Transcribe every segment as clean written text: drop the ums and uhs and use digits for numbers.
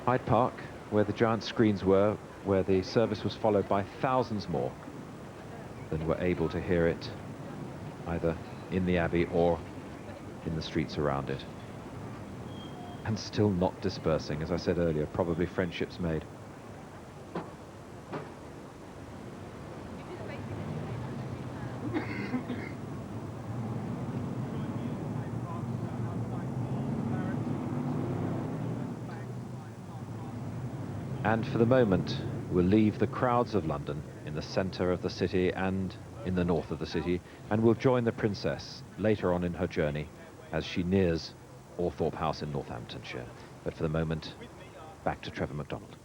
Hyde Park, where the giant screens were, where the service was followed by thousands more than were able to hear it either in the Abbey or in the streets around it. And still not dispersing, as I said earlier, probably friendships made. And for the moment, we'll leave the crowds of London in the centre of the city and in the north of the city, and we'll join the Princess later on in her journey as she nears Althorpe House in Northamptonshire. But for the moment, back to Trevor McDonald.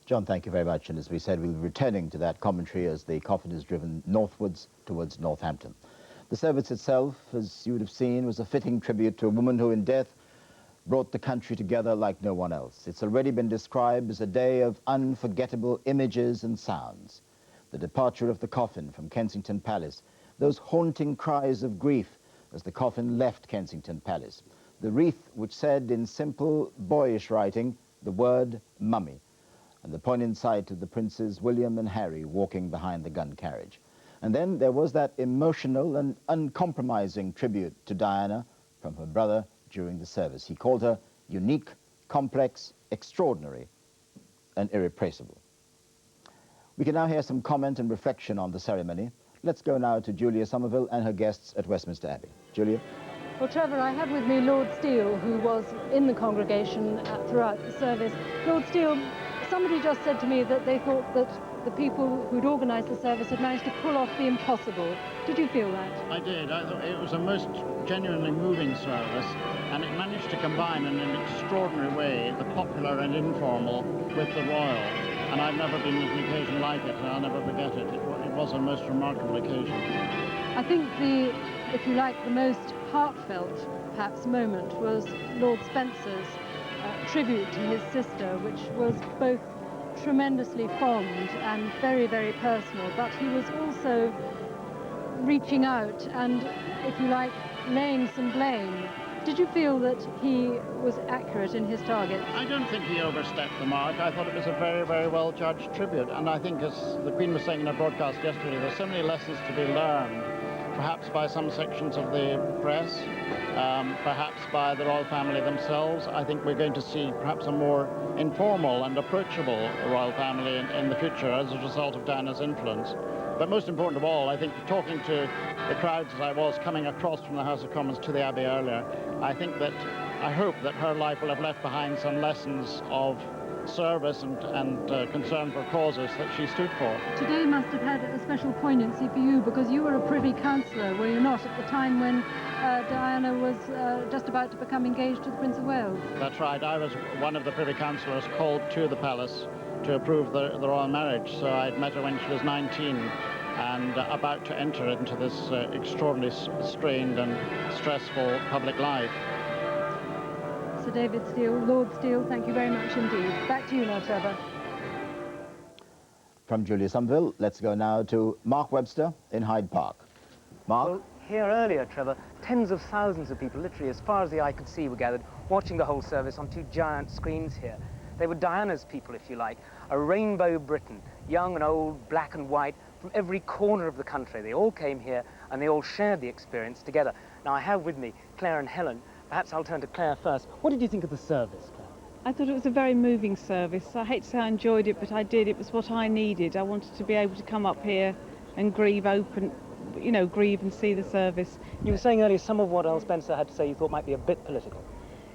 John, thank you very much. And as we said, we'll be returning to that commentary as the coffin is driven northwards towards Northampton. The service itself, as you would have seen, was a fitting tribute to a woman who in death brought the country together like no one else. It's already been described as a day of unforgettable images and sounds. The departure of the coffin from Kensington Palace, those haunting cries of grief as the coffin left Kensington Palace, the wreath which said in simple, boyish writing the word mummy, and the poignant sight of the Princes William and Harry walking behind the gun carriage. And then there was that emotional and uncompromising tribute to Diana from her brother during the service. He called her unique, complex, extraordinary, and irreplaceable. We can now hear some comment and reflection on the ceremony. Let's go now to Julia Somerville and her guests at Westminster Abbey. Julia? Well, Trevor, I have with me Lord Steele, who was in the congregation throughout the service. Lord Steele, somebody just said to me that they thought that the people who'd organised the service had managed to pull off the impossible. Did you feel that? I did. I thought it was a most genuinely moving service, and it managed to combine in an extraordinary way the popular and informal with the royal. And I've never been at an occasion like it, and I'll never forget it. It was a most remarkable occasion. I think the, if you like, the most heartfelt, perhaps, moment was Lord Spencer's tribute to his sister, which was both tremendously fond and very, very personal, but he was also reaching out and, if you like, laying some blame. Did you feel that he was accurate in his target? I don't think he overstepped the mark. I thought it was a very, very well-judged tribute, and I think, as the Queen was saying in her broadcast yesterday, there's so many lessons to be learned, perhaps by some sections of the press, perhaps by the royal family themselves. I think we're going to see perhaps a more informal and approachable royal family in the future as a result of Diana's influence. But most important of all, I think, talking to the crowds as I was coming across from the House of Commons to the Abbey earlier, I hope that her life will have left behind some lessons of service and concern for causes that she stood for. Today must have had a special poignancy for you because you were a Privy Councillor, were you not, at the time when Diana was just about to become engaged to the Prince of Wales? That's right. I was one of the Privy Councillors called to the palace to approve the royal marriage. So I'd met her when she was 19 and about to enter into this extraordinarily strained and stressful public life. Sir David Steele, Lord Steele, thank you very much indeed. Back to you now, Trevor. From Julia Somerville, let's go now to Mark Webster in Hyde Park. Mark? Well, here earlier, Trevor, tens of thousands of people, literally as far as the eye could see, were gathered, watching the whole service on two giant screens here. They were Diana's people, if you like, a rainbow Britain, young and old, black and white, from every corner of the country. They all came here and they all shared the experience together. Now, I have with me Claire and Helen. Perhaps I'll turn to Claire first. What did you think of the service, Claire? I thought it was a very moving service. I hate to say I enjoyed it, but I did. It was what I needed. I wanted to be able to come up here and grieve grieve and see the service. You were saying earlier some of what Earl Spencer had to say you thought might be a bit political.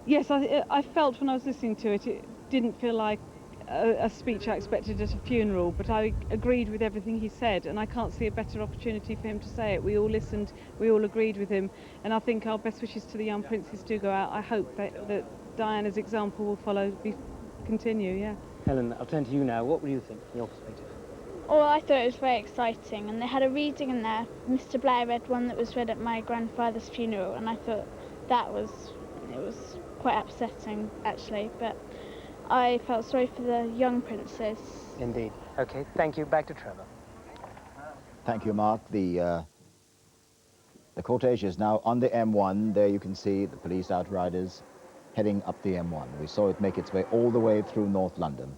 Yes, I felt when I was listening to it, it didn't feel like a speech I expected at a funeral, but I agreed with everything he said, and I can't see a better opportunity for him to say it. We all listened, we all agreed with him, and I think our best wishes to the young princes do go out. I hope that Diana's example will continue, yeah. Helen, I'll turn to you now. What would you think from your perspective? Oh, I thought it was very exciting, and they had a reading in there. Mr. Blair read one that was read at my grandfather's funeral, and I thought it was quite upsetting, actually, but I felt sorry for the young princes. Indeed. Okay, thank you. Back to Trevor. Thank you, Mark. The cortege is now on the M1. There you can see the police outriders heading up the M1. We saw it make its way all the way through North London.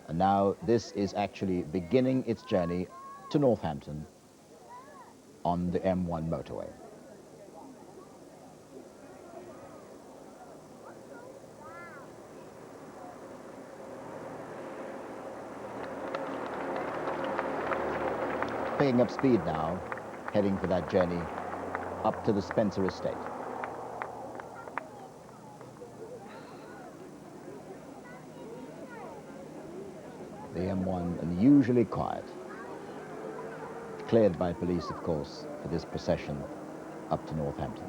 And now this is actually beginning its journey to Northampton on the M1 motorway. Picking up speed now, heading for that journey up to the Spencer estate. The M1 unusually quiet. Cleared by police, of course, for this procession up to Northampton.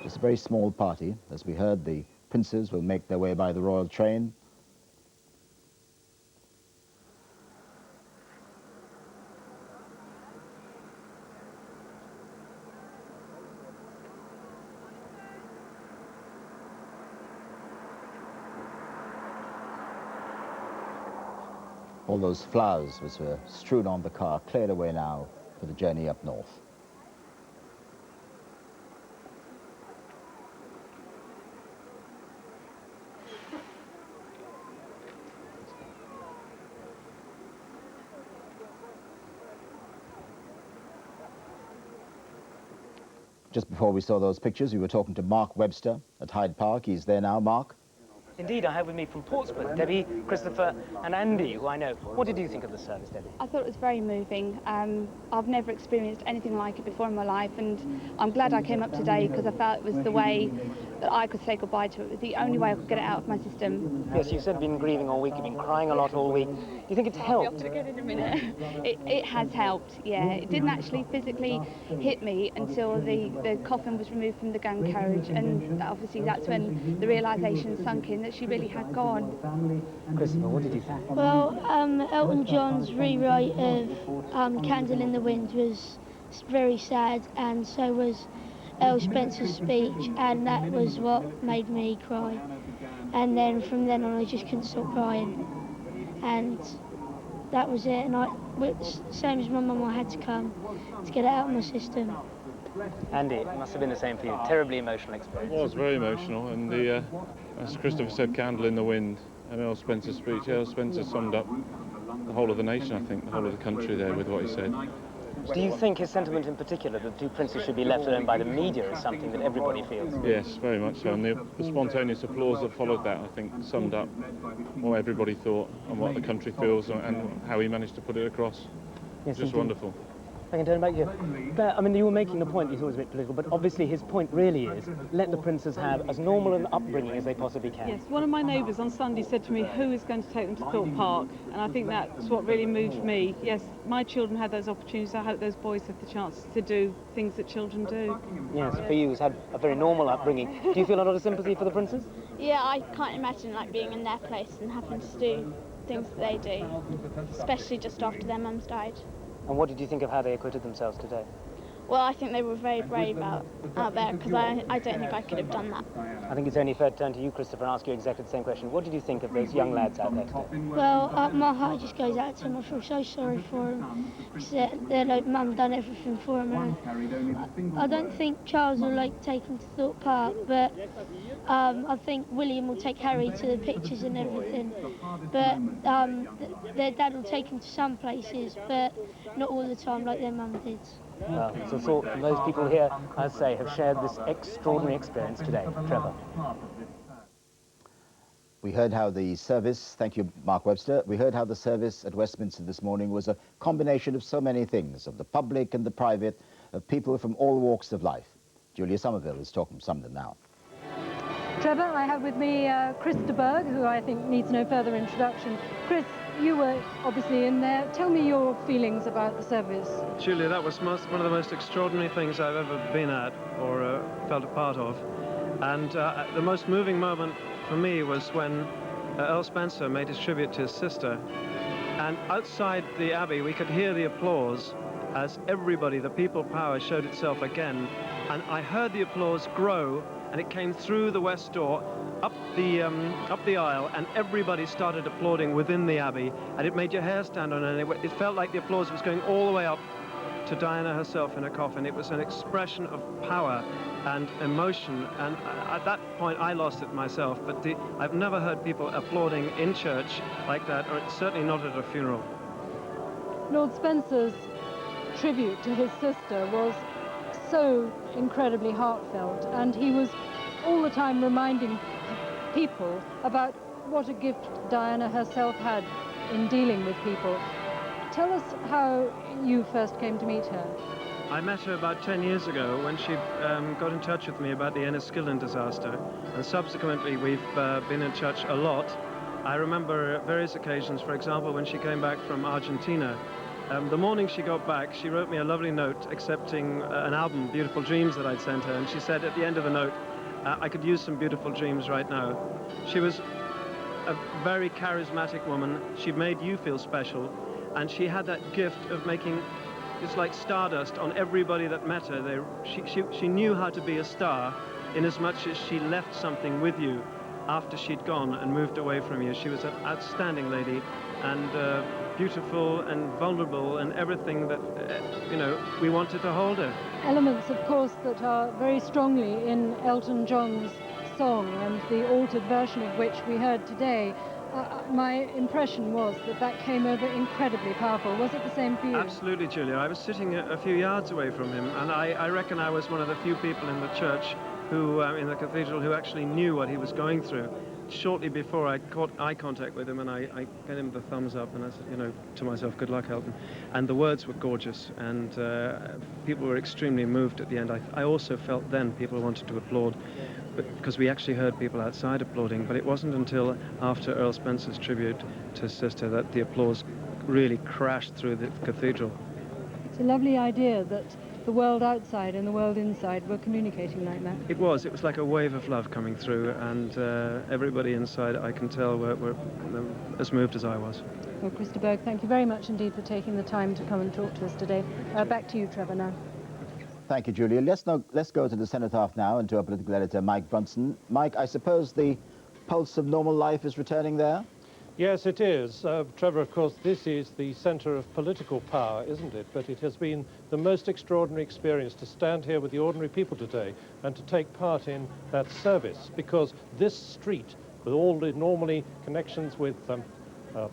Just a very small party. As we heard, the princes will make their way by the royal train. All those flowers which were strewn on the car cleared away now for the journey up north. Just before we saw those pictures, we were talking to Mark Webster at Hyde Park. He's there now. Mark? Indeed, I have with me from Portsmouth, Debbie, Christopher and Andy, who I know. What did you think of the service, Debbie? I thought it was very moving. I've never experienced anything like it before in my life, and I'm glad I came up today because I felt it was the way that I could say goodbye to it. It was the only way I could get it out of my system. Yes, you said you've been grieving all week, you've been crying a lot all week. Do you think it's helped? In a minute. It has helped, yeah. It didn't actually physically hit me until the coffin was removed from the gun carriage, and obviously that's when the realisation sunk in that she really had gone. Christopher, what did you think? Well, Elton John's rewrite of Candle in the Wind was very sad, and so was Earl Spencer's speech, and that was what made me cry. And then from then on I just couldn't stop crying, and that was it. And same as my mum, I had to come to get it out of my system. Andy, it must have been the same for you. Terribly emotional experience. It was very emotional, and as Christopher said, Candle in the Wind, and Earl Spencer's speech. Earl Spencer summed up the whole of the nation, I think, the whole of the country there with what he said. Do you think his sentiment in particular, that the two princes should be left alone by the media, is something that everybody feels? Yes, very much so, and the spontaneous applause that followed that, I think, summed up what everybody thought and what the country feels and how he managed to put it across. Yes, just indeed. Wonderful. I can turn back here. But, I mean, you were making the point you thought was a bit political, but obviously his point really is, let the princes have as normal an upbringing as they possibly can. Yes, one of my neighbours on Sunday said to me, who is going to take them to Thorpe Park? And I think that's what really moved me. Yes, my children had those opportunities. I hope those boys have the chance to do things that children do. Yes, for you who's had a very normal upbringing. Do you feel a lot of sympathy for the princes? Yeah, I can't imagine like being in their place and having to do things that they do, especially just after their mums died. And what did you think of how they acquitted themselves today? Well, I think they were very brave out there, because I don't think I could have done that. I think it's only fair to turn to you, Christopher, and ask you exactly the same question. What did you think of those young lads out there today? Well, my heart just goes out to them. I feel so sorry for them. Their like, mum done everything for them. And I don't think Charles will like take them to Thorpe Park, but I think William will take Harry to the pictures and everything. But their dad will take them to some places, but not all the time like their mum did. Well, it's a thought from those people here, I say, have shared this extraordinary experience today. Trevor. We heard how the service, thank you, Mark Webster, we heard how the service at Westminster this morning was a combination of so many things, of the public and the private, of people from all walks of life. Julia Somerville is talking from Sunderland now. Trevor, I have with me Chris de Burgh, who I think needs no further introduction. Chris, you were obviously in there. Tell me your feelings about the service. Julia, that was one of the most extraordinary things I've ever been at or felt a part of. And the most moving moment for me was when Earl Spencer made his tribute to his sister. And outside the Abbey, we could hear the applause as everybody, the people power, showed itself again. And I heard the applause grow, and it came through the west door, up the aisle, and everybody started applauding within the Abbey, and it made your hair stand on end. It felt like the applause was going all the way up to Diana herself in a coffin. It was an expression of power and emotion, and at that point I lost it myself, but I've never heard people applauding in church like that, or certainly not at a funeral. Lord Spencer's tribute to his sister was so incredibly heartfelt, and he was all the time reminding people about what a gift Diana herself had in dealing with people. Tell us how you first came to meet her. I met her about 10 years ago when she got in touch with me about the Enniskillen disaster, and subsequently we've been in touch a lot. I remember various occasions, for example, when she came back from Argentina. The morning she got back, she wrote me a lovely note accepting an album, Beautiful Dreams, that I'd sent her, and she said at the end of the note, I could use some beautiful dreams right now. She was a very charismatic woman. She made you feel special, and she had that gift of making, it's like stardust on everybody that met her. She knew how to be a star in as much as she left something with you after she'd gone and moved away from you. She was an outstanding lady, and beautiful and vulnerable and everything that, you know, we wanted to hold her. Elements, of course, that are very strongly in Elton John's song, and the altered version of which we heard today. My impression was that that came over incredibly powerful. Was it the same for you? Absolutely, Julia. I was sitting a few yards away from him, and I reckon I was one of the few people in the church who, in the cathedral, who actually knew what he was going through. Shortly before I caught eye contact with him, and I gave him the thumbs up, and I said, you know, to myself, good luck, Elton. And the words were gorgeous, and people were extremely moved at the end. I also felt then people wanted to applaud, because we actually heard people outside applauding, but it wasn't until after Earl Spencer's tribute to his sister that the applause really crashed through the cathedral. It's a lovely idea that the world outside and the world inside were communicating like that. It was like a wave of love coming through, and everybody inside, I can tell, were as moved as I was. Well, Christa Burgh, thank you very much indeed for taking the time to come and talk to us today. Back to you, Trevor, now. Thank you, Julia. Let's go to the cenotaph now and to our political editor, Mike Brunson. Mike, I suppose the pulse of normal life is returning there? Yes, it is. Trevor, of course, this is the centre of political power, isn't it? But it has been the most extraordinary experience to stand here with the ordinary people today and to take part in that service, because this street, with all the normally connections with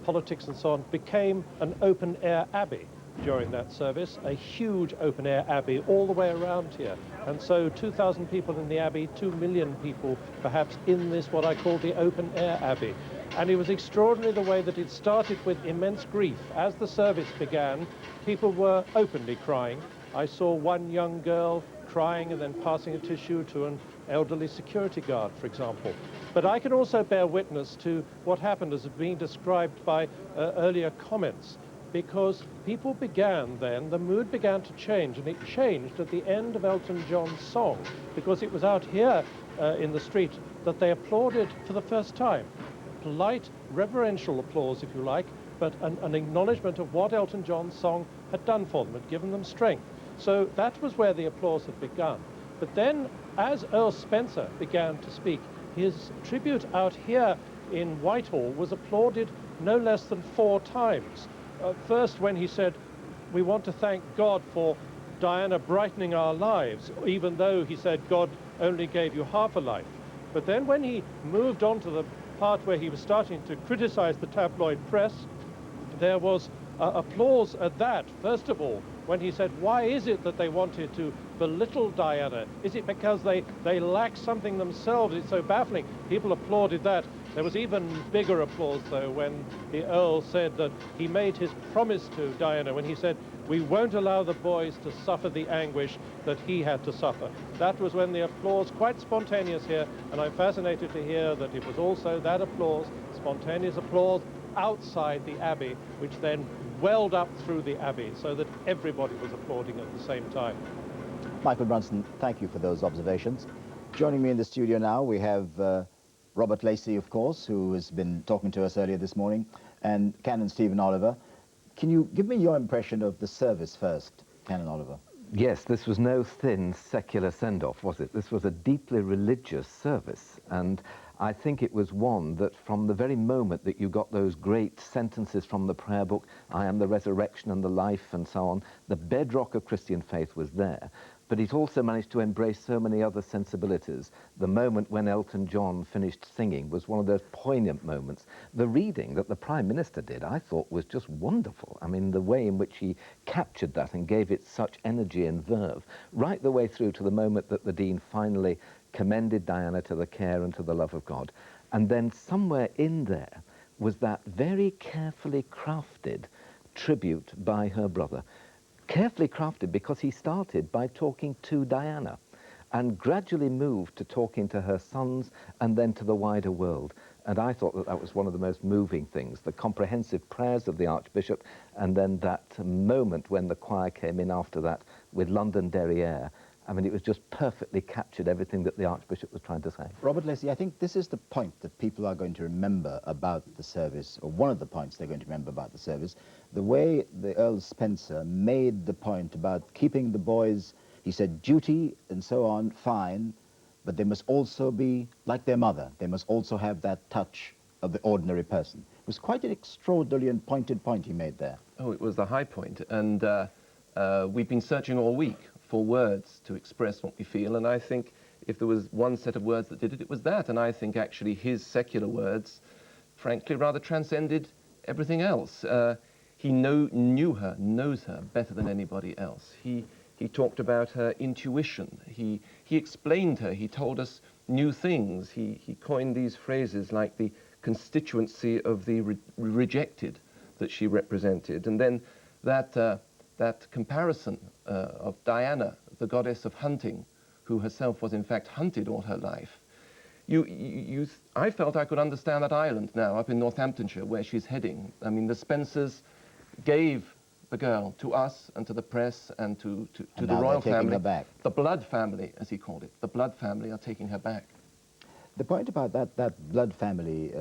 politics and so on, became an open-air abbey during that service, a huge open-air abbey all the way around here. And so 2,000 people in the abbey, 2 million people perhaps in this, what I call the open-air abbey. And it was extraordinary the way that it started with immense grief. As the service began, people were openly crying. I saw one young girl crying and then passing a tissue to an elderly security guard, for example. But I can also bear witness to what happened as being described by earlier comments, because people began then, the mood began to change, and it changed at the end of Elton John's song, because it was out here in the street that they applauded for the first time. Polite, reverential applause, if you like, but an acknowledgement of what Elton John's song had done for them, had given them strength. So that was where the applause had begun. But then, as Earl Spencer began to speak, his tribute out here in Whitehall was applauded no less than 4 times. First, when he said, we want to thank God for Diana brightening our lives, even though, he said, God only gave you half a life. But then when he moved on to the part where he was starting to criticize the tabloid press, there was applause at that. First of all, when he said, why is it that they wanted to belittle Diana? Is it because they lack something themselves? It's so baffling. People applauded that. There was even bigger applause, though, when the Earl said that he made his promise to Diana, when he said, we won't allow the boys to suffer the anguish that he had to suffer. That was when the applause, quite spontaneous here, and I'm fascinated to hear that it was also that applause, spontaneous applause, outside the Abbey, which then welled up through the Abbey, so that everybody was applauding at the same time. Michael Brunson, thank you for those observations. Joining me in the studio now, we have Robert Lacey, of course, who has been talking to us earlier this morning, and Canon Stephen Oliver. Can you give me your impression of the service first, Canon Oliver? Yes, this was no thin secular send-off, was it? This was a deeply religious service, and I think it was one that from the very moment that you got those great sentences from the prayer book, I am the resurrection and the life and so on, the bedrock of Christian faith was there. But it also managed to embrace so many other sensibilities. The moment when Elton John finished singing was one of those poignant moments. The reading that the Prime Minister did, I thought, was just wonderful. I mean, the way in which he captured that and gave it such energy and verve, right the way through to the moment that the Dean finally commended Diana to the care and to the love of God. And then somewhere in there was that very carefully crafted tribute by her brother. Carefully crafted because he started by talking to Diana and gradually moved to talking to her sons and then to the wider world. And I thought that that was one of the most moving things, the comprehensive prayers of the Archbishop, and then that moment when the choir came in after that with London Derriere. I mean, it was just perfectly captured everything that the Archbishop was trying to say. Robert Lacey, I think this is the point that people are going to remember about the service, or one of the points they're going to remember about the service, the way the Earl Spencer made the point about keeping the boys, he said, duty and so on, fine, but they must also be like their mother. They must also have that touch of the ordinary person. It was quite an extraordinary and pointed point he made there. Oh, it was the high point, and we've been searching all week for words to express what we feel, and I think if there was one set of words that did it, it was that, and I think actually his secular words, frankly, rather transcended everything else. He knows her better than anybody else. He talked about her intuition. He explained her. He told us new things. He coined these phrases like the constituency of the rejected that she represented, and then that comparison of Diana, the goddess of hunting, who herself was in fact hunted all her life. I felt I could understand that island now up in Northamptonshire where she's heading. I mean, the Spencers gave the girl to us and to the press and to the royal family. Her back. The blood family, as he called it. The blood family are taking her back. The point about that blood family,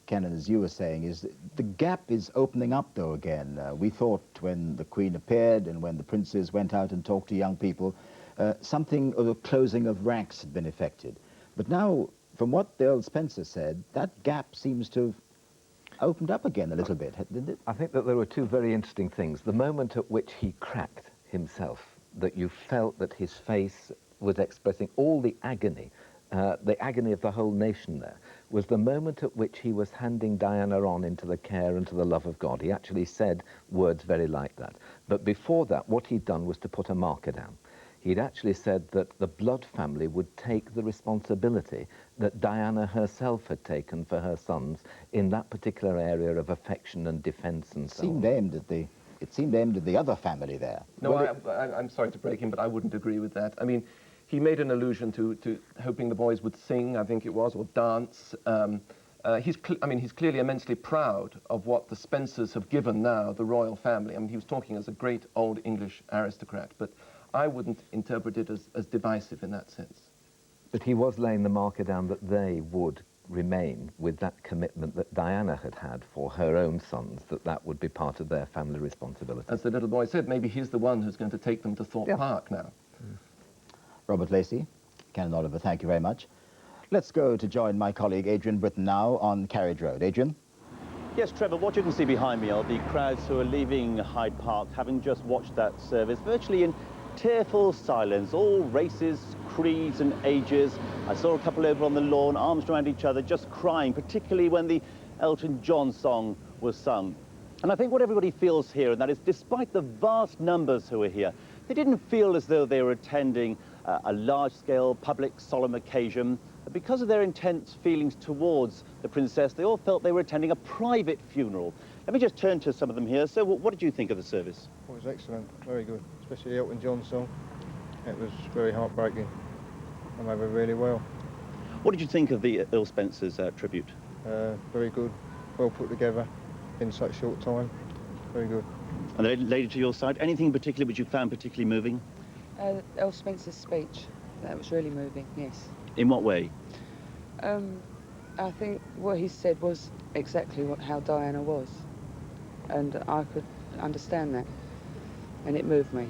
Canon, as you were saying, is the gap is opening up, though, again. We thought when the Queen appeared and when the princes went out and talked to young people, something of a closing of ranks had been effected. But now, from what the Earl Spencer said, that gap seems to have opened up again a little bit, didn't it? I think that there were two very interesting things. The moment at which he cracked himself, that you felt that his face was expressing all the agony of the whole nation there, was the moment at which he was handing Diana on into the care and to the love of God. He actually said words very like that. But before that, what he'd done was to put a marker down. He'd actually said that the blood family would take the responsibility that Diana herself had taken for her sons in that particular area of affection and defence and so on. It seemed aimed at the other family there. No, I'm sorry to break in, but I wouldn't agree with that. I mean, he made an allusion to hoping the boys would sing, I think it was, or dance. He's clearly immensely proud of what the Spencers have given now, the royal family. I mean, he was talking as a great old English aristocrat, but I wouldn't interpret it as divisive in that sense. But he was laying the marker down that they would remain with that commitment that Diana had had for her own sons, that would be part of their family responsibility. As the little boy said, maybe he's the one who's going to take them to Thorpe Park now. Robert Lacey, Canon Oliver, thank you very much. Let's go to join my colleague Adrian Britton now on Carriage Road. Adrian? Yes, Trevor, what you can see behind me are the crowds who are leaving Hyde Park, having just watched that service, virtually in tearful silence, all races, creeds and ages. I saw a couple over on the lawn, arms around each other, just crying, particularly when the Elton John song was sung. And I think what everybody feels here, and that is despite the vast numbers who are here, they didn't feel as though they were attending a large-scale, public, solemn occasion. Because of their intense feelings towards the princess, they all felt they were attending a private funeral. Let me just turn to some of them here. So what did you think of the service? It was excellent, very good, especially the Elton John song. It was very heartbreaking, and they were really well. What did you think of the Earl Spencer's tribute? Very good, well put together in such a short time, very good. And the lady to your side, anything in particular which you found particularly moving? Earl Spencer's speech, that was really moving, yes. In what way? I think what he said was exactly how Diana was, and I could understand that, and it moved me.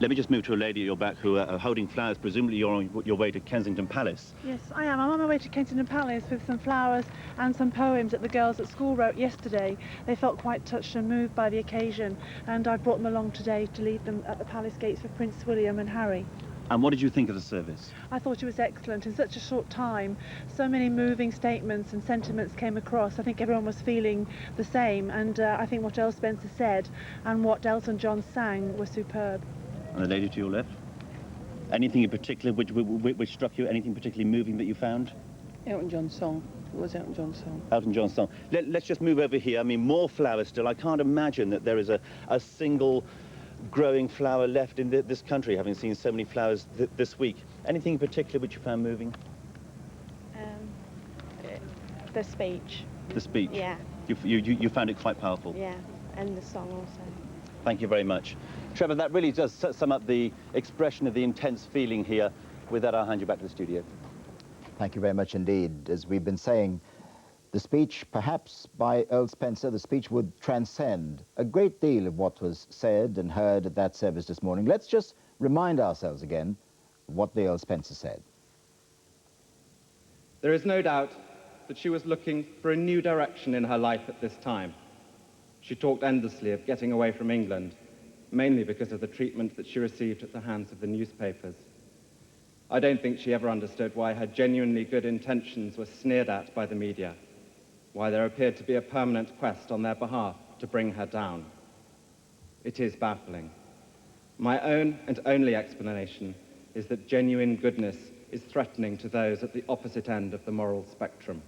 Let me just move to a lady at your back who are holding flowers. Presumably you're on your way to Kensington Palace. Yes, I am. I'm on my way to Kensington Palace with some flowers and some poems that the girls at school wrote yesterday. They felt quite touched and moved by the occasion, and I brought them along today to lead them at the palace gates for Prince William and Harry. And what did you think of the service? I thought it was excellent. In such a short time, so many moving statements and sentiments came across. I think everyone was feeling the same, and I think what Earl Spencer said and what Elton John sang were superb. And the lady to your left? Anything in particular which struck you? Anything particularly moving that you found? Elton John's song. It was Elton John's song. Elton John's song. Let's just move over here. I mean, more flowers still. I can't imagine that there is a single growing flower left in this country, having seen so many flowers this week. Anything in particular which you found moving? The speech. The speech? Yeah. You found it quite powerful? Yeah, and the song also. Thank you very much. Trevor, that really does sum up the expression of the intense feeling here. With that, I'll hand you back to the studio. Thank you very much indeed. As we've been saying, the speech, perhaps by Earl Spencer, the speech would transcend a great deal of what was said and heard at that service this morning. Let's just remind ourselves again what the Earl Spencer said. There is no doubt that she was looking for a new direction in her life at this time. She talked endlessly of getting away from England, mainly because of the treatment that she received at the hands of the newspapers. I don't think she ever understood why her genuinely good intentions were sneered at by the media, why there appeared to be a permanent quest on their behalf to bring her down. It is baffling. My own and only explanation is that genuine goodness is threatening to those at the opposite end of the moral spectrum.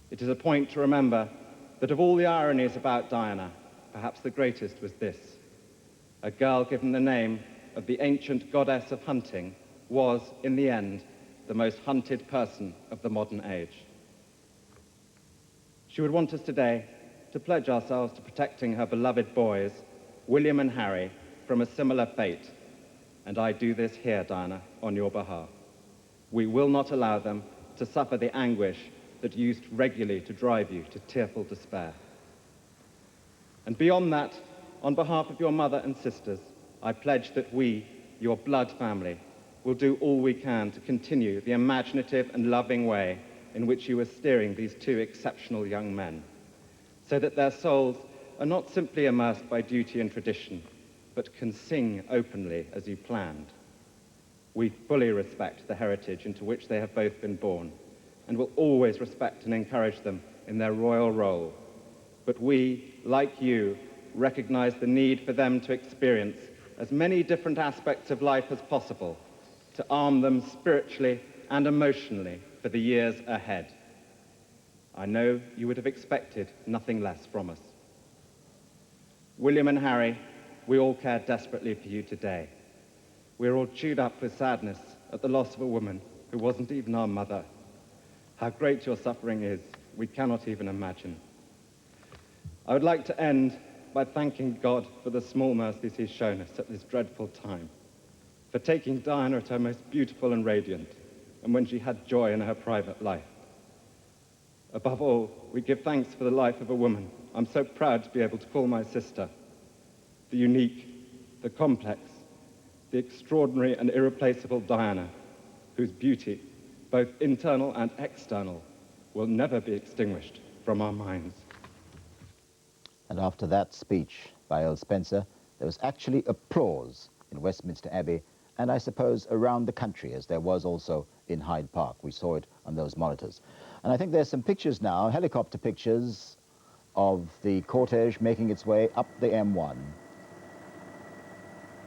It is a point to remember that of all the ironies about Diana, perhaps the greatest was this: a girl given the name of the ancient goddess of hunting was, in the end, the most hunted person of the modern age. She would want us today to pledge ourselves to protecting her beloved boys, William and Harry, from a similar fate. And I do this here, Diana, on your behalf. We will not allow them to suffer the anguish that used regularly to drive you to tearful despair. And beyond that, on behalf of your mother and sisters, I pledge that we, your blood family, will do all we can to continue the imaginative and loving way in which you are steering these two exceptional young men, so that their souls are not simply immersed by duty and tradition, but can sing openly as you planned. We fully respect the heritage into which they have both been born, and will always respect and encourage them in their royal role. But we, like you, recognize the need for them to experience as many different aspects of life as possible, to arm them spiritually and emotionally for the years ahead. I know you would have expected nothing less from us. William and Harry, we all care desperately for you today. We're all chewed up with sadness at the loss of a woman who wasn't even our mother. How great your suffering is, we cannot even imagine. I would like to end by thanking God for the small mercies he's shown us at this dreadful time, for taking Diana at her most beautiful and radiant, and when she had joy in her private life. Above all, we give thanks for the life of a woman I'm so proud to be able to call my sister, the unique, the complex, the extraordinary and irreplaceable Diana, whose beauty, both internal and external, will never be extinguished from our minds. And after that speech by Earl Spencer, there was actually applause in Westminster Abbey, and I suppose around the country, as there was also in Hyde Park. We saw it on those monitors. And I think there's some pictures now, helicopter pictures, of the cortege making its way up the M1.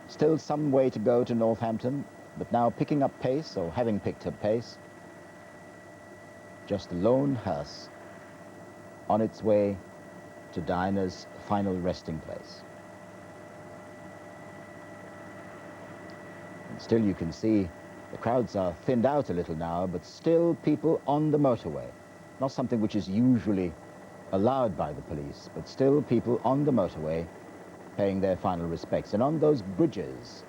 Still some way to go to Northampton, but now picking up pace, or having picked up pace. Just a lone hearse on its way to Diana's final resting place. And still you can see the crowds are thinned out a little now, but still people on the motorway. Not something which is usually allowed by the police, but still people on the motorway paying their final respects, and on those bridges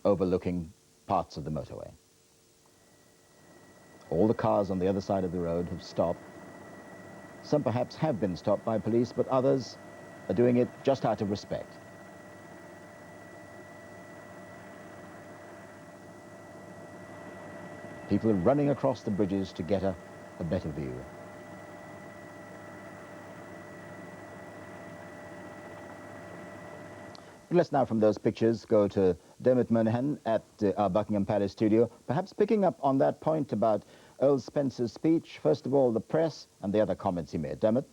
overlooking parts of the motorway. All the cars on the other side of the road have stopped. Some perhaps have been stopped by police, but others are doing it just out of respect. People running across the bridges to get a better view. Let's now, from those pictures, go to Dermot Murnaghan at our Buckingham Palace studio, perhaps picking up on that point about Earl Spencer's speech. First of all, the press and the other comments he made. Dermot?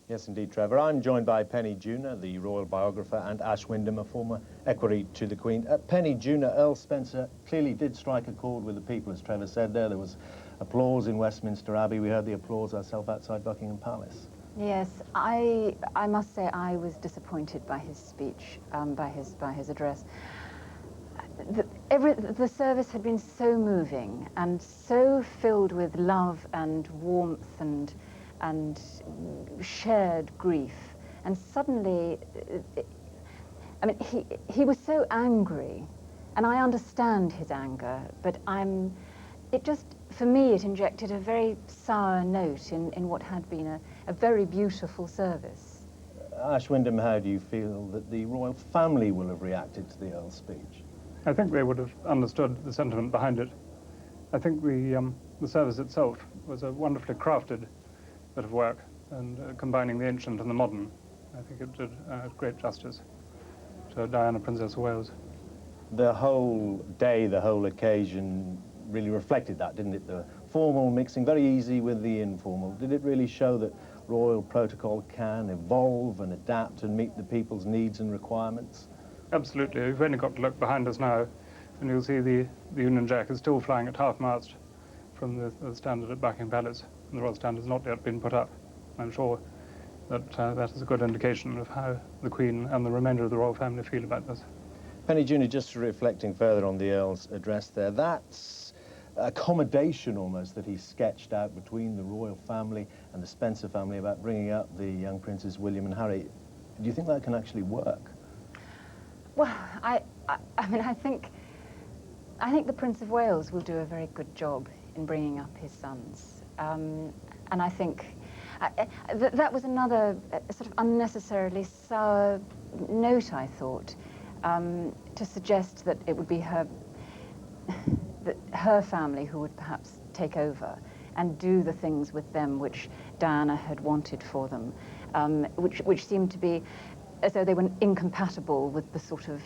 Yes, indeed, Trevor. I'm joined by Penny Junor, the royal biographer, and Ash Wyndham, a former equerry to the Queen. Penny Junor, Earl Spencer clearly did strike a chord with the people, as Trevor said there. There was applause in Westminster Abbey. We heard the applause ourselves outside Buckingham Palace. Yes, I must say I was disappointed by his speech, by his address. The service had been so moving and so filled with love and warmth and shared grief, and suddenly, I mean, he was so angry, and I understand his anger, but it just, for me, it injected a very sour note in what had been a very beautiful service. Ash Wyndham, how do you feel that the royal family will have reacted to the Earl's speech? I think they would have understood the sentiment behind it. I think the service itself was a wonderfully crafted bit of work, and combining the ancient and the modern, I think it did great justice to Diana, Princess of Wales. The whole day, the whole occasion really reflected that, didn't it? The formal mixing, very easy with the informal. Did it really show that royal protocol can evolve and adapt and meet the people's needs and requirements? Absolutely. You've only got to look behind us now, and you'll see the Union Jack is still flying at half-mast from the standard at Buckingham Palace, and the Royal Standard has not yet been put up. I'm sure that that is a good indication of how the Queen and the remainder of the royal family feel about this. Penny Junor, just reflecting further on the Earl's address there, that's accommodation almost that he sketched out between the royal family and the Spencer family about bringing up the young Princes William and Harry. Do you think that can actually work? Well, I mean, I think the Prince of Wales will do a very good job in bringing up his sons. And I think that was another sort of unnecessarily sour note, I thought, to suggest that it would be her family who would perhaps take over and do the things with them which Diana had wanted for them, which seemed to be as though they were incompatible with the sort of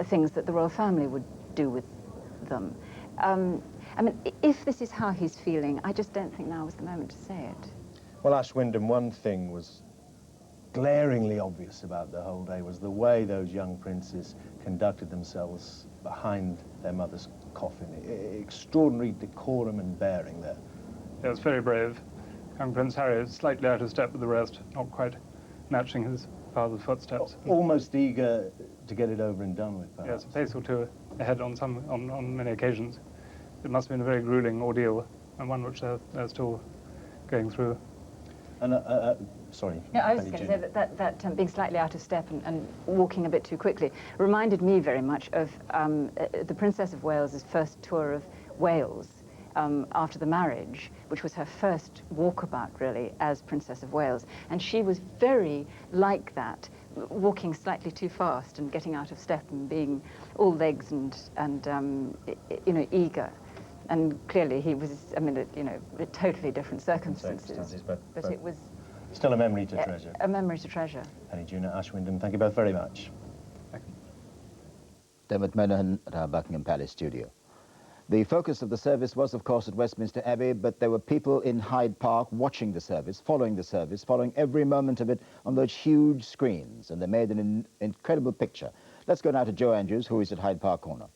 things that the royal family would do with them. I mean, if this is how he's feeling, I just don't think now was the moment to say it. Well, Ash Wyndham, one thing was glaringly obvious about the whole day was the way those young princes conducted themselves behind their mother's coffin. Extraordinary decorum and bearing there. Yeah, it's very brave. Young Prince Harry is slightly out of step with the rest, not quite matching his father's footsteps. Almost eager to get it over and done with, perhaps. Yes, a pace or two ahead on many occasions. It must have been a very grueling ordeal, and one which they're still going through. And, sorry. Yeah, I was going to say that being slightly out of step and walking a bit too quickly reminded me very much of the Princess of Wales's first tour of Wales after the marriage, which was her first walkabout, really, as Princess of Wales. And she was very like that, walking slightly too fast and getting out of step and being all legs and you know, eager. And clearly he was, I mean, you know, totally different circumstances. But it was still a memory to treasure. A memory to treasure. Penny Junor, Ash Wyndham, thank you both very much. Dermot Murnaghan at our Buckingham Palace studio. The focus of the service was, of course, at Westminster Abbey, but there were people in Hyde Park watching the service, following every moment of it on those huge screens, and they made an incredible picture. Let's go now to Joe Andrews, who is at Hyde Park Corner.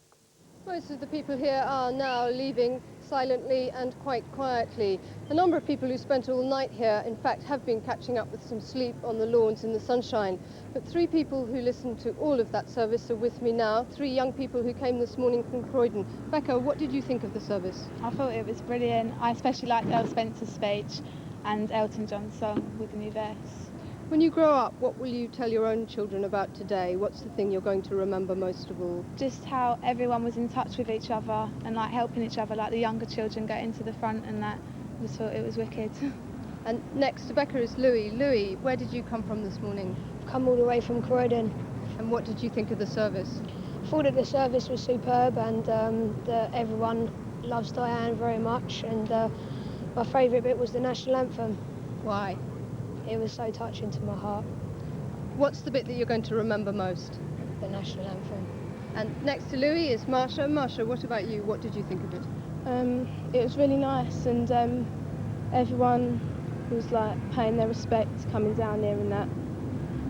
Most of the people here are now leaving silently and quite quietly. A number of people who spent all night here, in fact, have been catching up with some sleep on the lawns in the sunshine. But 3 people who listened to all of that service are with me now, 3 young people who came this morning from Croydon. Becca, what did you think of the service? I thought it was brilliant. I especially liked Earl Spencer's speech and Elton John's song with the new verse. When you grow up, what will you tell your own children about today? What's the thing you're going to remember most of all? Just how everyone was in touch with each other and like helping each other, like the younger children getting to the front, and that. I just thought it was wicked. And next to Becca is Louis. Louis, where did you come from this morning? Come all the way from Croydon. And what did you think of the service? thought that the service was superb, and that everyone loves Diane very much, and my favourite bit was the national anthem. Why? It was so touching to my heart. What's the bit that you're going to remember most? The national anthem. And next to Louis is Marsha. Marsha, what about you? What did you think of it? It was really nice, and everyone was like paying their respects coming down here and that.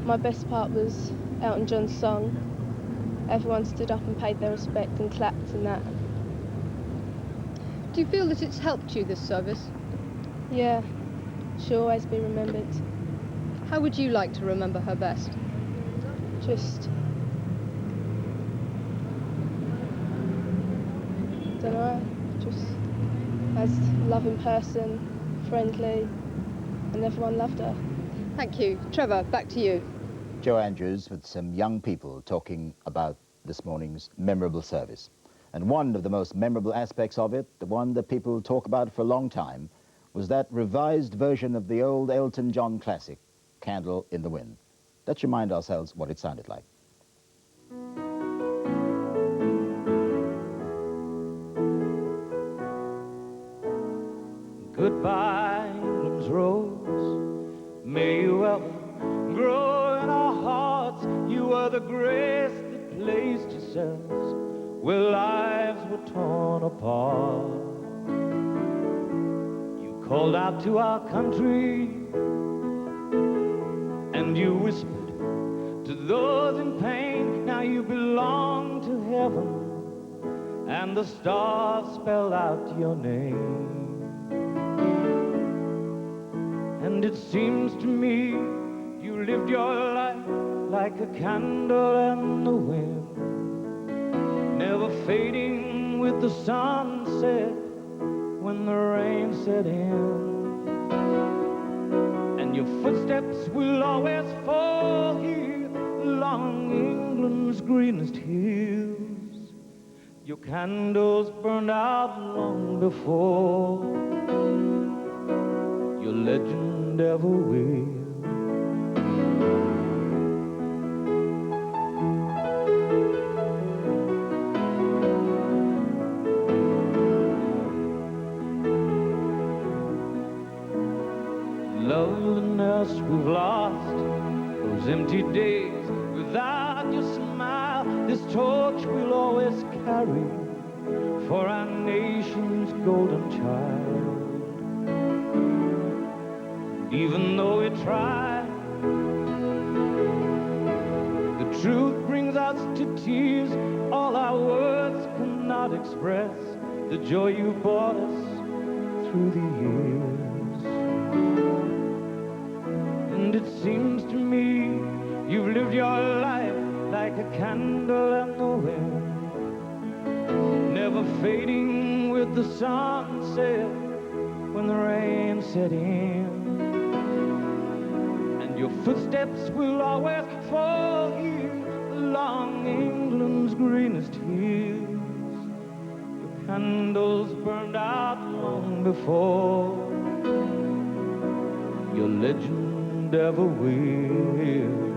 My best part was Elton John's song. Everyone stood up and paid their respect and clapped and that. Do you feel that it's helped you, this service? Yeah, she'll always be remembered. How would you like to remember her best? Just, don't know, just as a loving person, friendly, and everyone loved her. Thank you. Trevor, back to you. Joe Andrews with some young people talking about this morning's memorable service. And one of the most memorable aspects of it, the one that people talk about for a long time, was that revised version of the old Elton John classic, Candle in the Wind. Let's remind ourselves what it sounded like. Goodbye, England's rose, may you ever grow in our hearts. You are the grace that placed yourselves where lives were torn apart. You called out to our country, and you whispered to those in pain. Now you belong to heaven, and the stars spell out your name. And it seems to me you lived your life like a candle in the wind, never fading with the sunset when the rain set in. And your footsteps will always fall here along England's greenest hills. Your candles burned out long before your legend ever will. Loneliness we've lost, those empty days without your smile. This torch we'll always carry for our nation's golden child. Even though we try, the truth brings us to tears. All our words cannot express the joy you brought us through the years. And it seems to me you've lived your life like a candle in the wind, never fading with the sunset when the rain set in. Your footsteps will always fall here along England's greenest hills. Your candles burned out long before your legend ever will.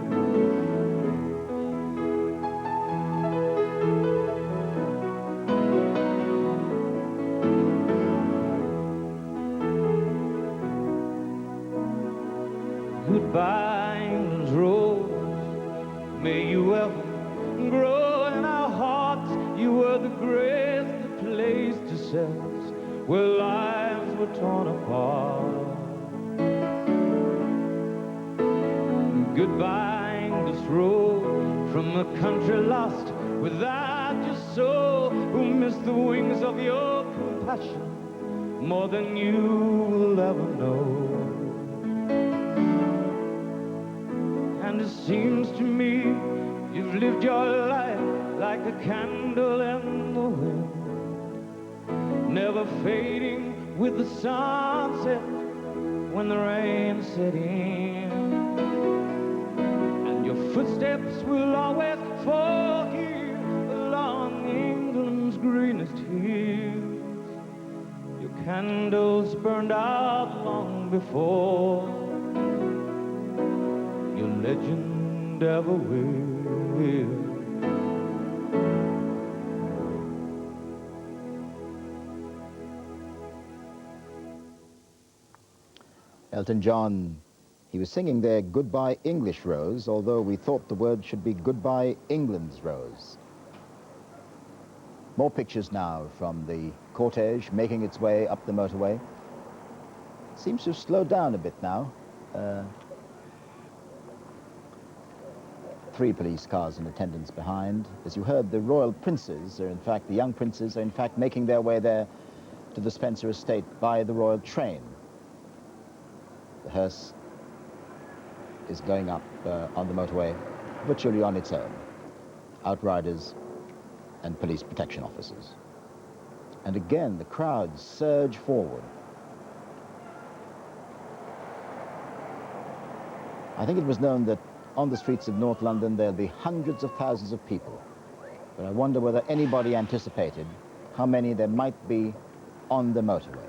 Goodbye, England's rose, may you ever grow in our hearts. You were the grace that placed yourselves where lives were torn apart. Goodbye, English rose, from a country lost without your soul, who missed the wings of your compassion more than you will ever know. And it seems to me you've lived your life like a candle in the wind, never fading with the sunset when the rain set in. And your footsteps will always fall here along England's greenest hills. Your candles burned out long before your legend ever will. Elton John, he was singing there Goodbye English Rose, although we thought the word should be Goodbye England's Rose. More pictures now from the cortege making its way up the motorway. Seems to have slowed down a bit now. 3 police cars in attendance behind. As you heard, the royal princes are in fact, the young princes are in fact making their way there to the Spencer estate by the royal train. The hearse is going up on the motorway virtually on its own. Outriders and police protection officers. And again, the crowds surge forward. I think it was known that on the streets of North London there'll be hundreds of thousands of people. But I wonder whether anybody anticipated how many there might be on the motorway.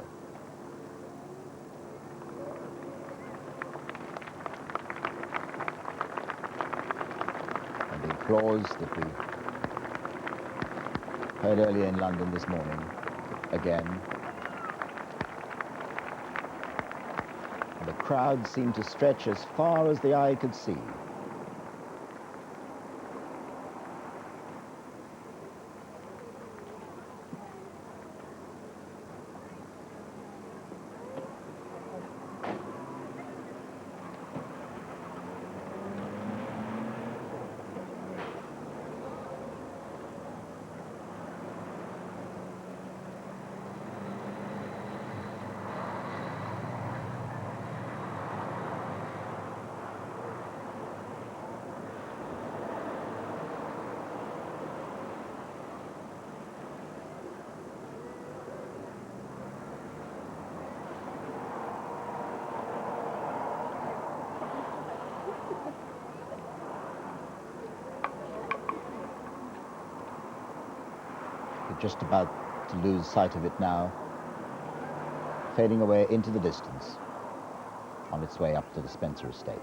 And the applause that we heard earlier in London this morning, again. And the crowd seemed to stretch as far as the eye could see. Just about to lose sight of it now, fading away into the distance on its way up to the Spencer estate.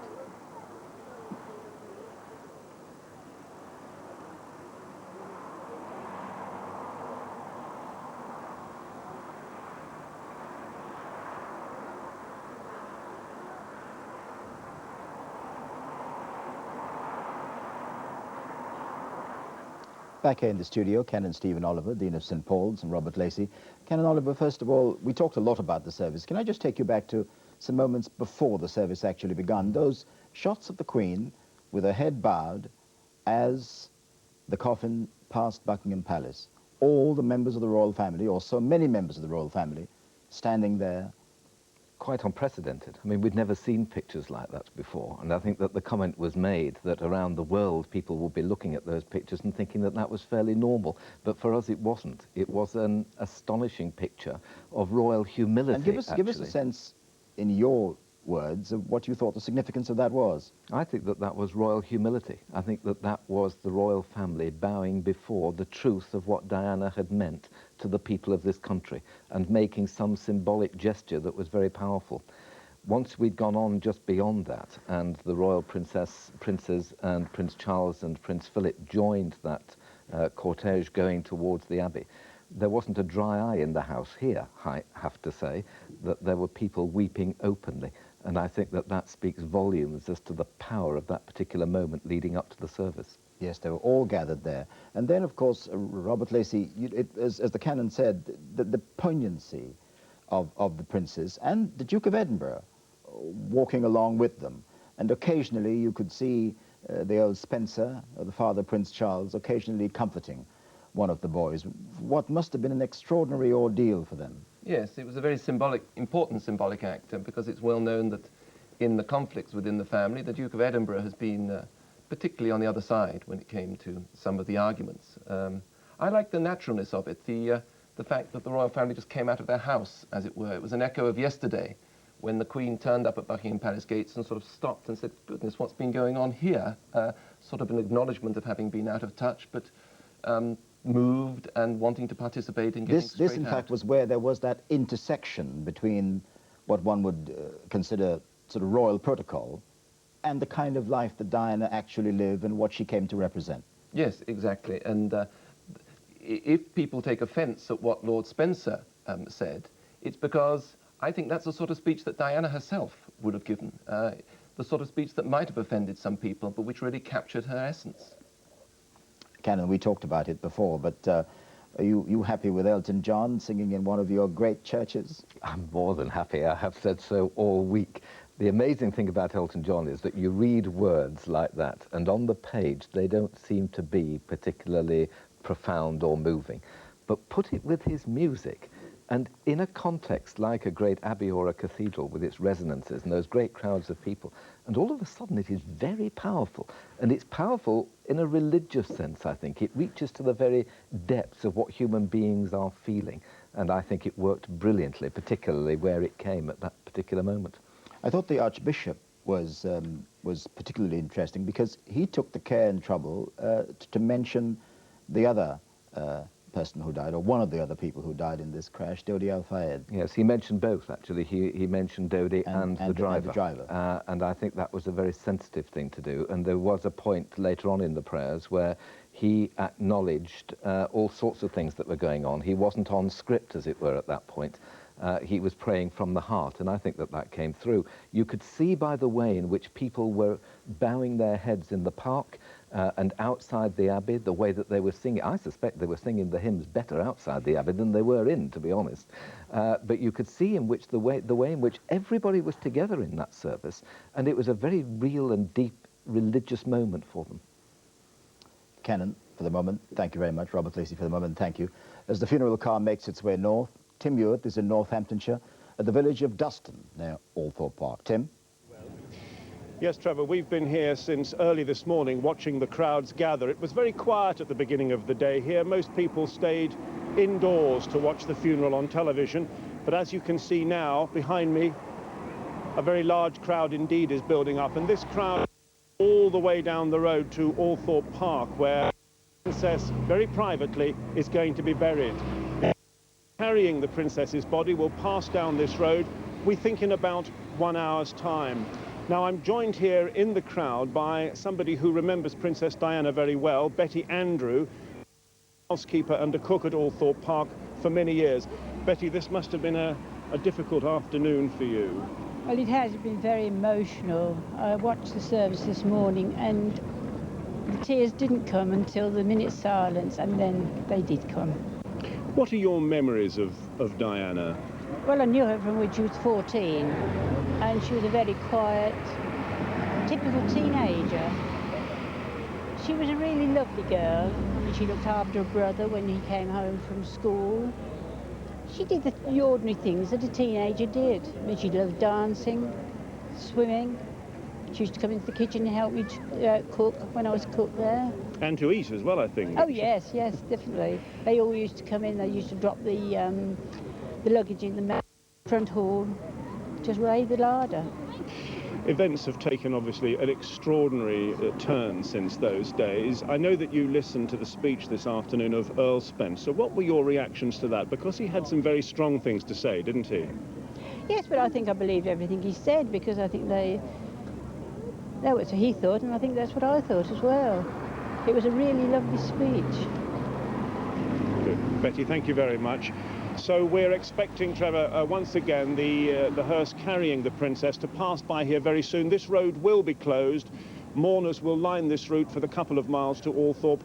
Back here in the studio, Ken and Stephen Oliver, Dean of St. Paul's, and Robert Lacey. Ken and Oliver, first of all, we talked a lot about the service. Can I just take you back to some moments before the service actually begun? Those shots of the Queen with her head bowed as the coffin passed Buckingham Palace. All the members of the royal family, or so many members of the royal family, standing there. Quite unprecedented. I mean, we'd never seen pictures like that before, and I think that the comment was made that around the world people will be looking at those pictures and thinking that that was fairly normal, but for us it wasn't. It was an astonishing picture of royal humility. And give us a sense, in your words, of what you thought the significance of that was. I think that that was royal humility. I think that that was the royal family bowing before the truth of what Diana had meant to the people of this country and making some symbolic gesture that was very powerful. Once we'd gone on just beyond that and the royal princes and Prince Charles and Prince Philip joined that cortege going towards the Abbey, there wasn't a dry eye in the house here, I have to say, that there were people weeping openly. And I think that that speaks volumes as to the power of that particular moment leading up to the service. Yes, they were all gathered there. And then, of course, Robert Lacey, as the canon said, the poignancy of the princes and the Duke of Edinburgh walking along with them. And occasionally you could see the old Spencer, or the father, Prince Charles, occasionally comforting one of the boys. What must have been an extraordinary ordeal for them. Yes, it was a very important symbolic act, because it's well known that in the conflicts within the family, the Duke of Edinburgh has been particularly on the other side when it came to some of the arguments. I like the naturalness of it, the fact that the royal family just came out of their house, as it were. It was an echo of yesterday, when the Queen turned up at Buckingham Palace gates and sort of stopped and said, goodness, what's been going on here? Sort of an acknowledgement of having been out of touch, but moved and wanting to participate in getting straight out. This, in fact, was where there was that intersection between what one would consider sort of royal protocol and the kind of life that Diana actually lived and what she came to represent. Yes, exactly. And if people take offence at what Lord Spencer said, it's because I think that's the sort of speech that Diana herself would have given. The sort of speech that might have offended some people, but which really captured her essence. Canon, we talked about it before, but are you happy with Elton John singing in one of your great churches? I'm more than happy. I have said so all week. The amazing thing about Elton John is that you read words like that, and on the page they don't seem to be particularly profound or moving. But put it with his music, and in a context like a great abbey or a cathedral with its resonances and those great crowds of people, and all of a sudden it is very powerful. And it's powerful in a religious sense, I think. It reaches to the very depths of what human beings are feeling. And I think it worked brilliantly, particularly where it came at that particular moment. I thought the Archbishop was particularly interesting because he took the care and trouble to mention the other person who died, or one of the other people who died in this crash, Dodi Al-Fayed. Yes, he mentioned both, actually. He mentioned Dodi and the driver. And I think that was a very sensitive thing to do. And there was a point later on in the prayers where he acknowledged all sorts of things that were going on. He wasn't on script, as it were, at that point. He was praying from the heart, and I think that that came through. You could see by the way in which people were bowing their heads in the park and outside the abbey, the way that they were singing. I suspect they were singing the hymns better outside the abbey than they were in, to be honest. But you could see in which the way in which everybody was together in that service, and it was a very real and deep religious moment for them. Canon, for the moment, thank you very much. Robert Lacey, for the moment, thank you. As the funeral car makes its way north, Tim Ewart is in Northamptonshire at the village of Duston near Althorpe Park. Tim? Yes, Trevor, we've been here since early this morning watching the crowds gather. It was very quiet at the beginning of the day here. Most people stayed indoors to watch the funeral on television. But as you can see now, behind me, a very large crowd indeed is building up. And this crowd all the way down the road to Althorpe Park, where the Princess, very privately, is going to be buried. Carrying the Princess's body will pass down this road, we think in about 1 hour's time. Now, I'm joined here in the crowd by somebody who remembers Princess Diana very well, Betty Andrew, housekeeper and a cook at Althorpe Park for many years. Betty, this must have been a difficult afternoon for you. Well, it has been very emotional. I watched the service this morning and the tears didn't come until the minute's silence, and then they did come. What are your memories of Diana? Well, I knew her from when she was 14, and she was a very quiet, typical teenager. She was a really lovely girl. I mean, she looked after her brother when he came home from school. She did the ordinary things that a teenager did. I mean, she loved dancing, swimming. She used to come into the kitchen and help me cook when I was cook there. And to eat as well, I think. Oh, yes, definitely. They all used to come in. They used to drop the luggage in the front hall, just raise the larder. Events have taken, obviously, an extraordinary turn since those days. I know that you listened to the speech this afternoon of Earl Spencer. What were your reactions to that? Because he had some very strong things to say, didn't he? Yes, but I think I believed everything he said, because I think that was what he thought, and I think that's what I thought as well. It was a really lovely speech. Good. Betty, thank you very much. So we're expecting, Trevor, once again, the hearse carrying the Princess to pass by here very soon. This road will be closed. Mourners will line this route for the couple of miles to Althorpe.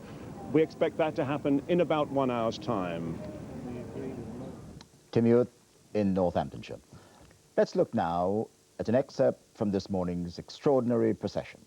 We expect that to happen in about 1 hour's time. Tim Ewart in Northamptonshire. Let's look now at an excerpt from this morning's extraordinary procession.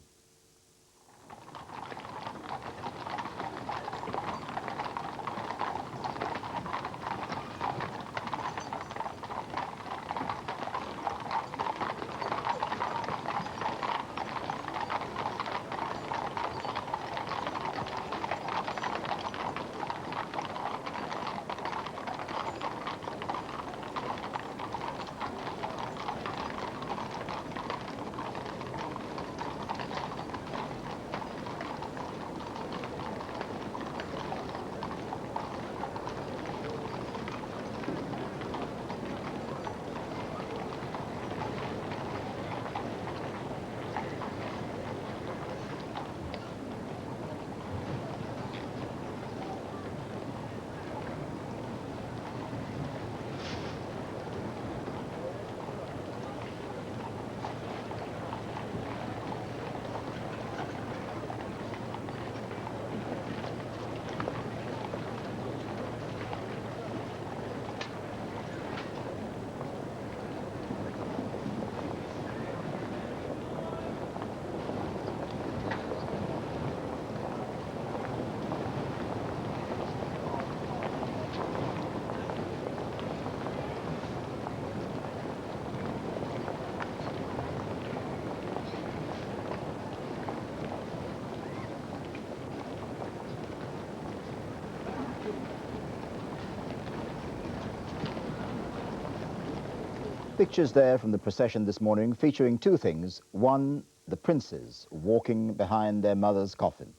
pictures there from the procession this morning featuring two things. One, the princes walking behind their mother's coffin,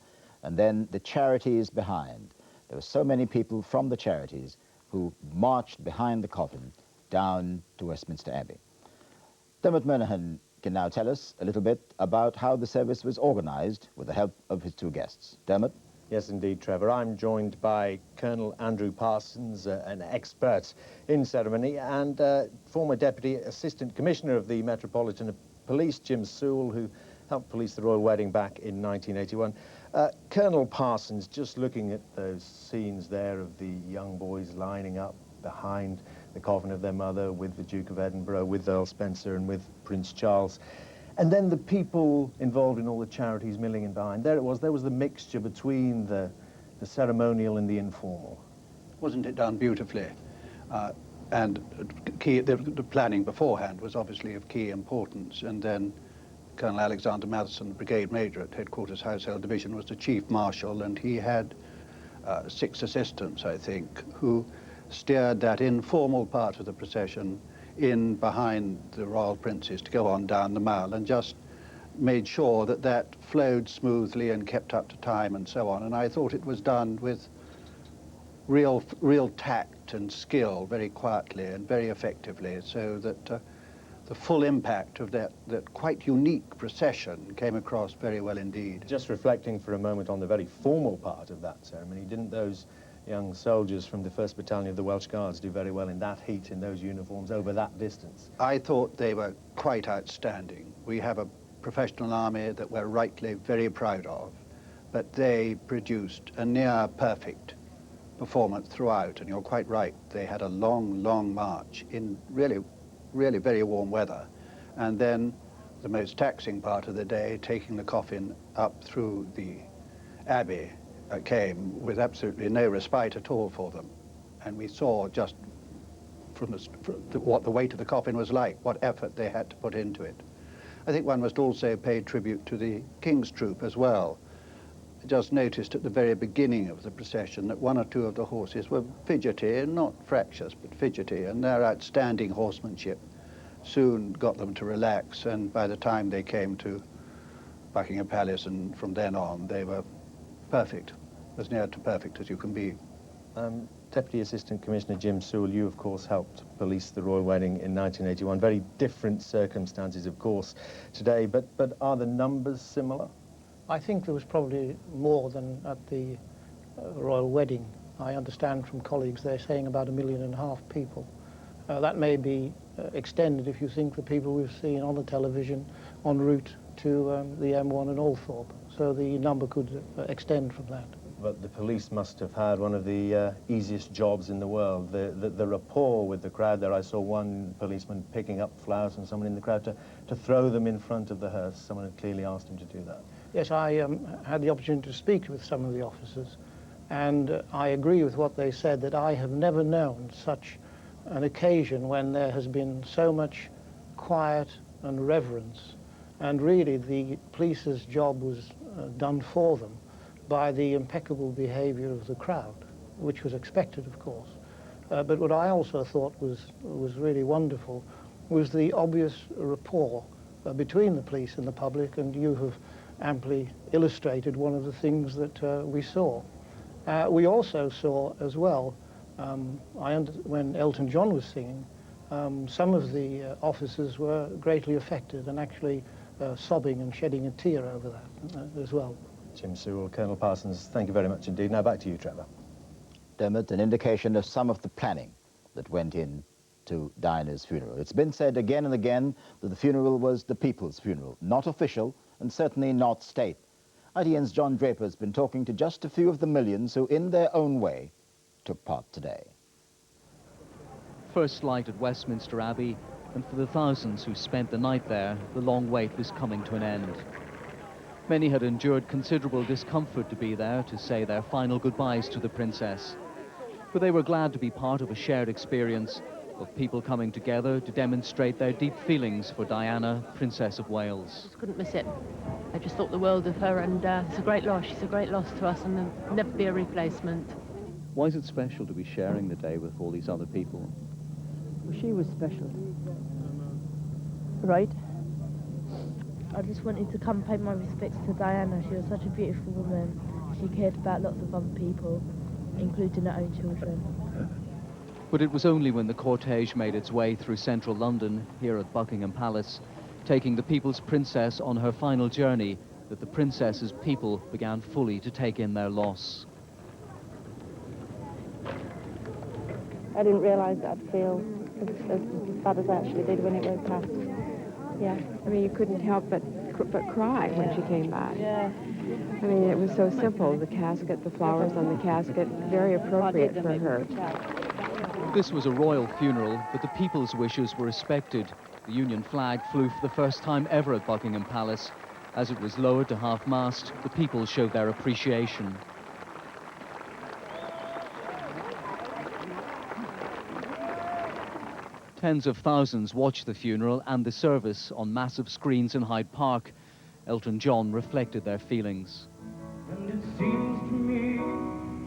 and then the charities behind. There were so many people from the charities who marched behind the coffin down to Westminster Abbey. Dermot Murnaghan can now tell us a little bit about how the service was organised with the help of his two guests. Dermot? Yes, indeed, Trevor. I'm joined by Colonel Andrew Parsons, an expert in ceremony, and former Deputy Assistant Commissioner of the Metropolitan Police, Jim Sewell, who helped police the royal wedding back in 1981. Colonel Parsons, just looking at those scenes there of the young boys lining up behind the coffin of their mother with the Duke of Edinburgh, with Earl Spencer and with Prince Charles. And then the people involved in all the charities milling in behind. There it was. There was the mixture between the ceremonial and the informal. Wasn't it done beautifully? And the planning beforehand was obviously of key importance. And then Colonel Alexander Matheson, the Brigade Major at Headquarters Household Division, was the Chief Marshal, and he had 6 assistants, I think, who steered that informal part of the procession in behind the royal princes to go on down the Mall, and just made sure that that flowed smoothly and kept up to time and so on. And I thought it was done with real tact and skill, very quietly and very effectively, so that the full impact of that quite unique procession came across very well indeed. Just reflecting for a moment on the very formal part of that ceremony, didn't those young soldiers from the 1st Battalion of the Welsh Guards do very well in that heat, in those uniforms, over that distance? I thought they were quite outstanding. We have a professional army that we're rightly very proud of, but they produced a near perfect performance throughout, and you're quite right. They had a long, long march in really very warm weather, and then the most taxing part of the day, taking the coffin up through the Abbey, came with absolutely no respite at all for them. And we saw just from what the weight of the coffin was like, what effort they had to put into it. I think one must also pay tribute to the King's Troop as well. I just noticed at the very beginning of the procession that 1 or 2 of the horses were fidgety, not fractious, but fidgety, and their outstanding horsemanship soon got them to relax, and by the time they came to Buckingham Palace and from then on, they were perfect, as near to perfect as you can be. Deputy Assistant Commissioner Jim Sewell, you of course helped police the royal wedding in 1981. Very different circumstances, of course, today, but are the numbers similar? I think there was probably more than at the royal wedding. I understand from colleagues they're saying about 1.5 million people. That may be extended if you think the people we've seen on the television en route to the M1 and Althorpe. So the number could extend from that. But the police must have had one of the easiest jobs in the world. The rapport with the crowd there. I saw one policeman picking up flowers from someone in the crowd to throw them in front of the hearse. Someone had clearly asked him to do that. Yes, I had the opportunity to speak with some of the officers, and I agree with what they said, that I have never known such an occasion when there has been so much quiet and reverence, and really the police's job was done for them by the impeccable behavior of the crowd, which was expected, of course. But what I also thought was really wonderful was the obvious rapport between the police and the public, and you have amply illustrated one of the things that we saw. We also saw as well, when Elton John was singing, some of the officers were greatly affected and actually sobbing and shedding a tear over that as well. Jim Sewell, Colonel Parsons, thank you very much indeed. Now back to you, Trevor. Dermot, an indication of some of the planning that went in to Diana's funeral. It's been said again and again that the funeral was the people's funeral, not official and certainly not state. ITN's John Draper has been talking to just a few of the millions who, in their own way, took part today. First light at Westminster Abbey, and for the thousands who spent the night there, the long wait was coming to an end. Many had endured considerable discomfort to be there to say their final goodbyes to the princess. But they were glad to be part of a shared experience of people coming together to demonstrate their deep feelings for Diana, Princess of Wales. Just couldn't miss it. I just thought the world of her, and it's a great loss. She's a great loss to us, and there'll never be a replacement. Why is it special to be sharing the day with all these other people? Well, she was special. Right. I just wanted to come pay my respects to Diana. She was such a beautiful woman. She cared about lots of other people, including her own children. But it was only when the cortege made its way through central London, here at Buckingham Palace, taking the People's Princess on her final journey, that the princess's people began fully to take in their loss. I didn't realise that I'd feel as bad as I actually did when it went past. Yeah. I mean, you couldn't help but cry when she came by. Yeah. I mean, it was so simple. The casket, the flowers on the casket, very appropriate for her. This was a royal funeral, but the people's wishes were respected. The Union flag flew for the first time ever at Buckingham Palace. As it was lowered to half-mast, the people showed their appreciation. Tens of thousands watched the funeral and the service on massive screens in Hyde Park. Elton John reflected their feelings. And it seems to me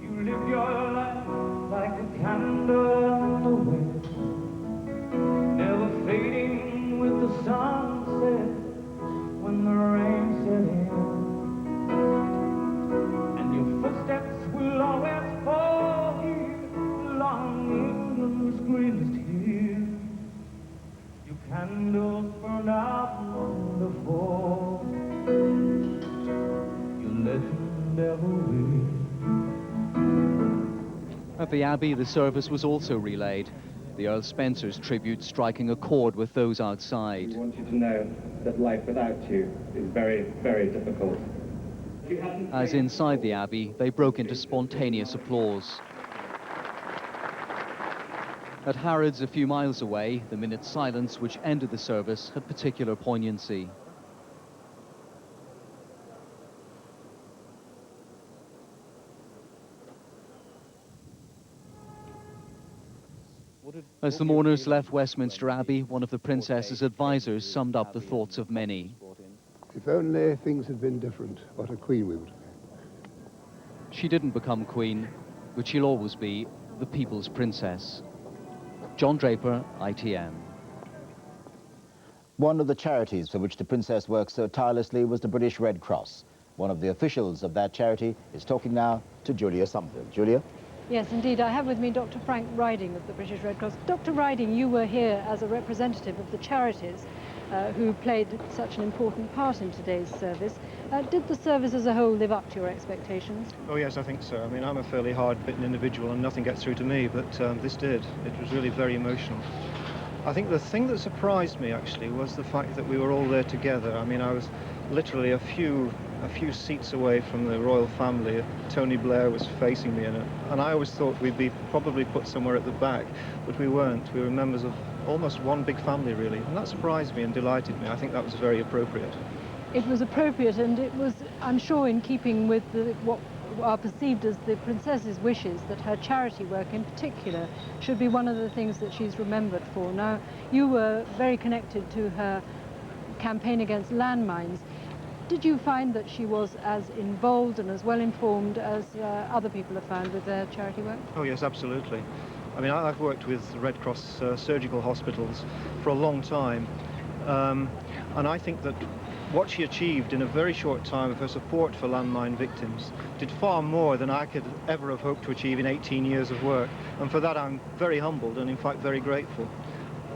you live your life like a candle in the wind, never fading with the sunset when the rain set in. And your footsteps will always fall here along England's greenest hill. Your candles burn out wonderful. Your legend never will. At the Abbey, the service was also relayed. The Earl Spencer's tribute striking a chord with those outside. We want you to know that life without you is very, very difficult. As inside the Abbey, they broke into spontaneous applause. At Harrods, a few miles away, the minute's silence which ended the service had particular poignancy. As the mourners left Westminster Abbey, one of the princess's advisors summed up the thoughts of many. If only things had been different, what a queen we would have been. She didn't become queen, but she'll always be the people's princess. John Draper, ITN. One of the charities for which the princess worked so tirelessly was the British Red Cross. One of the officials of that charity is talking now to Julia Somerville. Julia? Yes, indeed. I have with me Dr. Frank Riding of the British Red Cross. Dr. Riding, you were here as a representative of the charities who played such an important part in today's service. Did the service as a whole live up to your expectations? Oh yes, I think so. I mean, I'm a fairly hard-bitten individual and nothing gets through to me, but this did. It was really very emotional. I think the thing that surprised me actually was the fact that we were all there together. I mean, I was literally a few seats away from the royal family. Tony Blair was facing me, and I always thought we'd be probably put somewhere at the back, but we weren't. We were members of almost one big family, really, and that surprised me and delighted me. I think that was very appropriate. It was appropriate, and it was, I'm sure, in keeping with what are perceived as the princess's wishes, that her charity work in particular should be one of the things that she's remembered for. Now, you were very connected to her campaign against landmines. Did you find that she was as involved and as well informed as other people have found with their charity work? Oh yes, absolutely. I mean, I've worked with Red Cross surgical hospitals for a long time, and I think that what she achieved in a very short time of her support for landmine victims did far more than I could ever have hoped to achieve in 18 years of work, and for that I'm very humbled and in fact very grateful.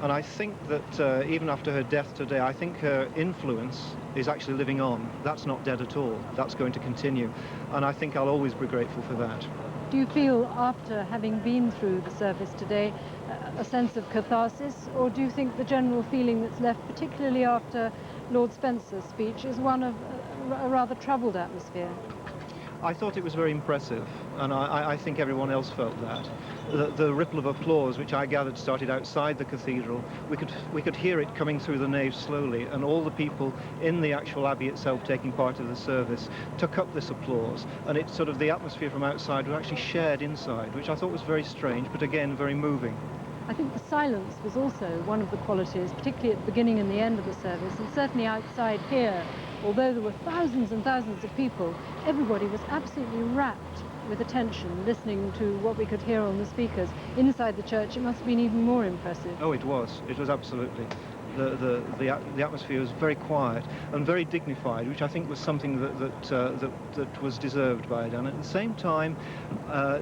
And I think that even after her death today, I think her influence is actually living on. That's not dead at all. That's going to continue. And I think I'll always be grateful for that. Do you feel, after having been through the service today, a sense of catharsis? Or do you think the general feeling that's left, particularly after Lord Spencer's speech, is one of a rather troubled atmosphere? I thought it was very impressive, and I think everyone else felt that. The ripple of applause, which I gathered started outside the cathedral, we could hear it coming through the nave slowly, and all the people in the actual abbey itself taking part of the service took up this applause, and it's sort of the atmosphere from outside was actually shared inside, which I thought was very strange, but again, very moving. I think the silence was also one of the qualities, particularly at the beginning and the end of the service, and certainly outside here. Although there were thousands and thousands of people, everybody was absolutely rapt with attention, listening to what we could hear on the speakers. Inside the church, it must have been even more impressive. Oh, it was. It was absolutely. The atmosphere was very quiet and very dignified, which I think was something that was deserved by it. And at the same time,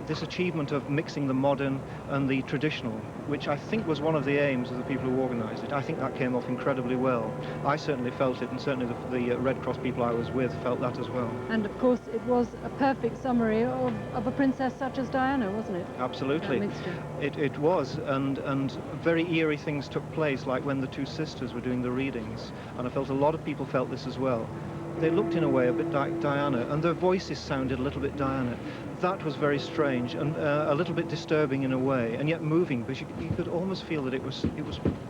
this achievement of mixing the modern and the traditional, which I think was one of the aims of the people who organised it, I think that came off incredibly well. I certainly felt it, and certainly the Red Cross people I was with felt that as well. And of course, it was a perfect summary of a princess such as Diana, wasn't it? Absolutely. It was, and very eerie things took place, like when the two sisters were doing the readings, and I felt a lot of people felt this as well. They looked in a way a bit like Diana, and their voices sounded a little bit Diana. That was very strange and a little bit disturbing in a way, and yet moving, because you could almost feel that it was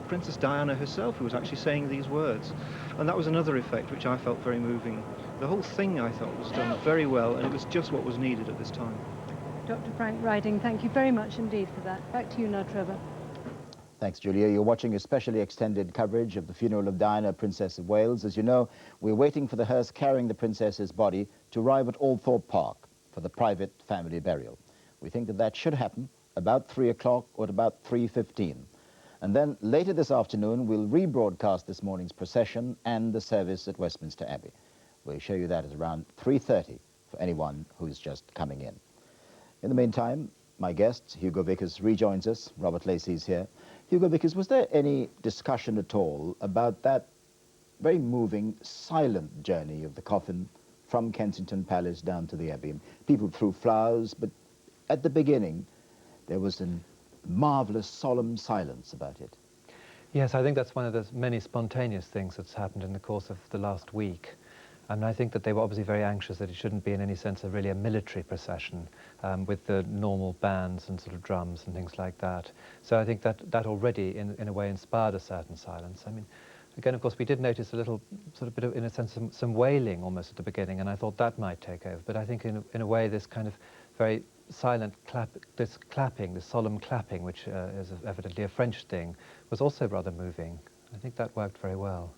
Princess Diana herself who was actually saying these words. And that was another effect which I felt very moving. The whole thing, I thought, was done very well, and it was just what was needed at this time. Dr. Frank Riding, thank you very much indeed for that. Back to you now, Trevor. Thanks, Julia. You're watching a specially extended coverage of the funeral of Diana, Princess of Wales. As you know, we're waiting for the hearse carrying the princess's body to arrive at Althorpe Park for the private family burial. We think that should happen about 3 o'clock or at about 3:15. And then later this afternoon, we'll rebroadcast this morning's procession and the service at Westminster Abbey. We'll show you that at around 3:30 for anyone who's just coming in. In the meantime, my guest, Hugo Vickers, rejoins us. Robert Lacey's here. Hugo Vickers, was there any discussion at all about that very moving, silent journey of the coffin from Kensington Palace down to the Abbey? People threw flowers, but at the beginning, there was a marvellous, solemn silence about it. Yes, I think that's one of the many spontaneous things that's happened in the course of the last week. And I think that they were obviously very anxious that it shouldn't be in any sense a really a military procession with the normal bands and sort of drums and things like that. So I think that already in a way inspired a certain silence. I mean, again, of course, we did notice a little sort of bit of, in a sense, some wailing almost at the beginning, and I thought that might take over. But I think in a way this kind of very silent this solemn clapping, which is evidently a French thing, was also rather moving. I think that worked very well.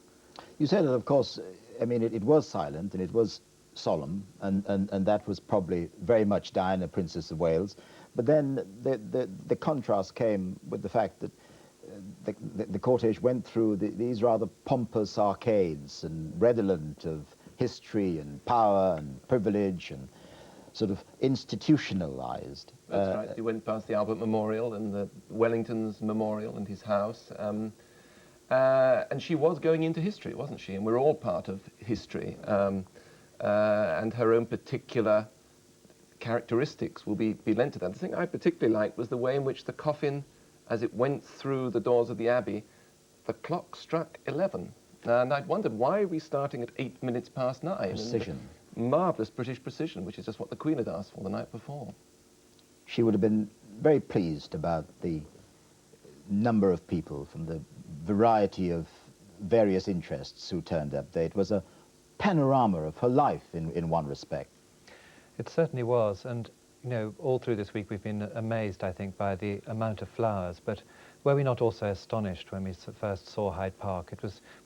You said that, of course, I mean, it was silent and it was solemn, and that was probably very much Diana, Princess of Wales. But then the contrast came with the fact that the cortege went through these rather pompous arcades and redolent of history and power and privilege and sort of institutionalized. That's right. He went past the Albert Memorial and the Wellington's Memorial and his house. And she was going into history, wasn't she? And we're all part of history. And her own particular characteristics will be lent to that. The thing I particularly liked was the way in which the coffin, as it went through the doors of the Abbey, the clock struck 11. And I'd wondered, why are we starting at 8 minutes past 9? Precision. Marvellous British precision, which is just what the Queen had asked for the night before. She would have been very pleased about the number of people from the variety of various interests who turned up there. It was a panorama of her life in one respect. It certainly was, and you know, all through this week we've been amazed, I think, by the amount of flowers, but were we not also astonished when we first saw Hyde Park?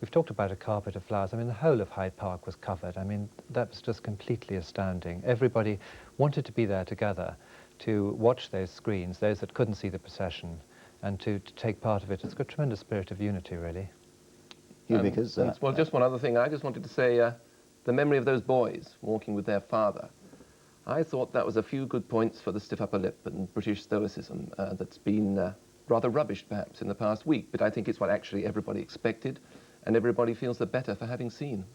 We've talked about a carpet of flowers. I mean, the whole of Hyde Park was covered. I mean, that was just completely astounding. Everybody wanted to be there together to watch those screens, those that couldn't see the procession, and to take part of it. It's got a tremendous spirit of unity, really. Because, well, just one other thing. I just wanted to say the memory of those boys walking with their father. I thought that was a few good points for the stiff upper lip and British stoicism that's been rather rubbished, perhaps, in the past week. But I think it's what actually everybody expected, and everybody feels the better for having seen.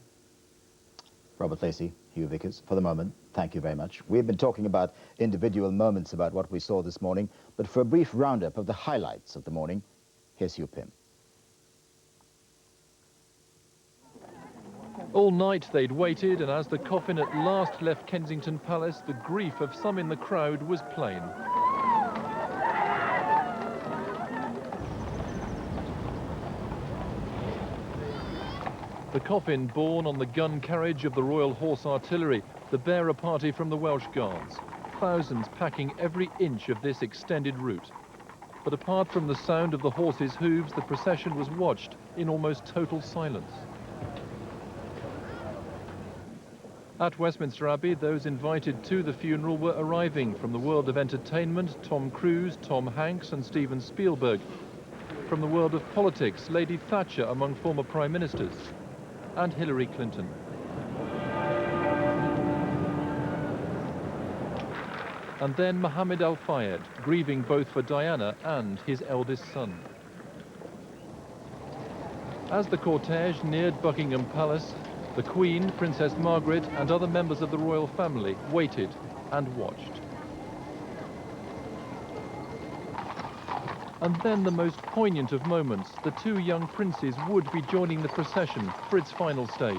Robert Lacey, Hugh Vickers, for the moment, thank you very much. We've been talking about individual moments about what we saw this morning, but for a brief roundup of the highlights of the morning, here's Hugh Pym. All night they'd waited, and as the coffin at last left Kensington Palace, the grief of some in the crowd was plain. The coffin borne on the gun carriage of the Royal Horse Artillery, the bearer party from the Welsh Guards. Thousands packing every inch of this extended route. But apart from the sound of the horses' hooves, the procession was watched in almost total silence. At Westminster Abbey, those invited to the funeral were arriving from the world of entertainment: Tom Cruise, Tom Hanks and Steven Spielberg. From the world of politics, Lady Thatcher among former Prime Ministers, and Hillary Clinton. And then Mohammed Al Fayed, grieving both for Diana and his eldest son. As the cortege neared Buckingham Palace, the Queen, Princess Margaret and other members of the royal family waited and watched. And then the most poignant of moments, the two young princes would be joining the procession for its final stage.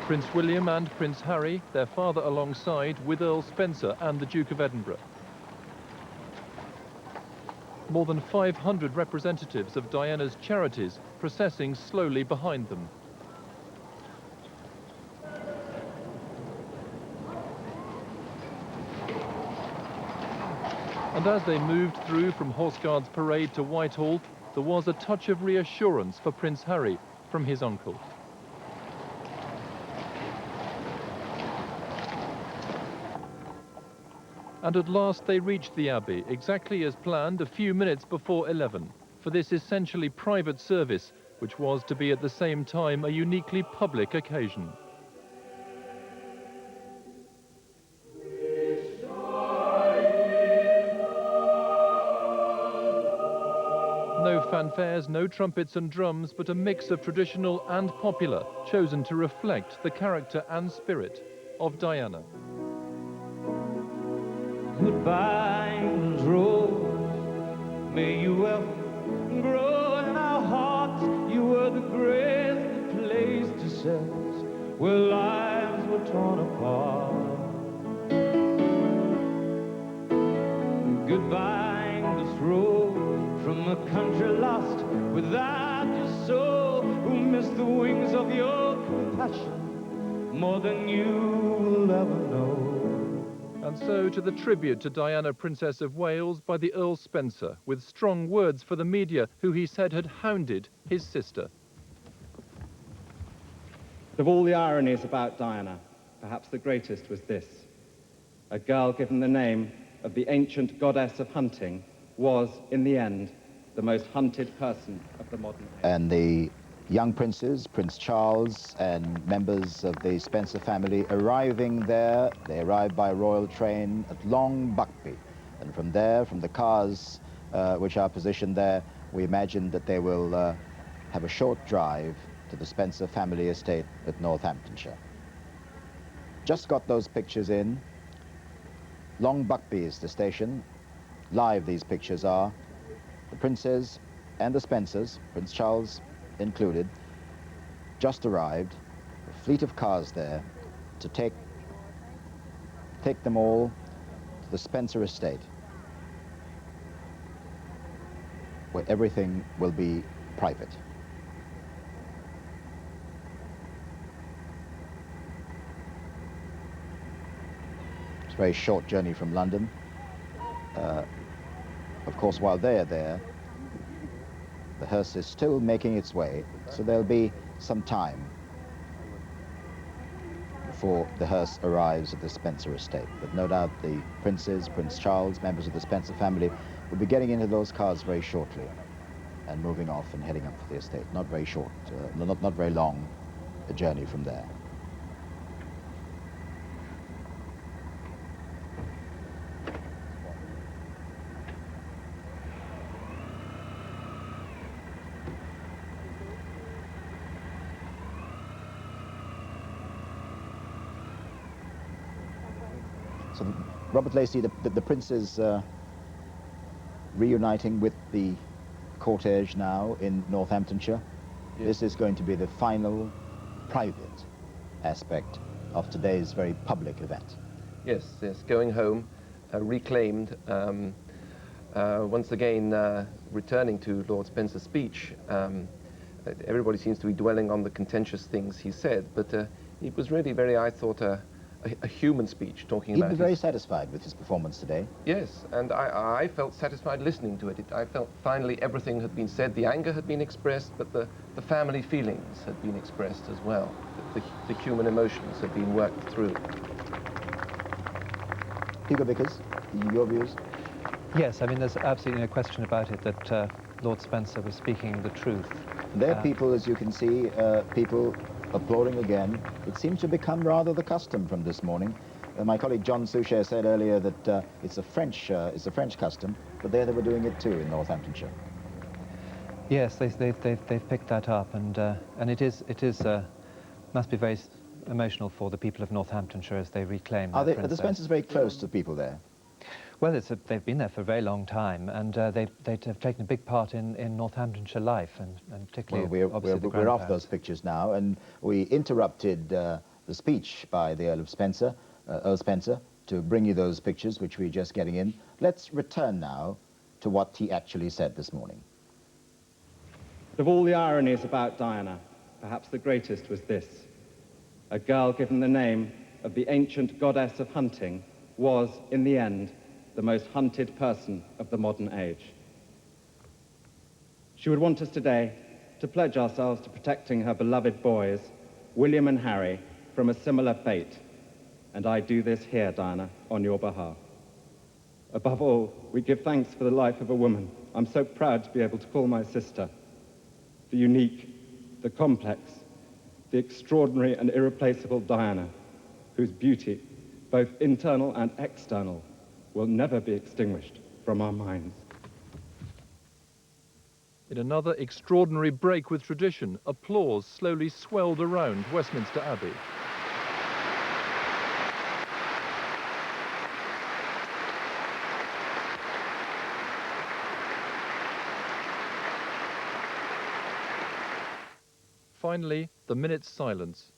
Prince William and Prince Harry, their father alongside, with Earl Spencer and the Duke of Edinburgh. More than 500 representatives of Diana's charities processing slowly behind them. And as they moved through from Horse Guards Parade to Whitehall, there was a touch of reassurance for Prince Harry from his uncle. And at last they reached the Abbey, exactly as planned, a few minutes before 11, for this essentially private service, which was to be at the same time a uniquely public occasion. No fanfares, no trumpets and drums, but a mix of traditional and popular, chosen to reflect the character and spirit of Diana. Goodbye, England's rose, may you ever grow in our hearts. You were the grace that placed yourselves where lives were torn apart. Goodbye, English road, from a country lost without your soul, who missed the wings of your compassion more than you will ever know. And so to the tribute to Diana, Princess of Wales, by the Earl Spencer, with strong words for the media, who he said had hounded his sister. Of all the ironies about Diana, perhaps the greatest was this. A girl given the name of the ancient goddess of hunting was, in the end, the most hunted person of the modern age. And the young princes, Prince Charles and members of the Spencer family arriving there, they arrived by royal train at Long Buckby. And from there, from the cars which are positioned there, we imagine that they will have a short drive to the Spencer family estate at Northamptonshire. Just got those pictures in. Long Buckby is the station. Live these pictures are. The princes and the Spencers, Prince Charles included, just arrived, a fleet of cars there to take them all to the Spencer estate, where everything will be private. It's a very short journey from London. Of course, while they are there, the hearse is still making its way, so there'll be some time before the hearse arrives at the Spencer estate. But no doubt the princes, Prince Charles, members of the Spencer family, will be getting into those cars very shortly and moving off and heading up for the estate. Not very short, not very long a journey from there. So Robert Lacey, the princes reuniting with the cortege now in Northamptonshire. Yes. This is going to be the final private aspect of today's very public event. Yes, yes, going home, reclaimed, once again returning to Lord Spencer's speech. Everybody seems to be dwelling on the contentious things he said, but it was really very, I thought, a human speech, talking He'd about be very satisfied with his performance today. Yes, and I felt satisfied listening to it. I felt finally everything had been said. The anger had been expressed, but the family feelings had been expressed as well. The human emotions had been worked through. Hugo Vickers, your views? Yes, I mean, there's absolutely no question about it that Lord Spencer was speaking the truth. There are people, as you can see, people applauding again. It seems to become rather the custom from this morning. My colleague John Suchet said earlier that it's a French custom, but there they were doing it too in Northamptonshire. Yes, they've picked that up, and it must be very emotional for the people of Northamptonshire as they reclaim their princess. Are the Spencers very close to people there? Well, they've been there for a very long time, and they've taken a big part in Northamptonshire life, and particularly we're off those pictures now, and we interrupted the speech by the Earl Spencer, to bring you those pictures, which we're just getting in. Let's return now to what he actually said this morning. Of all the ironies about Diana, perhaps the greatest was this. A girl given the name of the ancient goddess of hunting was, in the end, the most hunted person of the modern age. She would want us today to pledge ourselves to protecting her beloved boys, William and Harry, from a similar fate. And I do this here, Diana, on your behalf. Above all, we give thanks for the life of a woman I'm so proud to be able to call my sister. The unique, the complex, the extraordinary and irreplaceable Diana, whose beauty, both internal and external, will never be extinguished from our minds. In another extraordinary break with tradition, applause slowly swelled around Westminster Abbey. Finally, the minute's silence.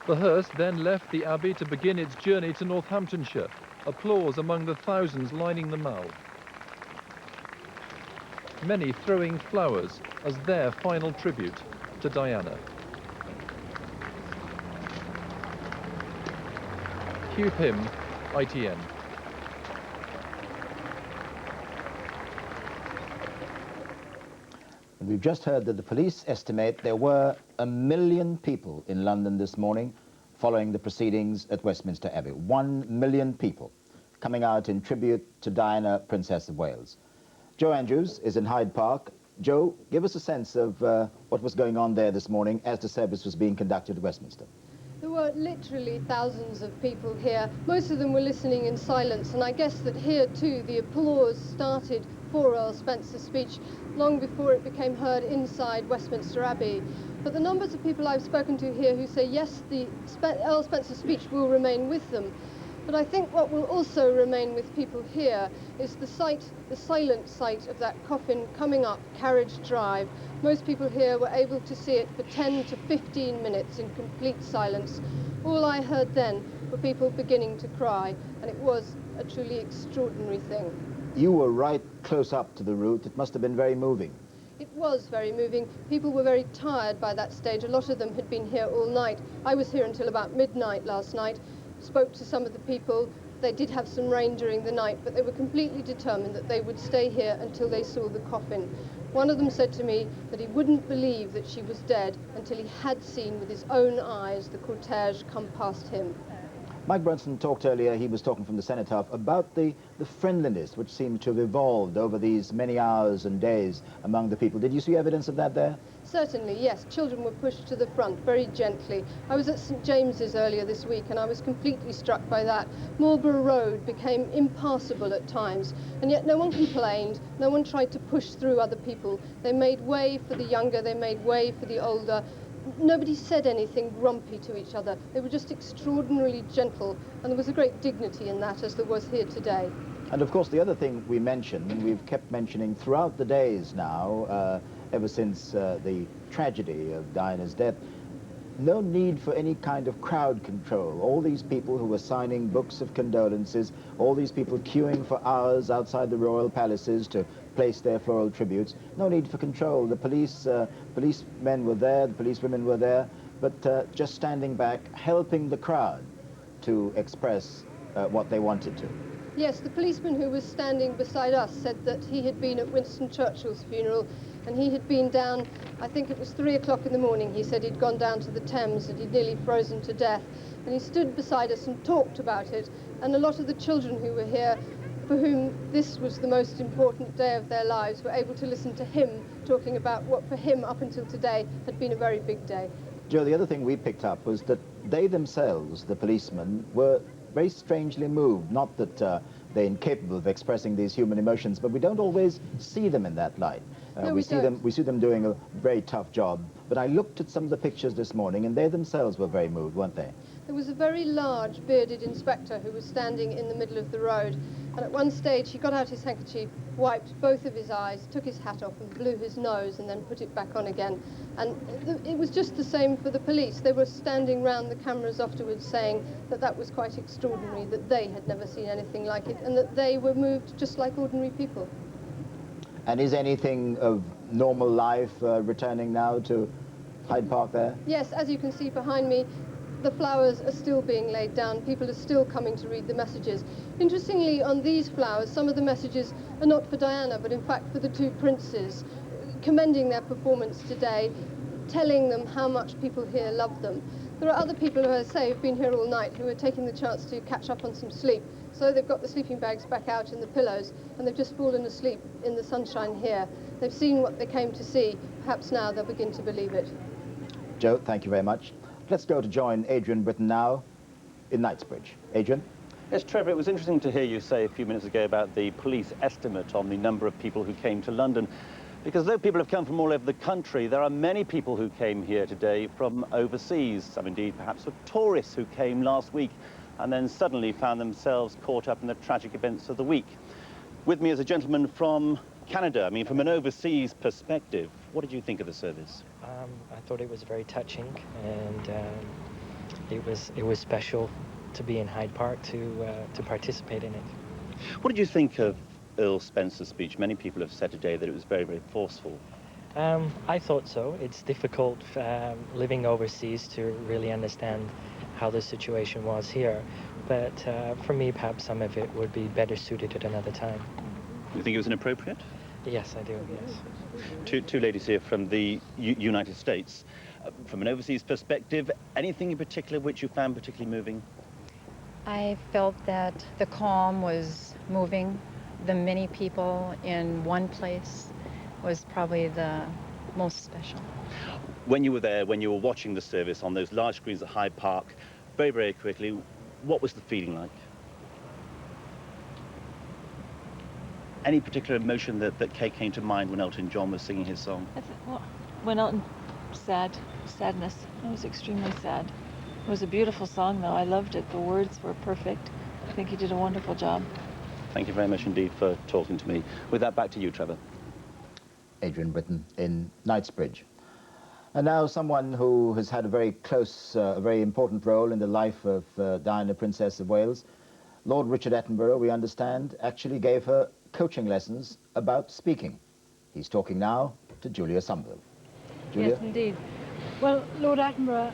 The hearse then left the Abbey to begin its journey to Northamptonshire. Applause among the thousands lining the Mall. Many throwing flowers as their final tribute to Diana. Cue Pym, ITN. We've just heard that the police estimate there were 1 million people in London this morning following the proceedings at Westminster Abbey. 1 million people coming out in tribute to Diana, Princess of Wales. Joe Andrews is in Hyde Park. Joe, give us a sense of what was going on there this morning as the service was being conducted at Westminster. There were literally thousands of people here. Most of them were listening in silence, and I guess that here too the applause started for Earl Spencer's speech long before it became heard inside Westminster Abbey. But the numbers of people I've spoken to here who say yes, the Earl Spencer speech will remain with them. But I think what will also remain with people here is the silent sight of that coffin coming up Carriage Drive. Most people here were able to see it for 10 to 15 minutes in complete silence. All I heard then were people beginning to cry, and it was a truly extraordinary thing. You were right close up to the route. It must have been very moving. It was very moving. People were very tired by that stage. A lot of them had been here all night. I was here until about midnight last night. Spoke to some of the people. They did have some rain during the night, but they were completely determined that they would stay here until they saw the coffin. One of them said to me that he wouldn't believe that she was dead until he had seen with his own eyes the cortege come past him. Mike Brunson talked earlier, he was talking from the cenotaph, about the friendliness which seemed to have evolved over these many hours and days among the people. Did you see evidence of that there? Certainly, yes. Children were pushed to the front very gently. I was at St James's earlier this week and I was completely struck by that. Marlborough Road became impassable at times, and yet no one complained, no one tried to push through other people. They made way for the younger, they made way for the older. Nobody said anything grumpy to each other. They were just extraordinarily gentle, and there was a great dignity in that, as there was here today. And of course the other thing we mentioned, and we've kept mentioning throughout the days now, ever since the tragedy of Diana's death, no need for any kind of crowd control. All these people who were signing books of condolences, all these people queuing for hours outside the royal palaces to place their floral tributes, no need for control. The policemen were there, the policewomen were there, but just standing back, helping the crowd to express what they wanted to. Yes, the policeman who was standing beside us said that he had been at Winston Churchill's funeral, and he had been down, I think it was 3 o'clock in the morning. He said he'd gone down to the Thames and he'd nearly frozen to death. And he stood beside us and talked about it. And a lot of the children who were here, for whom this was the most important day of their lives, were able to listen to him talking about what for him up until today had been a very big day. Joe, the other thing we picked up was that they themselves, the policemen, were very strangely moved. Not that they're incapable of expressing these human emotions, but we don't always see them in that light. No, we see them doing a very tough job. But I looked at some of the pictures this morning, and they themselves were very moved, weren't they? There was a very large bearded inspector who was standing in the middle of the road, and at one stage he got out his handkerchief, wiped both of his eyes, took his hat off and blew his nose and then put it back on again. And it was just the same for the police. They were standing round the cameras afterwards saying that that was quite extraordinary, that they had never seen anything like it, and that they were moved just like ordinary people. And is anything of normal life returning now to Hyde Park there? Yes, as you can see behind me, the flowers are still being laid down. People are still coming to read the messages. Interestingly, on these flowers, some of the messages are not for Diana, but in fact for the two princes, commending their performance today, telling them how much people here love them. There are other people who, as I say, have been here all night, who are taking the chance to catch up on some sleep. So they've got the sleeping bags back out and the pillows, and they've just fallen asleep in the sunshine here. They've seen what they came to see. Perhaps now they'll begin to believe it. Joe, thank you very much. Let's go to join Adrian Britton now in Knightsbridge. Adrian? Yes, Trevor, it was interesting to hear you say a few minutes ago about the police estimate on the number of people who came to London. Because though people have come from all over the country, there are many people who came here today from overseas. Some indeed perhaps were tourists who came last week and then suddenly found themselves caught up in the tragic events of the week. With me is a gentleman from Canada. I mean, from an overseas perspective, what did you think of the service? I thought it was very touching, and it was special to be in Hyde Park to participate in it. What did you think of Earl Spencer's speech? Many people have said today that it was very, very forceful. I thought so. It's difficult living overseas to really understand how the situation was here, but for me, perhaps some of it would be better suited at another time. You think it was inappropriate? Yes, I do, yes. Two ladies here from the United States. From an overseas perspective, anything in particular which you found particularly moving? I felt that the calm was moving. The many people in one place was probably the most special. When you were there, when you were watching the service on those large screens at Hyde Park, very, very quickly, what was the feeling like? Any particular emotion that came to mind when Elton John was singing his song? When Elton, sadness. It was extremely sad. It was a beautiful song, though. I loved it. The words were perfect. I think he did a wonderful job. Thank you very much indeed for talking to me. With that, back to you, Trevor. Adrian Britton in Knightsbridge. And now someone who has had a very close, a very important role in the life of Diana, Princess of Wales. Lord Richard Attenborough, we understand, actually gave her coaching lessons about speaking. He's talking now to Julia Somerville. Julia? Yes, indeed. Well, Lord Attenborough,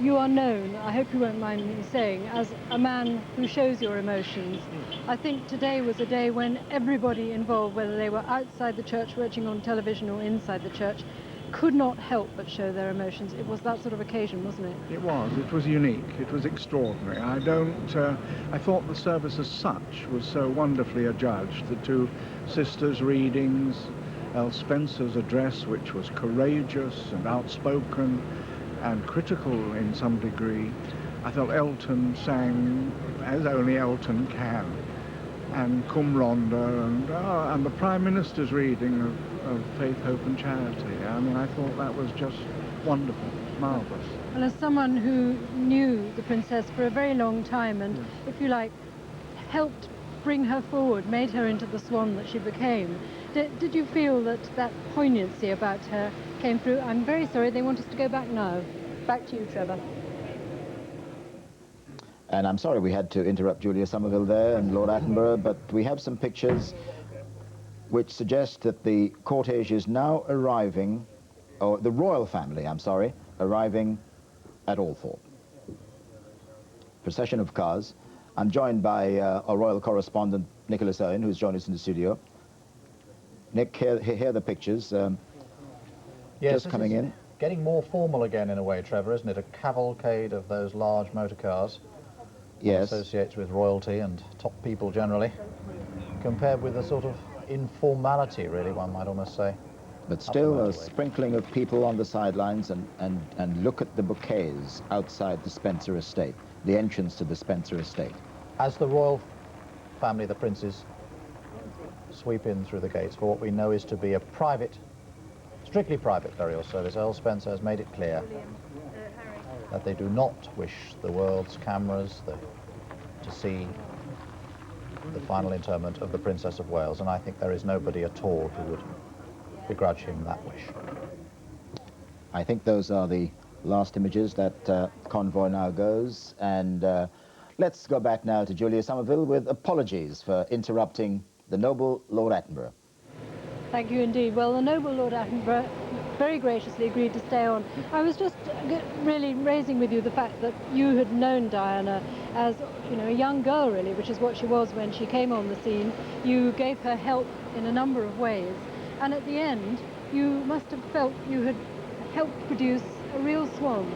you are known, I hope you won't mind me saying, as a man who shows your emotions. I think today was a day when everybody involved, whether they were outside the church watching on television or inside the church, could not help but show their emotions. It was that sort of occasion, wasn't it? It was. It was unique. It was extraordinary. I thought the service as such was so wonderfully adjudged. The two sisters' readings, Earl Spencer's address, which was courageous and outspoken and critical in some degree. I felt Elton sang as only Elton can, and Cum Ronda, and the Prime Minister's reading of Faith, Hope and Charity. I mean, I thought that was just wonderful, marvellous. And as someone who knew the princess for a very long time and, if you like, helped bring her forward, made her into the swan that she became, did you feel that that poignancy about her came through? I'm very sorry, they want us to go back now. Back to you, Trevor. And I'm sorry we had to interrupt Julia Somerville there and Lord Attenborough, but we have some pictures which suggest that the cortege is now arriving, or the royal family, I'm sorry, arriving at Althorpe. Procession of cars. I'm joined by our royal correspondent, Nicholas Owen, who's joined us in the studio. Nick, here are the pictures yes, just coming in. Getting more formal again in a way, Trevor, isn't it? A cavalcade of those large motor cars. Yes. Associates with royalty and top people generally, compared with a sort of informality, really, one might almost say. But still a sprinkling of people on the sidelines, and look at the bouquets outside the Spencer estate, the entrance to the Spencer estate. As the royal family, the princes, sweep in through the gates for what we know is to be a private, strictly private burial service, Earl Spencer has made it clear that they do not wish the world's cameras to see the final interment of the Princess of Wales, and I think there is nobody at all who would begrudge him that wish. I think those are the last images. That convoy now goes, and let's go back now to Julia Somerville with apologies for interrupting the noble Lord Attenborough. Thank you indeed. Well, the noble Lord Attenborough very graciously agreed to stay on. I was just really raising with you the fact that you had known Diana as, you know, a young girl, really, which is what she was when she came on the scene. You gave her help in a number of ways, and at the end, you must have felt you had helped produce a real swan.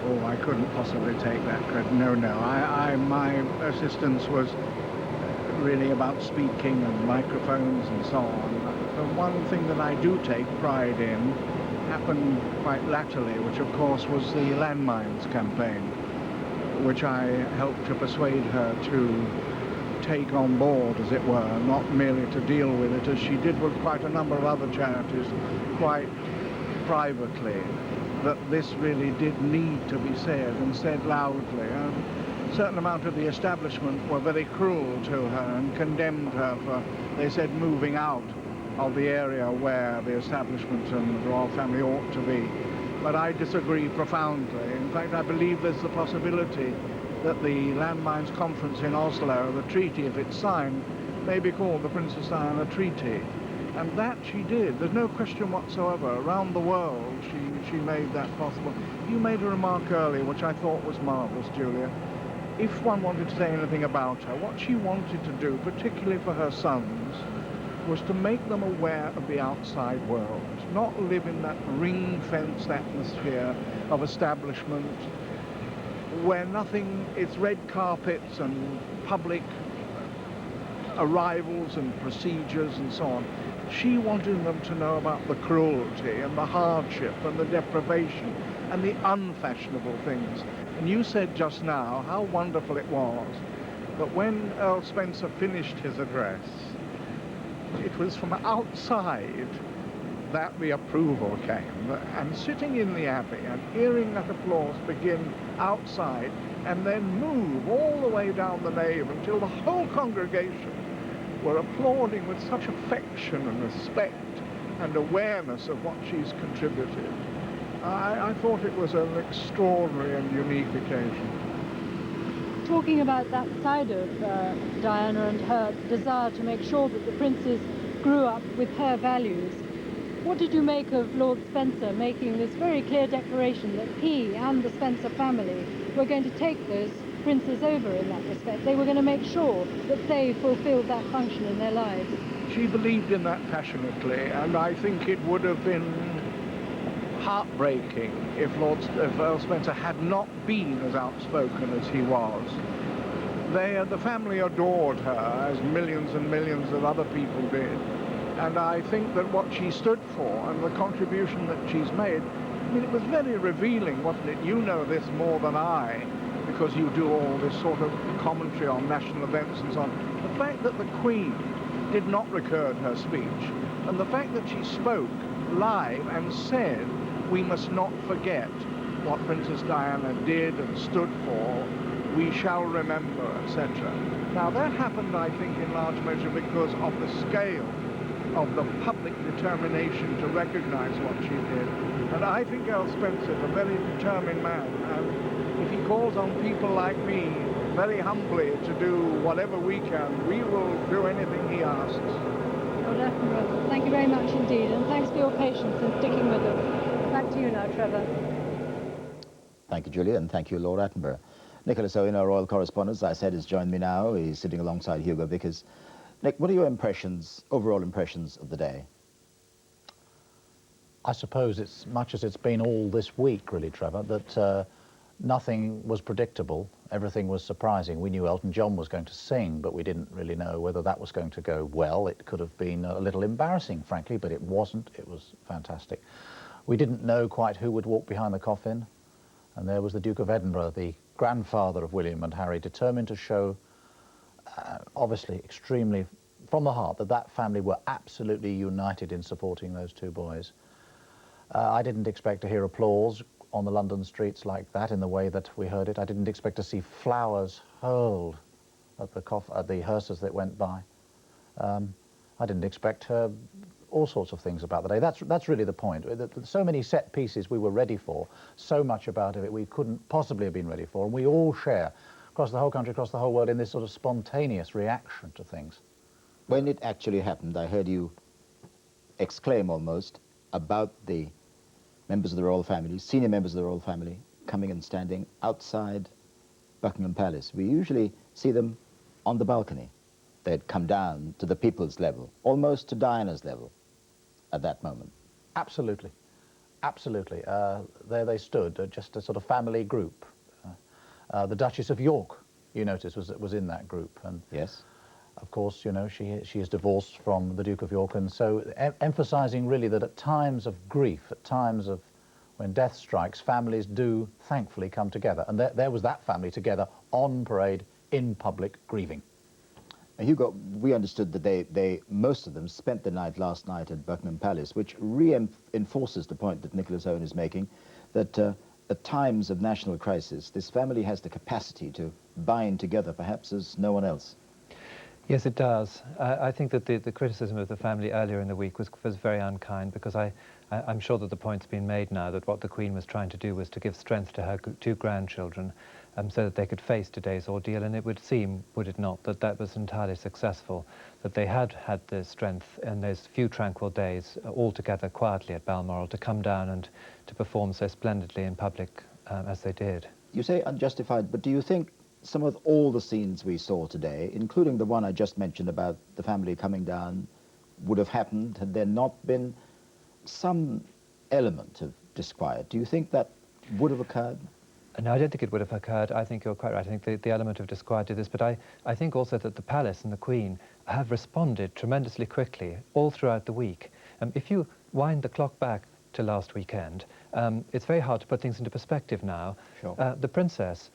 Oh, I couldn't possibly take that credit. No, my assistance was really about speaking and microphones and so on. The one thing that I do take pride in happened quite latterly, which of course was the landmines campaign, which I helped to persuade her to take on board, as it were, not merely to deal with it, as she did with quite a number of other charities, quite privately, that this really did need to be said, and said loudly. A certain amount of the establishment were very cruel to her and condemned her for, they said, moving out of the area where the establishment and the royal family ought to be. But I disagree profoundly. In fact, I believe there's the possibility that the Landmines Conference in Oslo, the treaty, if it's signed, may be called the Princess Diana Treaty. And that she did. There's no question whatsoever. Around the world, she made that possible. You made a remark earlier, which I thought was marvellous, Julia. If one wanted to say anything about her, what she wanted to do, particularly for her sons, was to make them aware of the outside world, not live in that ring-fenced atmosphere of establishment where nothing, it's red carpets and public arrivals and procedures and so on. She wanted them to know about the cruelty and the hardship and the deprivation and the unfashionable things. And you said just now how wonderful it was that when Earl Spencer finished his address, it was from outside that the approval came. And sitting in the Abbey and hearing that applause begin outside and then move all the way down the nave until the whole congregation were applauding with such affection and respect and awareness of what she's contributed. I thought it was an extraordinary and unique occasion. Talking about that side of Diana and her desire to make sure that the princes grew up with her values, what did you make of Lord Spencer making this very clear declaration that he and the Spencer family were going to take those princes over in that respect? They were going to make sure that they fulfilled that function in their lives. She believed in that passionately, and I think it would have been heartbreaking if Earl Spencer had not been as outspoken as he was. The family adored her, as millions and millions of other people did. And I think that what she stood for and the contribution that she's made, I mean, it was very revealing, wasn't it? You know this more than I, because you do all this sort of commentary on national events and so on. The fact that the Queen did not record her speech, and the fact that she spoke live and said, we must not forget what Princess Diana did and stood for, we shall remember, etc. Now that happened, I think, in large measure because of the scale of the public determination to recognize what she did. And I think Earl Spencer's a very determined man, and if he calls on people like me very humbly to do whatever we can, we will do anything he asks. Lord Attenborough, thank you very much indeed, and thanks for your patience in sticking with us. Back to you now, Trevor. Thank you, Julia, and thank you, Lord Attenborough. Nicholas Owen, our royal correspondent, as I said, has joined me now. He's sitting alongside Hugo Vickers. Nick, what are your impressions, overall impressions of the day? I suppose it's much as it's been all this week, really, Trevor, that nothing was predictable. Everything was surprising. We knew Elton John was going to sing, but we didn't really know whether that was going to go well. It could have been a little embarrassing, frankly, but it wasn't. It was fantastic. We didn't know quite who would walk behind the coffin, and there was the Duke of Edinburgh, the grandfather of William and Harry, determined to show, obviously extremely from the heart, that that family were absolutely united in supporting those two boys. I didn't expect to hear applause on the London streets like that in the way that we heard it. I didn't expect to see flowers hurled at the hearses that went by. I didn't expect all sorts of things about the day. That's really the point. So many set pieces we were ready for, so much about it we couldn't possibly have been ready for, and we all share across the whole country, across the whole world, in this sort of spontaneous reaction to things. When it actually happened, I heard you exclaim almost about the members of the royal family, senior members of the royal family, coming and standing outside Buckingham Palace. We usually see them on the balcony. They'd come down to the people's level, almost to Diana's level at that moment. Absolutely. Absolutely. There they stood, just a sort of family group. The Duchess of York, you notice, was in that group. And yes. Of course, you know, she is divorced from the Duke of York, and so emphasizing really that at times of grief, at times of when death strikes, families do thankfully come together. And there was that family together on parade in public grieving. Now, Hugo, we understood that most of them spent the night last night at Buckingham Palace, which reinforces the point that Nicholas Owen is making, that at times of national crisis, this family has the capacity to bind together perhaps as no one else. Yes, it does. I think that the criticism of the family earlier in the week was very unkind, because I'm sure that the point's been made now that what the Queen was trying to do was to give strength to her two grandchildren so that they could face today's ordeal, and it would seem, would it not, that that was entirely successful, that they had the strength in those few tranquil days all together quietly at Balmoral to come down and to perform so splendidly in public as they did. You say unjustified, but do you think some of all the scenes we saw today, including the one I just mentioned about the family coming down, would have happened had there not been some element of disquiet? Do you think that would have occurred? No, I don't think it would have occurred. I think you're quite right. I think the element of disquiet did this, but I think also that the Palace and the Queen have responded tremendously quickly all throughout the week. If you wind the clock back to last weekend, it's very hard to put things into perspective now. Sure. The Princess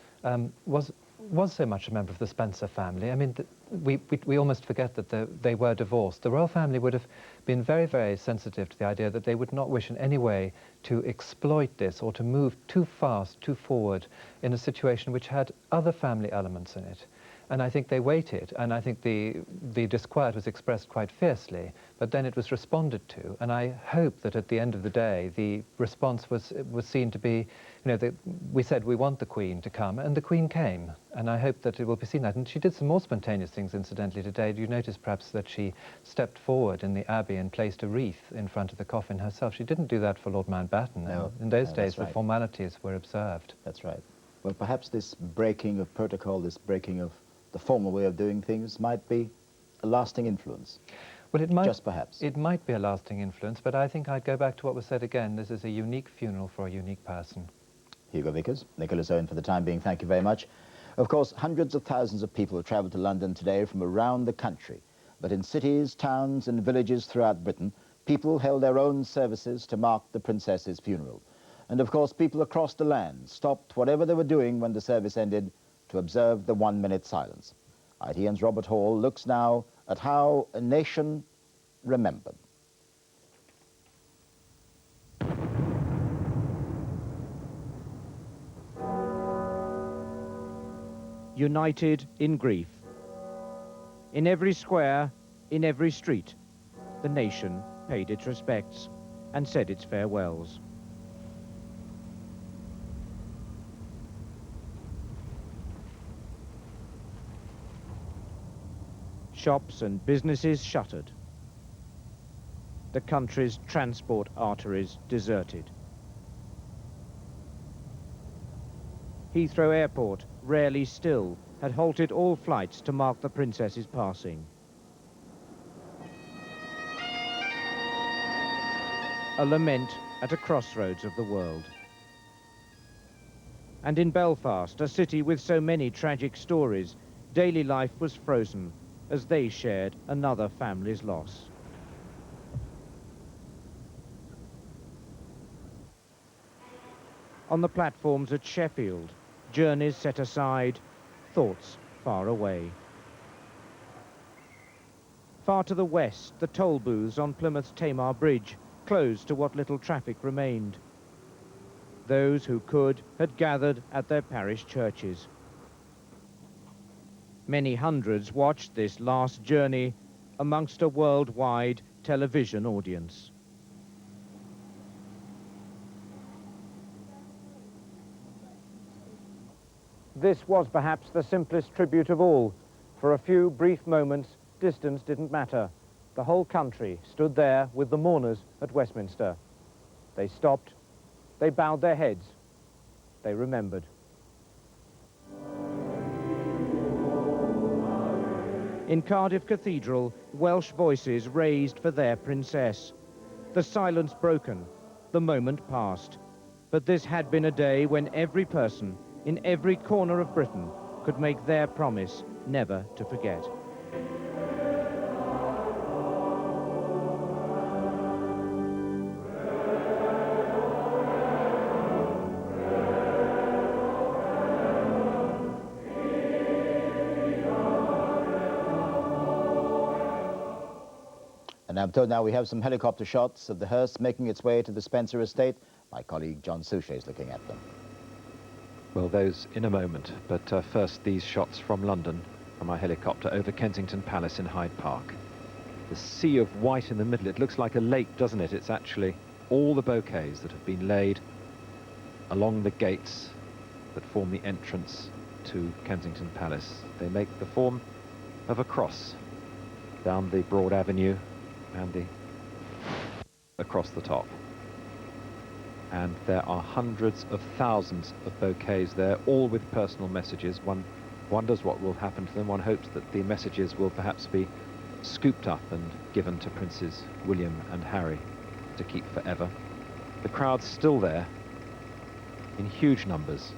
was so much a member of the Spencer family. I mean, we almost forget that they were divorced. The royal family would have been very, very sensitive to the idea that they would not wish in any way to exploit this or to move too fast, too forward in a situation which had other family elements in it. And I think they waited, and I think the disquiet was expressed quite fiercely, but then it was responded to, and I hope that at the end of the day the response was seen to be, you know, we said we want the Queen to come, and the Queen came, and I hope that it will be seen that. And she did some more spontaneous things, incidentally, today. Do you notice perhaps that she stepped forward in the Abbey and placed a wreath in front of the coffin herself? She didn't do that for Lord Mountbatten. No, in those days, right. The formalities were observed. That's right. Well, perhaps this breaking of protocol, this breaking of the formal way of doing things might be a lasting influence. Well, it might, just perhaps. It might be a lasting influence, but I think I'd go back to what was said again. This is a unique funeral for a unique person. Hugo Vickers, Nicholas Owen, for the time being, thank you very much. Of course, hundreds of thousands of people have travelled to London today from around the country. But in cities, towns and villages throughout Britain, people held their own services to mark the Princess's funeral. And of course, people across the land stopped whatever they were doing when the service ended to observe the 1-minute silence. ITN's Robert Hall looks now at how a nation remembered. United in grief. In every square, in every street, the nation paid its respects and said its farewells. Shops and businesses shuttered. The country's transport arteries deserted. Heathrow Airport, rarely still, had halted all flights to mark the princess's passing. A lament at a crossroads of the world. And in Belfast, a city with so many tragic stories, daily life was frozen as they shared another family's loss. On the platforms at Sheffield, journeys set aside, thoughts far away. Far to the west, the toll booths on Plymouth's Tamar Bridge closed to what little traffic remained. Those who could had gathered at their parish churches. Many hundreds watched this last journey amongst a worldwide television audience. This was perhaps the simplest tribute of all. For a few brief moments, distance didn't matter. The whole country stood there with the mourners at Westminster. They stopped, they bowed their heads, they remembered. In Cardiff Cathedral, Welsh voices raised for their princess. The silence broken, the moment passed. But this had been a day when every person in every corner of Britain could make their promise never to forget. And I'm told now we have some helicopter shots of the hearse making its way to the Spencer estate. My colleague John Suchet is looking at them. Well, those in a moment, but first these shots from London, from our helicopter over Kensington Palace in Hyde Park. The sea of white in the middle, it looks like a lake, doesn't it? It's actually all the bouquets that have been laid along the gates that form the entrance to Kensington Palace. They make the form of a cross down the broad avenue and across the top. And there are hundreds of thousands of bouquets there, all with personal messages. One wonders what will happen to them. One hopes that the messages will perhaps be scooped up and given to Princes William and Harry to keep forever. The crowd's still there in huge numbers,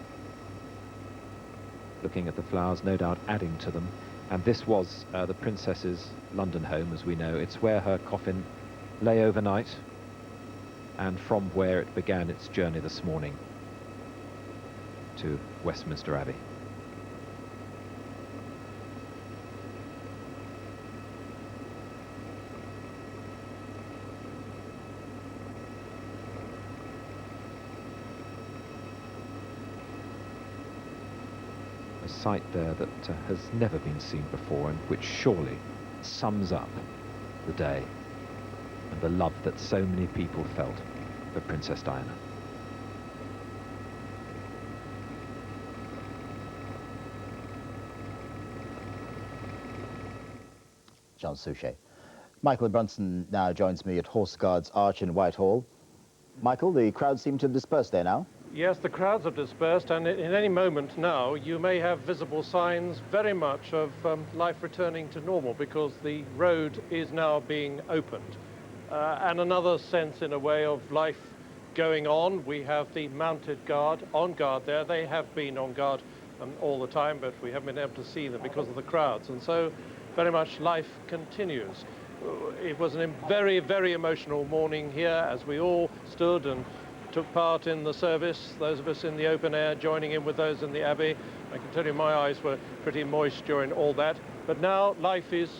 looking at the flowers, no doubt adding to them. And this was the princess's London home, as we know. It's where her coffin lay overnight, and from where it began its journey this morning to Westminster Abbey. A sight there that has never been seen before, and which surely sums up the day and the love that so many people felt for Princess Diana. John Suchet. Michael Brunson now joins me at Horse Guards Arch in Whitehall. Michael, the crowd seem to have dispersed there now. Yes, the crowds have dispersed, and in any moment now you may have visible signs very much of life returning to normal, because the road is now being opened. And another sense, in a way, of life going on. We have the mounted guard on guard there. They have been on guard all the time, but we haven't been able to see them because of the crowds. And so very much life continues. It was a very, very emotional morning here as we all stood and took part in the service, those of us in the open air joining in with those in the Abbey. I can tell you my eyes were pretty moist during all that. But now life is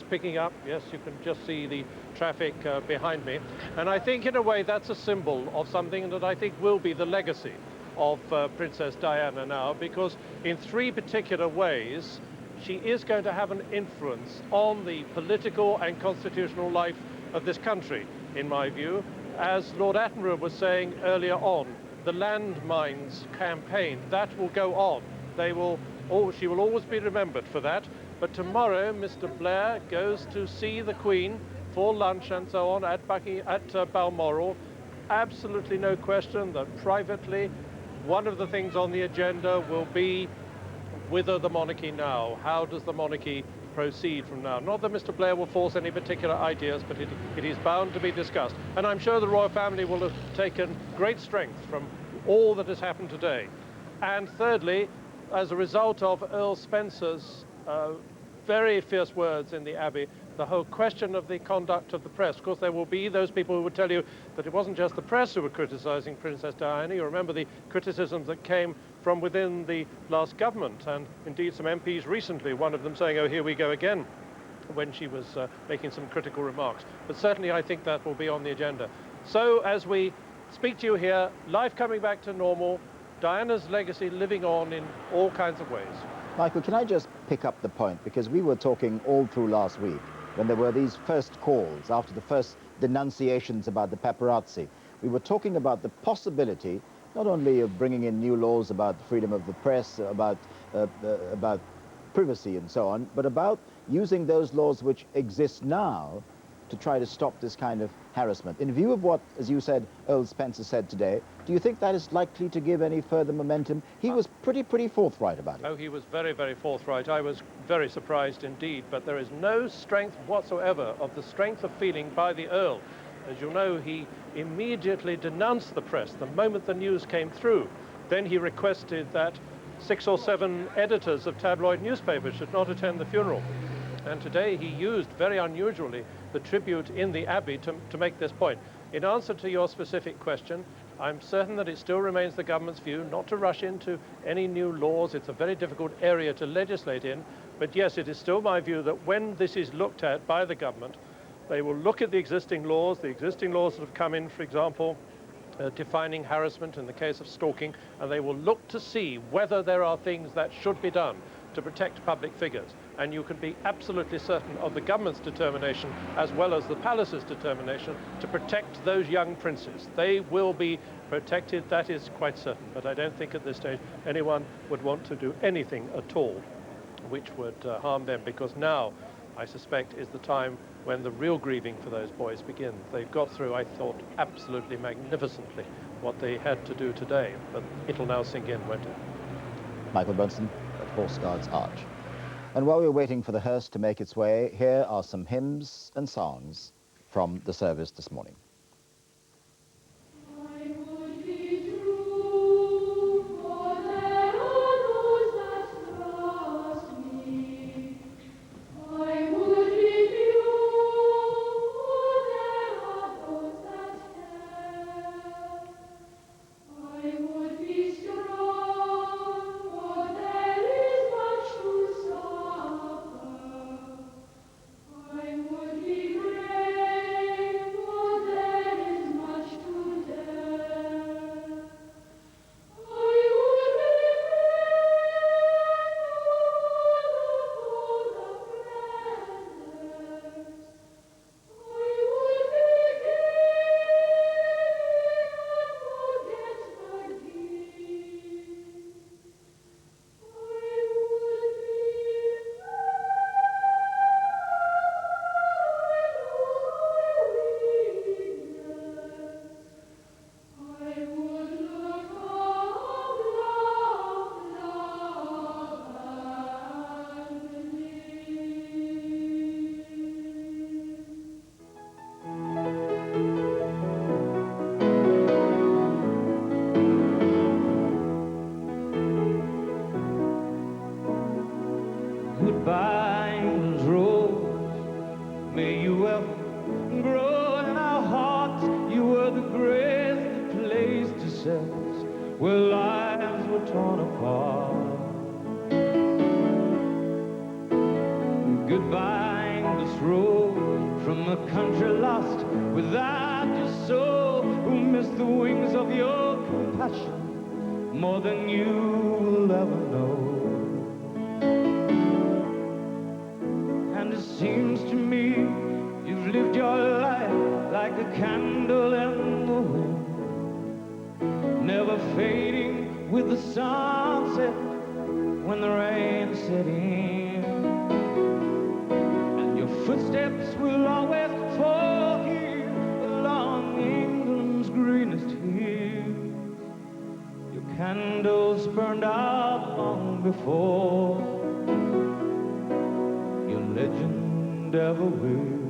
picking up. Yes, you can just see the traffic behind me. And I think in a way that's a symbol of something that I think will be the legacy of Princess Diana now, because in three particular ways she is going to have an influence on the political and constitutional life of this country, in my view. As Lord Attenborough was saying earlier on, the landmines campaign, that will go on. She will always be remembered for that. But tomorrow, Mr. Blair goes to see the Queen for lunch and so on at Balmoral. Absolutely no question that privately, one of the things on the agenda will be, whither the monarchy now? How does the monarchy proceed from now? Not that Mr. Blair will force any particular ideas, but it is bound to be discussed. And I'm sure the royal family will have taken great strength from all that has happened today. And thirdly, as a result of Earl Spencer's very fierce words in the Abbey, the whole question of the conduct of the press. Of course, there will be those people who would tell you that it wasn't just the press who were criticising Princess Diana. You remember the criticisms that came from within the last government, and indeed some MPs recently, one of them saying, oh, here we go again, when she was making some critical remarks. But certainly I think that will be on the agenda. So as we speak to you here, life coming back to normal, Diana's legacy living on in all kinds of ways. Michael, can I just pick up the point? Because we were talking all through last week when there were these first calls after the first denunciations about the paparazzi. We were talking about the possibility not only of bringing in new laws about the freedom of the press, about privacy and so on, but about using those laws which exist now to try to stop this kind of harassment. In view of what, as you said, Earl Spencer said today, do you think that is likely to give any further momentum? He was pretty forthright about it. Oh, he was very, very forthright. I was very surprised indeed, but there is no strength whatsoever of the strength of feeling by the Earl. As you know, he immediately denounced the press the moment the news came through. Then he requested that 6 or 7 editors of tabloid newspapers should not attend the funeral. And today he used, very unusually, the tribute in the Abbey to make this point. In answer to your specific question, I'm certain that it still remains the government's view not to rush into any new laws. It's a very difficult area to legislate in. But yes, it is still my view that when this is looked at by the government, they will look at the existing laws that have come in, for example, defining harassment in the case of stalking, and they will look to see whether there are things that should be done to protect public figures. And you can be absolutely certain of the government's determination, as well as the palace's determination, to protect those young princes. They will be protected, that is quite certain. But I don't think at this stage anyone would want to do anything at all which would harm them, because now, I suspect, is the time when the real grieving for those boys begins. They've got through, I thought, absolutely magnificently what they had to do today, but it'll now sink in, won't it? Michael Bunsen at Horse Guards Arch. And while we're waiting for the hearse to make its way, here are some hymns and songs from the service this morning. Where lives were torn apart. Goodbye, this road from a country lost without your soul, who missed the wings of your compassion more than you will ever know. And it seems to me you've lived your life like a candle in the wind, never fading with the sunset when the rain set in. And your footsteps will always fall here along England's greenest hills. Your candles burned out long before your legend ever will.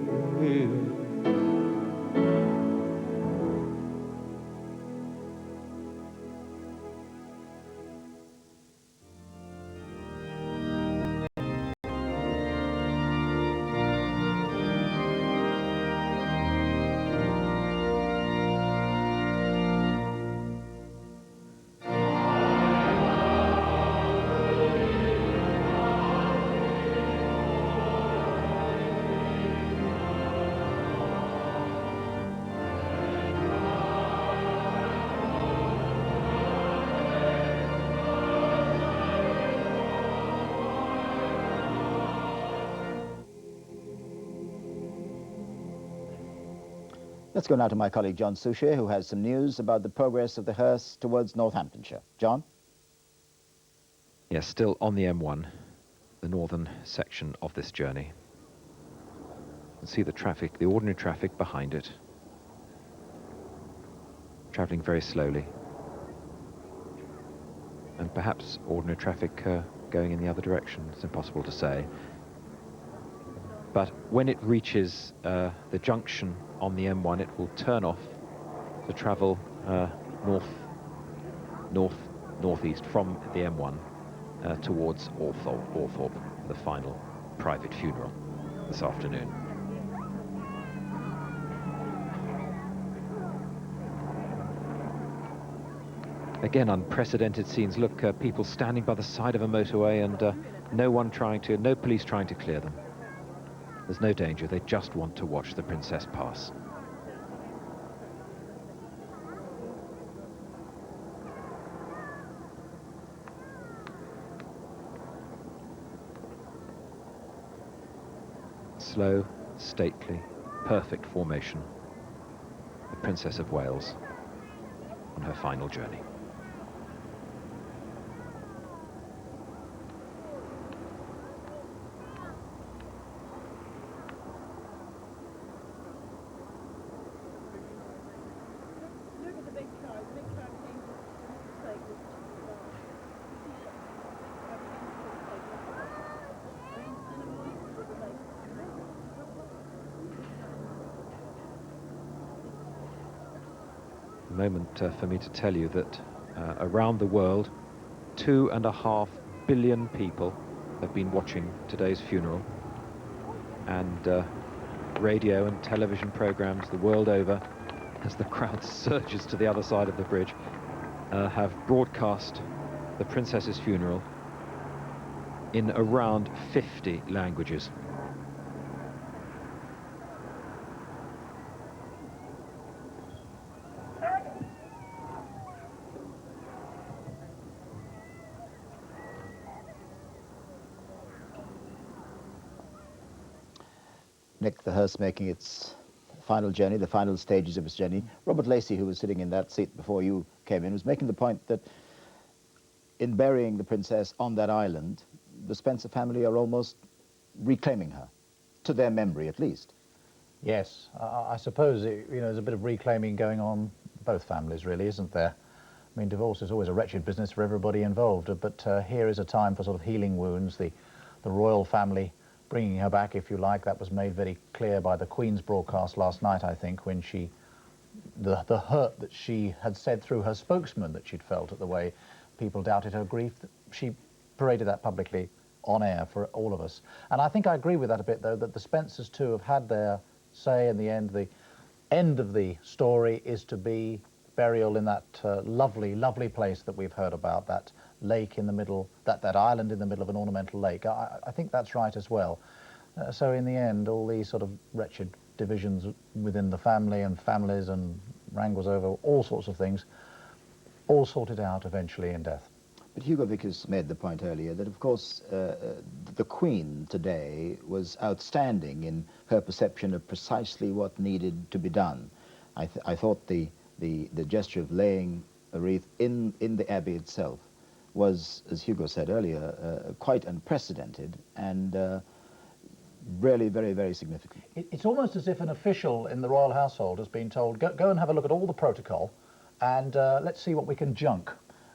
Let's go now to my colleague John Suchet, who has some news about the progress of the hearse towards Northamptonshire. John? Yes, still on the M1, the northern section of this journey. You can see the traffic, the ordinary traffic behind it, travelling very slowly. And perhaps ordinary traffic going in the other direction, it's impossible to say. But when it reaches the junction on the M1, it will turn off to travel northeast from the M1 towards Althorpe, the final private funeral this afternoon. Again, unprecedented scenes. Look, people standing by the side of a motorway and no police trying to clear them. There's no danger, they just want to watch the princess pass. Slow, stately, perfect formation. The Princess of Wales on her final journey. Moment for me to tell you that around the world 2.5 billion people have been watching today's funeral, and radio and television programs the world over, as the crowd surges to the other side of the bridge, have broadcast the princess's funeral in around 50 languages. Nick, the hearse making its final journey, the final stages of its journey. Robert Lacey, who was sitting in that seat before you came in, was making the point that in burying the princess on that island, the Spencer family are almost reclaiming her, to their memory at least. Yes, I suppose there's a bit of reclaiming going on both families, really, isn't there? I mean, divorce is always a wretched business for everybody involved, but here is a time for sort of healing wounds. The royal family bringing her back, if you like, that was made very clear by the Queen's broadcast last night, I think, when the hurt that she had said through her spokesman that she'd felt at the way people doubted her grief, she paraded that publicly on air for all of us. And I think I agree with that a bit, though, that the Spencers too have had their say in the end. The end of the story is to be burial in that lovely, lovely place that we've heard about, that lake in the middle, that island in the middle of an ornamental lake. I think that's right as well. So in the end, all these sort of wretched divisions within the family and families and wrangles over all sorts of things, all sorted out eventually in death. But Hugo Vickers made the point earlier that, of course, the Queen today was outstanding in her perception of precisely what needed to be done. I thought the gesture of laying a wreath in the Abbey itself was, as Hugo said earlier, quite unprecedented and really very, very significant. It's almost as if an official in the royal household has been told, go and have a look at all the protocol and let's see what we can junk.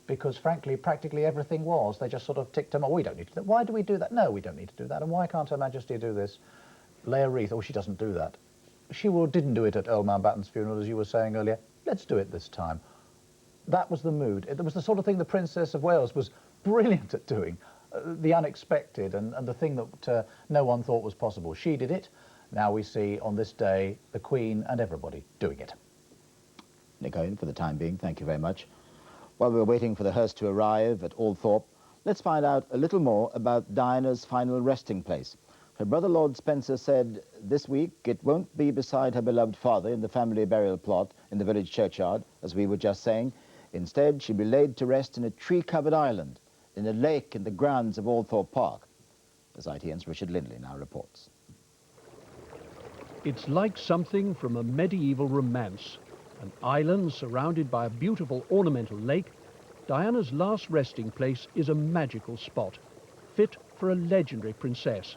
Because frankly, practically everything was. They just sort of ticked them, oh, we don't need to do that. Why do we do that? No, we don't need to do that. And why can't Her Majesty do this? Lay a wreath. Oh, she doesn't do that. She didn't do it at Earl Mountbatten's funeral, as you were saying earlier. Let's do it this time. That was the mood. It was the sort of thing the Princess of Wales was brilliant at doing. The unexpected and the thing that no one thought was possible. She did it. Now we see on this day the Queen and everybody doing it. Nick Owen, for the time being, thank you very much. While we're waiting for the hearse to arrive at Althorpe, let's find out a little more about Diana's final resting place. Her brother Lord Spencer said this week it won't be beside her beloved father in the family burial plot in the village churchyard, as we were just saying. Instead, she'll be laid to rest in a tree-covered island in a lake in the grounds of Althorpe Park, as ITN's Richard Lindley now reports. It's like something from a medieval romance. An island surrounded by a beautiful ornamental lake, Diana's last resting place is a magical spot, fit for a legendary princess.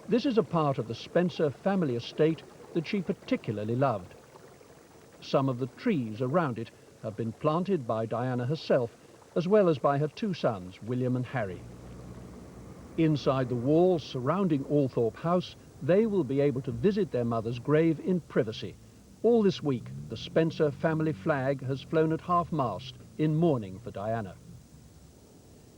This is a part of the Spencer family estate that she particularly loved. Some of the trees around it have been planted by Diana herself, as well as by her two sons, William and Harry. Inside the walls surrounding Althorpe House, they will be able to visit their mother's grave in privacy. All this week, the Spencer family flag has flown at half-mast in mourning for Diana.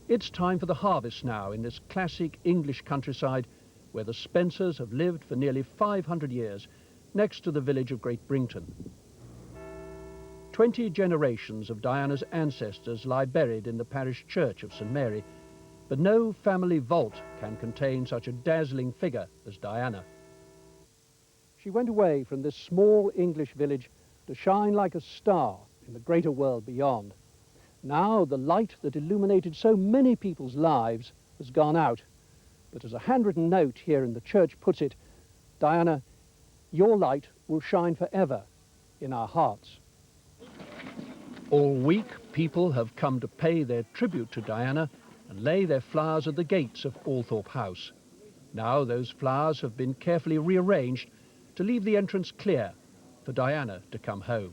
It's time for the harvest now in this classic English countryside where the Spencers have lived for nearly 500 years, next to the village of Great Brington. 20 generations of Diana's ancestors lie buried in the parish church of St Mary, but no family vault can contain such a dazzling figure as Diana. She went away from this small English village to shine like a star in the greater world beyond. Now the light that illuminated so many people's lives has gone out. But as a handwritten note here in the church puts it, Diana, your light will shine forever in our hearts. All week, people have come to pay their tribute to Diana and lay their flowers at the gates of Althorpe House. Now those flowers have been carefully rearranged to leave the entrance clear for Diana to come home.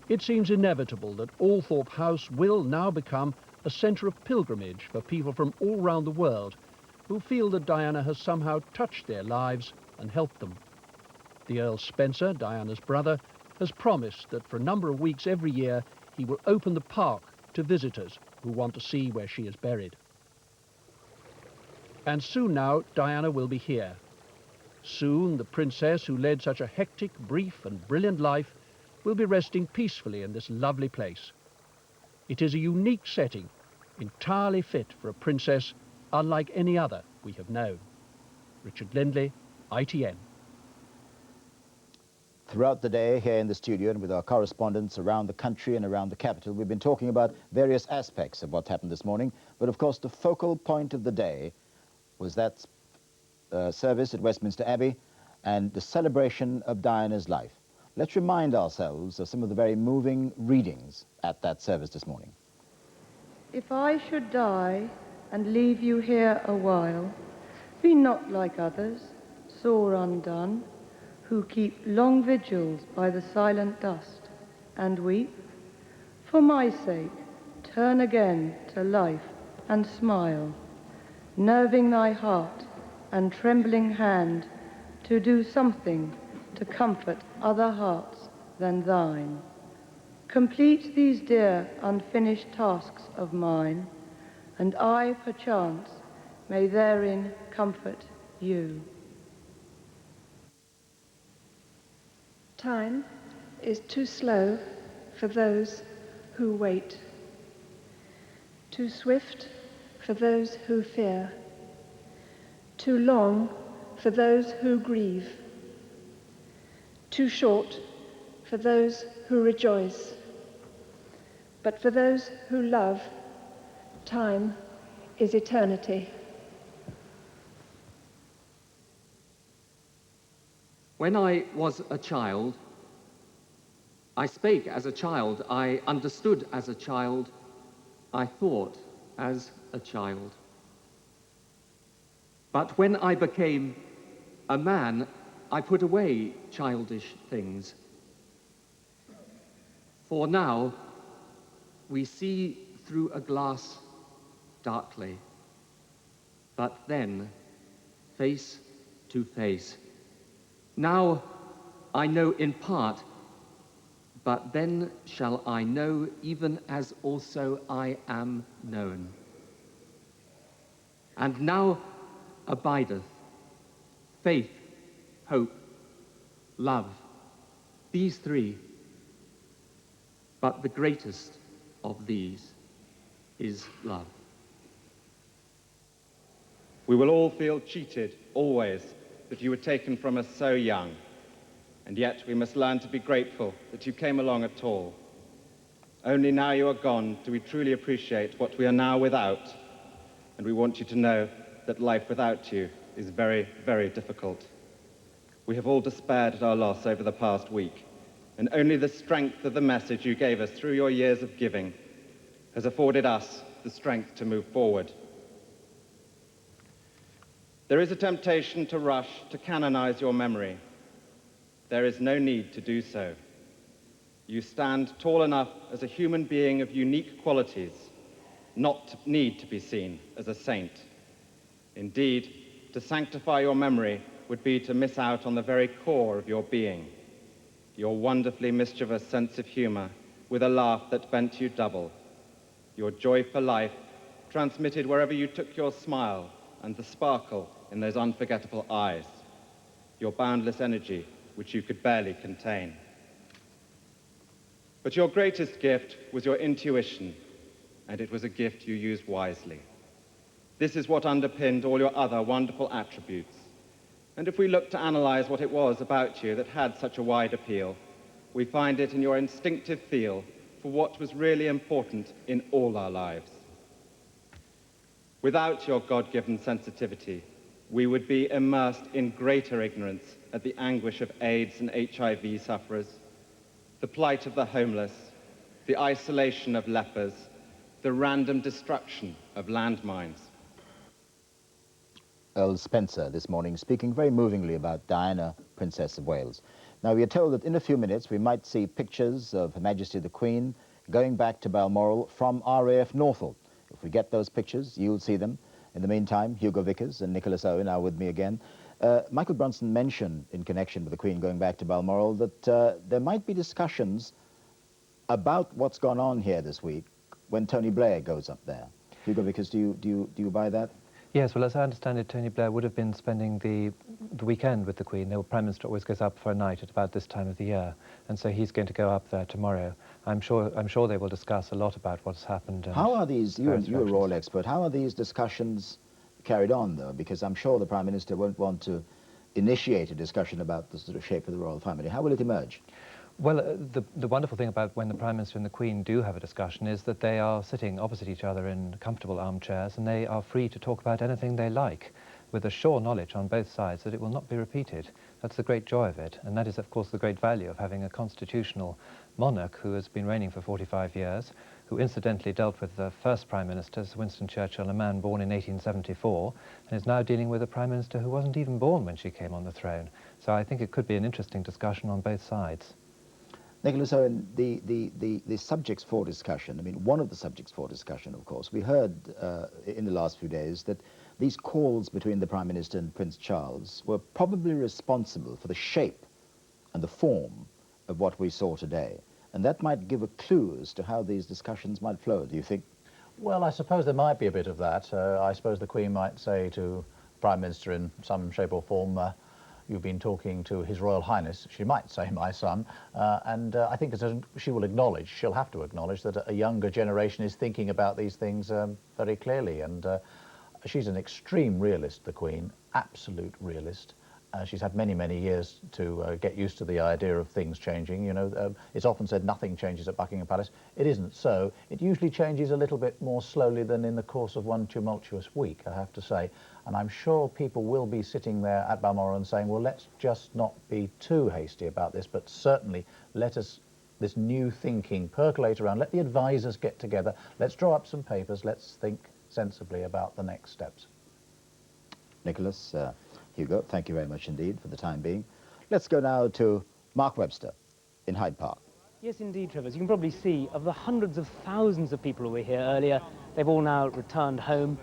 It seems inevitable that Althorpe House will now become a centre of pilgrimage for people from all round the world who feel that Diana has somehow touched their lives and helped them. The Earl Spencer, Diana's brother, has promised that for a number of weeks every year he will open the park to visitors who want to see where she is buried. And soon now, Diana will be here. Soon, the princess who led such a hectic, brief and brilliant life will be resting peacefully in this lovely place. It is a unique setting, entirely fit for a princess unlike any other we have known. Richard Lindley, ITN. Throughout the day here in the studio and with our correspondents around the country and around the capital, we've been talking about various aspects of what happened this morning. But of course, the focal point of the day was that service at Westminster Abbey and the celebration of Diana's life. Let's remind ourselves of some of the very moving readings at that service this morning. If I should die and leave you here a while, be not like others, sore undone, who keep long vigils by the silent dust and weep. For my sake, turn again to life and smile, nerving thy heart and trembling hand to do something to comfort other hearts than thine. Complete these dear unfinished tasks of mine, and I, perchance, may therein comfort you. Time is too slow for those who wait, too swift for those who fear, too long for those who grieve, too short for those who rejoice. But for those who love, time is eternity. When I was a child, I spake as a child, I understood as a child, I thought as a child. But when I became a man, I put away childish things. For now, we see through a glass darkly, but then face to face. Now I know in part, but then shall I know even as also I am known. And now abideth faith, hope, love, these three, but the greatest of these is love. We will all feel cheated, always, that you were taken from us so young. And yet we must learn to be grateful that you came along at all. Only now you are gone do we truly appreciate what we are now without. And we want you to know that life without you is very, very difficult. We have all despaired at our loss over the past week, and only the strength of the message you gave us through your years of giving has afforded us the strength to move forward. There is a temptation to rush to canonize your memory. There is no need to do so. You stand tall enough as a human being of unique qualities, not to need to be seen as a saint. Indeed, to sanctify your memory would be to miss out on the very core of your being, your wonderfully mischievous sense of humor with a laugh that bent you double, your joy for life transmitted wherever you took your smile and the sparkle in those unforgettable eyes, your boundless energy which you could barely contain. But your greatest gift was your intuition, and it was a gift you used wisely. This is what underpinned all your other wonderful attributes. And if we look to analyze what it was about you that had such a wide appeal, we find it in your instinctive feel for what was really important in all our lives. Without your God-given sensitivity, we would be immersed in greater ignorance at the anguish of AIDS and HIV sufferers, the plight of the homeless, the isolation of lepers, the random destruction of landmines. Earl Spencer this morning speaking very movingly about Diana, Princess of Wales. Now, we are told that in a few minutes we might see pictures of Her Majesty the Queen going back to Balmoral from RAF Northall. If we get those pictures, you'll see them. In the meantime, Hugo Vickers and Nicholas Owen are with me again. Michael Brunson mentioned, in connection with the Queen going back to Balmoral, that there might be discussions about what's gone on here this week when Tony Blair goes up there. Hugo Vickers, do you buy that? Yes, well, as I understand it, Tony Blair would have been spending the weekend with the Queen. The Prime Minister always goes up for a night at about this time of the year, and so he's going to go up there tomorrow. I'm sure they will discuss a lot about what's happened. How are these, you're a royal expert, how are these discussions carried on, though? Because I'm sure the Prime Minister won't want to initiate a discussion about the sort of shape of the royal family. How will it emerge? Well, the wonderful thing about when the Prime Minister and the Queen do have a discussion is that they are sitting opposite each other in comfortable armchairs, and they are free to talk about anything they like, with a sure knowledge on both sides that it will not be repeated. That's the great joy of it, and that is, of course, the great value of having a constitutional monarch who has been reigning for 45 years, who incidentally dealt with the first Prime Minister, Sir Winston Churchill, a man born in 1874, and is now dealing with a Prime Minister who wasn't even born when she came on the throne. So I think it could be an interesting discussion on both sides. Nicholas Owen, the subjects for discussion, I mean, one of the subjects for discussion, of course, we heard in the last few days that these calls between the Prime Minister and Prince Charles were probably responsible for the shape and the form of what we saw today. And that might give a clue as to how these discussions might flow, do you think? Well, I suppose there might be a bit of that. I suppose the Queen might say to the Prime Minister in some shape or form, you've been talking to His Royal Highness. She might say, my son, and I think she will acknowledge, she'll have to acknowledge that a younger generation is thinking about these things very clearly, and she's an extreme realist, the Queen, absolute realist, She's had many, many years to get used to the idea of things changing. You know, it's often said nothing changes at Buckingham Palace. It isn't so. It usually changes a little bit more slowly than in the course of one tumultuous week, I have to say. And I'm sure people will be sitting there at Balmoral and saying, well, let's just not be too hasty about this, but certainly let us, this new thinking, percolate around. Let the advisors get together. Let's draw up some papers. Let's think sensibly about the next steps. Nicholas, Hugo, thank you very much indeed for the time being. Let's go now to Mark Webster in Hyde Park. Yes, indeed, Trevor. As you can probably see, of the hundreds of thousands of people who were here earlier, they've all now returned home.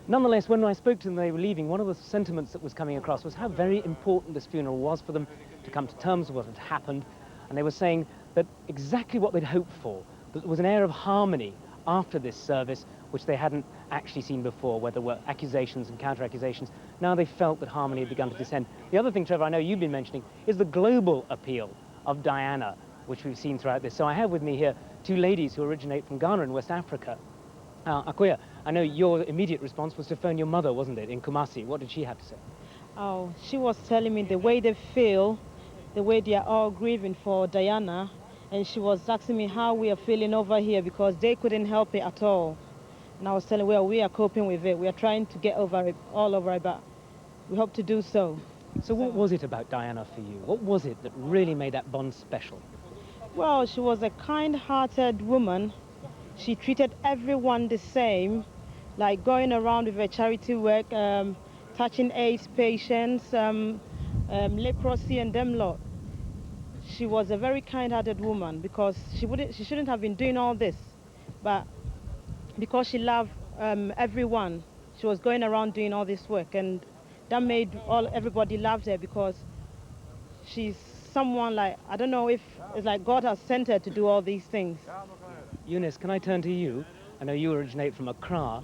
Nonetheless, when I spoke to them, they were leaving. One of the sentiments that was coming across was how very important this funeral was for them to come to terms with what had happened. And they were saying that exactly what they'd hoped for, that there was an air of harmony after this service, which they hadn't actually seen before, where there were accusations and counter-accusations. Now they felt that harmony had begun to descend. The other thing, Trevor, I know you've been mentioning, is the global appeal of Diana, which we've seen throughout this. So I have with me here two ladies who originate from Ghana in West Africa. Akoya, I know your immediate response was to phone your mother, wasn't it, in Kumasi? What did she have to say? Oh, she was telling me the way they feel, the way they are all grieving for Diana, and she was asking me how we are feeling over here because they couldn't help it at all. And I was telling her, well, we are coping with it. We are trying to get over it, all over it, but we hope to do so. So what was it about Diana for you? What was it that really made that bond special? Well, she was a kind-hearted woman. She treated everyone the same, like going around with her charity work, touching AIDS patients, leprosy and them lot. She was a very kind-hearted woman because she shouldn't have been doing all this, but because she loved everyone, she was going around doing all this work, and that made everybody loved her because she's someone like, I don't know if it's like God has sent her to do all these things. Eunice, can I turn to you? I know you originate from Accra.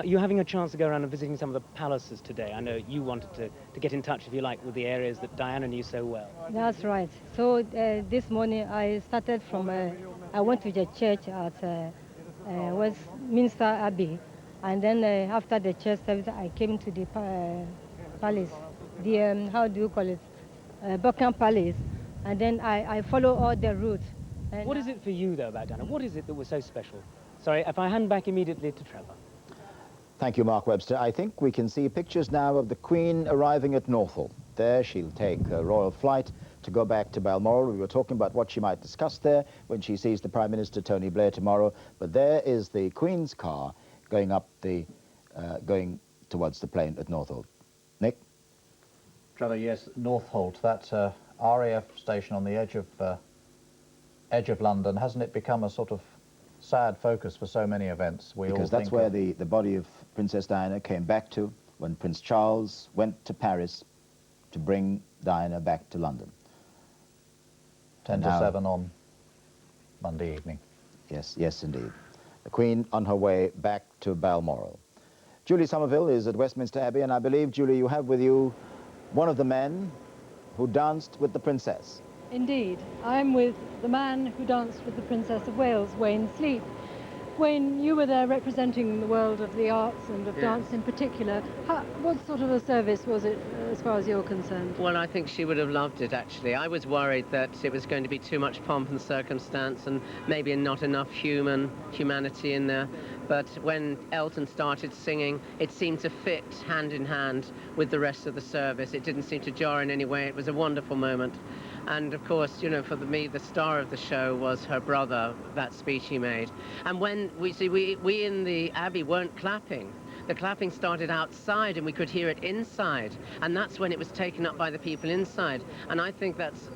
You're having a chance to go around and visiting some of the palaces today. I know you wanted to get in touch, if you like, with the areas that Diana knew so well. That's right. So this morning I started from, I went to the church at Westminster Abbey, and then after the church service I came to the palace, the, how do you call it, Buckingham Palace, and then I follow all the route. And what is it for you, though, about Diana? What is it that was so special? Sorry, if I hand back immediately to Trevor. Thank you, Mark Webster. I think we can see pictures now of the Queen arriving at Northampton. There she'll take a royal flight to go back to Balmoral. We were talking about what she might discuss there when she sees the Prime Minister, Tony Blair, tomorrow. But there is the Queen's car going up the, going towards the plane at Northampton. Nick? Trevor, yes, Northolt, that RAF station on the edge of London, hasn't it become a sort of sad focus for so many events? Because that's where the body of Princess Diana came back to when Prince Charles went to Paris to bring Diana back to London. 10 to 7 on Monday evening. Yes, yes indeed. The Queen on her way back to Balmoral. Julie Somerville is at Westminster Abbey, and I believe, Julie, you have with you one of the men who danced with the Princess. Indeed, I'm with the man who danced with the Princess of Wales, Wayne Sleep. Wayne, you were there representing the world of the arts and of dance in particular. What sort of a service was it as far as you're concerned? Well, I think she would have loved it, actually. I was worried that it was going to be too much pomp and circumstance and maybe not enough humanity in there. But when Elton started singing, it seemed to fit hand in hand with the rest of the service. It didn't seem to jar in any way. It was a wonderful moment. And of course, you know, for me, the star of the show was her brother, that speech he made. And when we in the Abbey weren't clapping. The clapping started outside and we could hear it inside. And that's when it was taken up by the people inside. And I think that's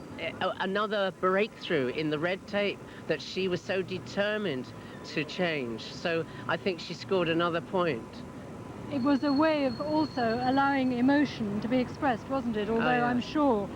another breakthrough in the red tape that she was so determined to change. So I think she scored another point. It was a way of also allowing emotion to be expressed, wasn't it? Although I'm sure,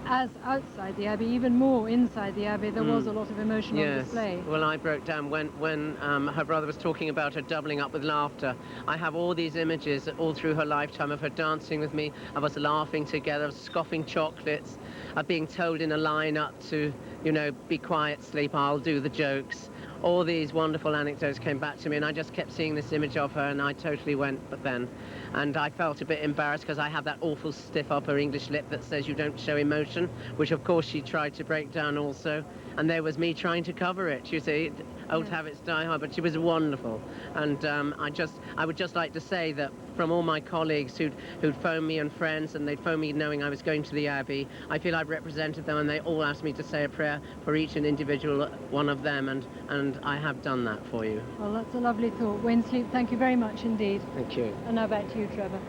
as outside the Abbey, even more inside the Abbey, there was a lot of emotion on display. Well, I broke down when her brother was talking about her doubling up with laughter. I have all these images all through her lifetime of her dancing with me, of us laughing together, of scoffing chocolates, of being told in a line-up to, you know, be quiet, Sleep, I'll do the jokes. All these wonderful anecdotes came back to me, and I just kept seeing this image of her, and I totally went but then. and I felt a bit embarrassed because I have that awful stiff upper English lip that says you don't show emotion, which of course she tried to break down also, and there was me trying to cover it, you see. Old habits die hard, but she was wonderful. And I would just like to say that from all my colleagues who'd phoned me and friends, and they'd phone me knowing I was going to the Abbey, I feel I've represented them, and they all asked me to say a prayer for each and individual one of them, and I have done that for you. Well, that's a lovely thought. Wayne Sleep, thank you very much indeed. Thank you. And now back to you, Trevor.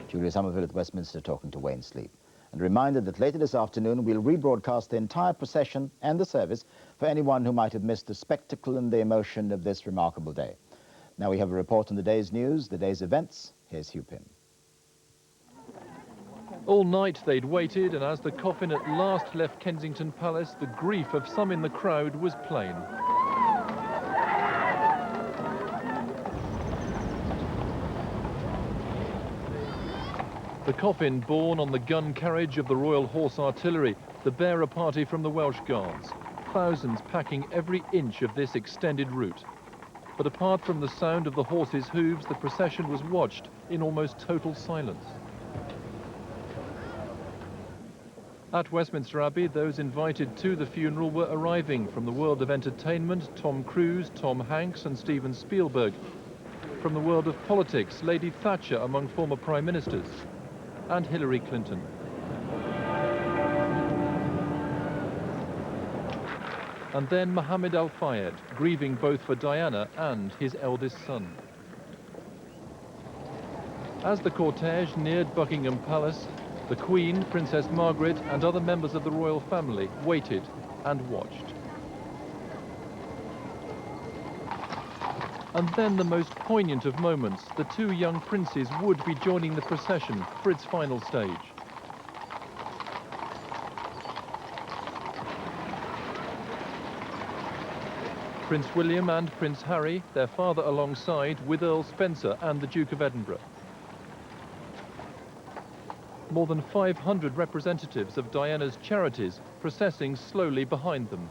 Julia Somerville at Westminster talking to Wayne Sleep. And a reminder that later this afternoon we'll rebroadcast the entire procession and the service for anyone who might have missed the spectacle and the emotion of this remarkable day. Now we have a report on the day's news, the day's events. Here's Hugh Pym. All night they'd waited, and as the coffin at last left Kensington Palace, the grief of some in the crowd was plain. The coffin borne on the gun carriage of the Royal Horse Artillery, the bearer party from the Welsh Guards. Thousands packing every inch of this extended route. But apart from the sound of the horses' hooves, the procession was watched in almost total silence. At Westminster Abbey, those invited to the funeral were arriving from the world of entertainment: Tom Cruise, Tom Hanks and Steven Spielberg. From the world of politics, Lady Thatcher among former Prime Ministers, and Hillary Clinton. And then Mohammed Al Fayed, grieving both for Diana and his eldest son. As the cortege neared Buckingham Palace, the Queen, Princess Margaret and other members of the royal family waited and watched. And then the most poignant of moments, the two young princes would be joining the procession for its final stage. Prince William and Prince Harry, their father alongside, with Earl Spencer and the Duke of Edinburgh. More than 500 representatives of Diana's charities processing slowly behind them.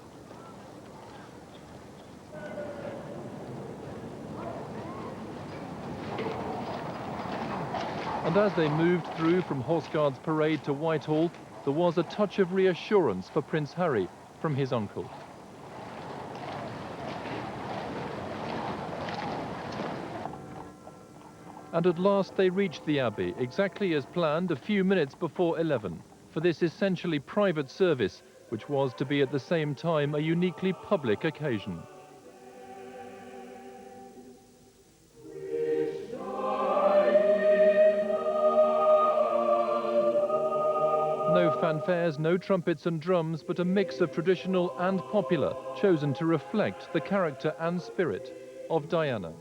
And as they moved through from Horse Guards Parade to Whitehall, there was a touch of reassurance for Prince Harry from his uncle. And at last they reached the Abbey, exactly as planned, a few minutes before 11, for this essentially private service, which was to be at the same time a uniquely public occasion. No fanfares, no trumpets and drums, but a mix of traditional and popular, chosen to reflect the character and spirit of Diana.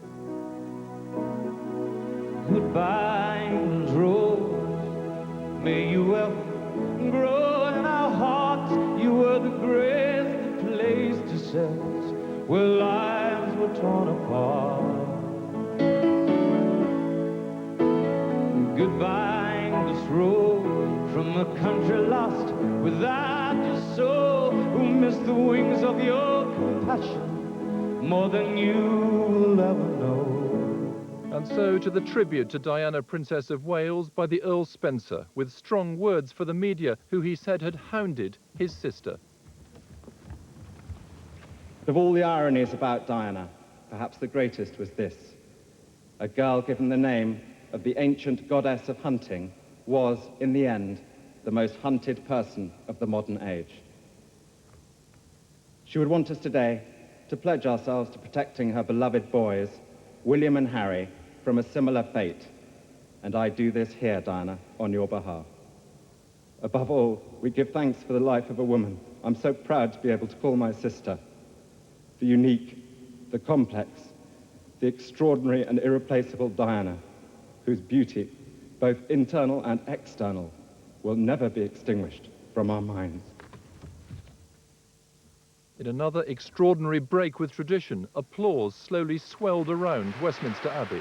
Goodbye, England's rose, may you ever grow in our hearts. You were the grace that placed yourselves where lives were torn apart. Goodbye, English road, from a country lost without your soul, who missed the wings of your compassion more than you will ever know. And so to the tribute to Diana, Princess of Wales, by the Earl Spencer, with strong words for the media, who he said had hounded his sister. Of all the ironies about Diana, perhaps the greatest was this. A girl given the name of the ancient goddess of hunting was, in the end, the most hunted person of the modern age. She would want us today to pledge ourselves to protecting her beloved boys, William and Harry, from a similar fate. And I do this here, Diana, on your behalf. Above all, we give thanks for the life of a woman I'm so proud to be able to call my sister. The unique, the complex, the extraordinary and irreplaceable Diana, whose beauty, both internal and external, will never be extinguished from our minds. In another extraordinary break with tradition, applause slowly swelled around Westminster Abbey.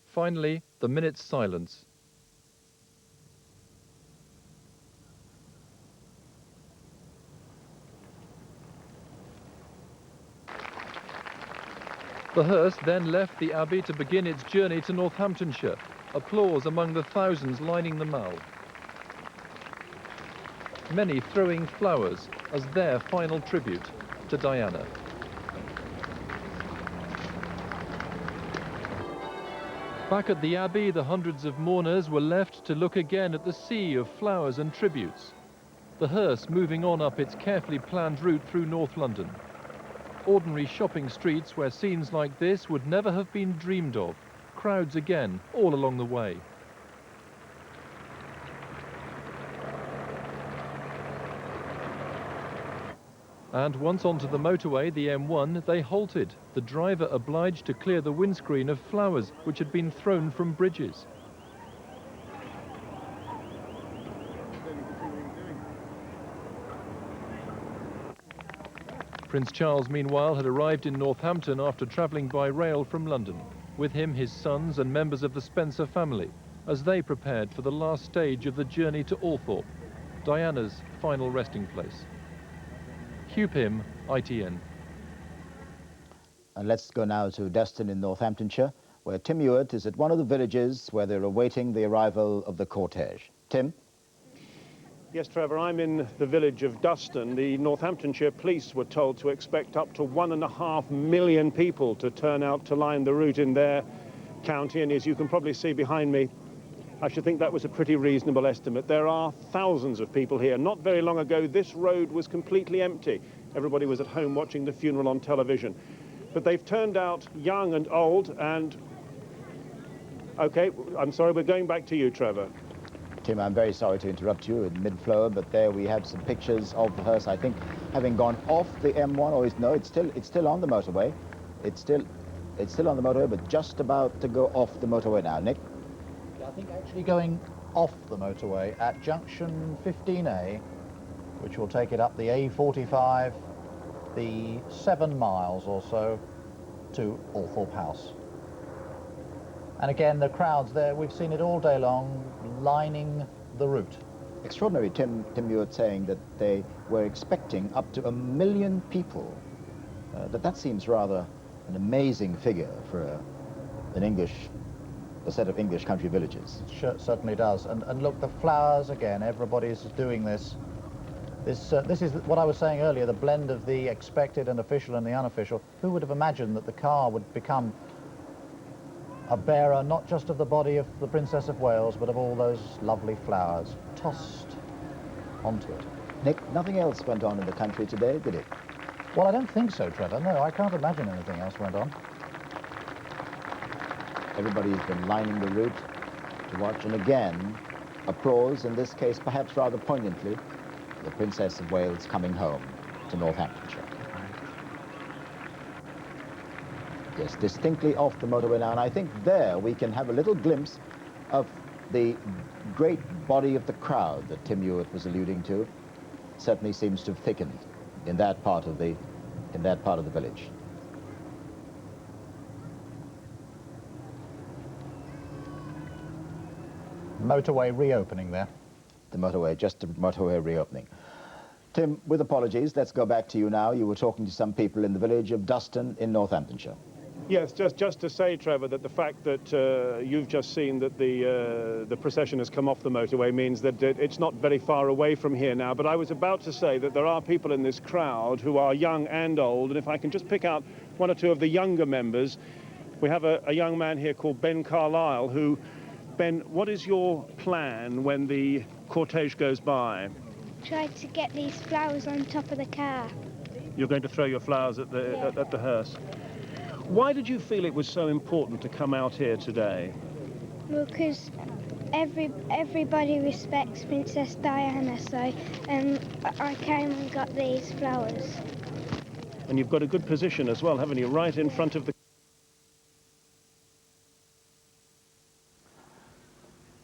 Finally, the minute's silence. The hearse then left the Abbey to begin its journey to Northamptonshire. Applause among the thousands lining the Mall. Many throwing flowers as their final tribute to Diana. Back at the Abbey, the hundreds of mourners were left to look again at the sea of flowers and tributes. The hearse moving on up its carefully planned route through North London. Ordinary shopping streets where scenes like this would never have been dreamed of. Crowds again all along the way. And once onto the motorway, the M1, they halted, the driver obliged to clear the windscreen of flowers which had been thrown from bridges. Prince Charles, meanwhile, had arrived in Northampton after travelling by rail from London. With him, his sons and members of the Spencer family, as they prepared for the last stage of the journey to Althorpe, Diana's final resting place. Hugh Pym, ITN. And let's go now to Duston in Northamptonshire, where Tim Ewart is at one of the villages where they're awaiting the arrival of the cortege. Tim? Yes, Trevor, I'm in the village of Duston. The Northamptonshire police were told to expect up to 1.5 million people to turn out to line the route in their county. And as you can probably see behind me, I should think that was a pretty reasonable estimate. There are thousands of people here. Not very long ago, this road was completely empty. Everybody was at home watching the funeral on television. But they've turned out young and old and... OK, I'm sorry, we're going back to you, Trevor. Tim, I'm very sorry to interrupt you in mid-flow, but there we have some pictures of the hearse, I think, having gone off the M1, or no, it's still on the motorway. It's still on the motorway, but just about to go off the motorway now. Nick? I think actually going off the motorway at junction 15A, which will take it up the A45, the 7 miles or so to Althorpe House. And again, the crowds there, we've seen it all day long, lining the route. Extraordinary, Tim Ewart saying that they were expecting up to 1 million people. That seems rather an amazing figure for a set of English country villages. It certainly does. And look, the flowers again, everybody's doing this. This is what I was saying earlier, the blend of the expected and official and the unofficial. Who would have imagined that the car would become a bearer not just of the body of the Princess of Wales, but of all those lovely flowers tossed onto it. Nick, nothing else went on in the country today, did it? Well, I don't think so, Trevor. No, I can't imagine anything else went on. Everybody's been lining the route to watch, and again, applause, in this case perhaps rather poignantly, the Princess of Wales coming home to Northamptonshire. Yes, distinctly off the motorway now, and I think there we can have a little glimpse of the great body of the crowd that Tim Ewart was alluding to. Certainly seems to have thickened in that part of the village. Motorway reopening there. The motorway reopening. Tim, with apologies, let's go back to you now. You were talking to some people in the village of Duston in Northamptonshire. Yes, just to say, Trevor, that the fact that you've just seen that the procession has come off the motorway means that it's not very far away from here now. But I was about to say that there are people in this crowd who are young and old, and if I can just pick out one or two of the younger members, we have a young man here called Ben Carlisle who... Ben, what is your plan when the cortege goes by? Try to get these flowers on top of the car. You're going to throw your flowers at the hearse. Why did you feel it was so important to come out here today? Well, because everybody respects Princess Diana, so I came and got these flowers. And you've got a good position as well, haven't you? Right in front of the...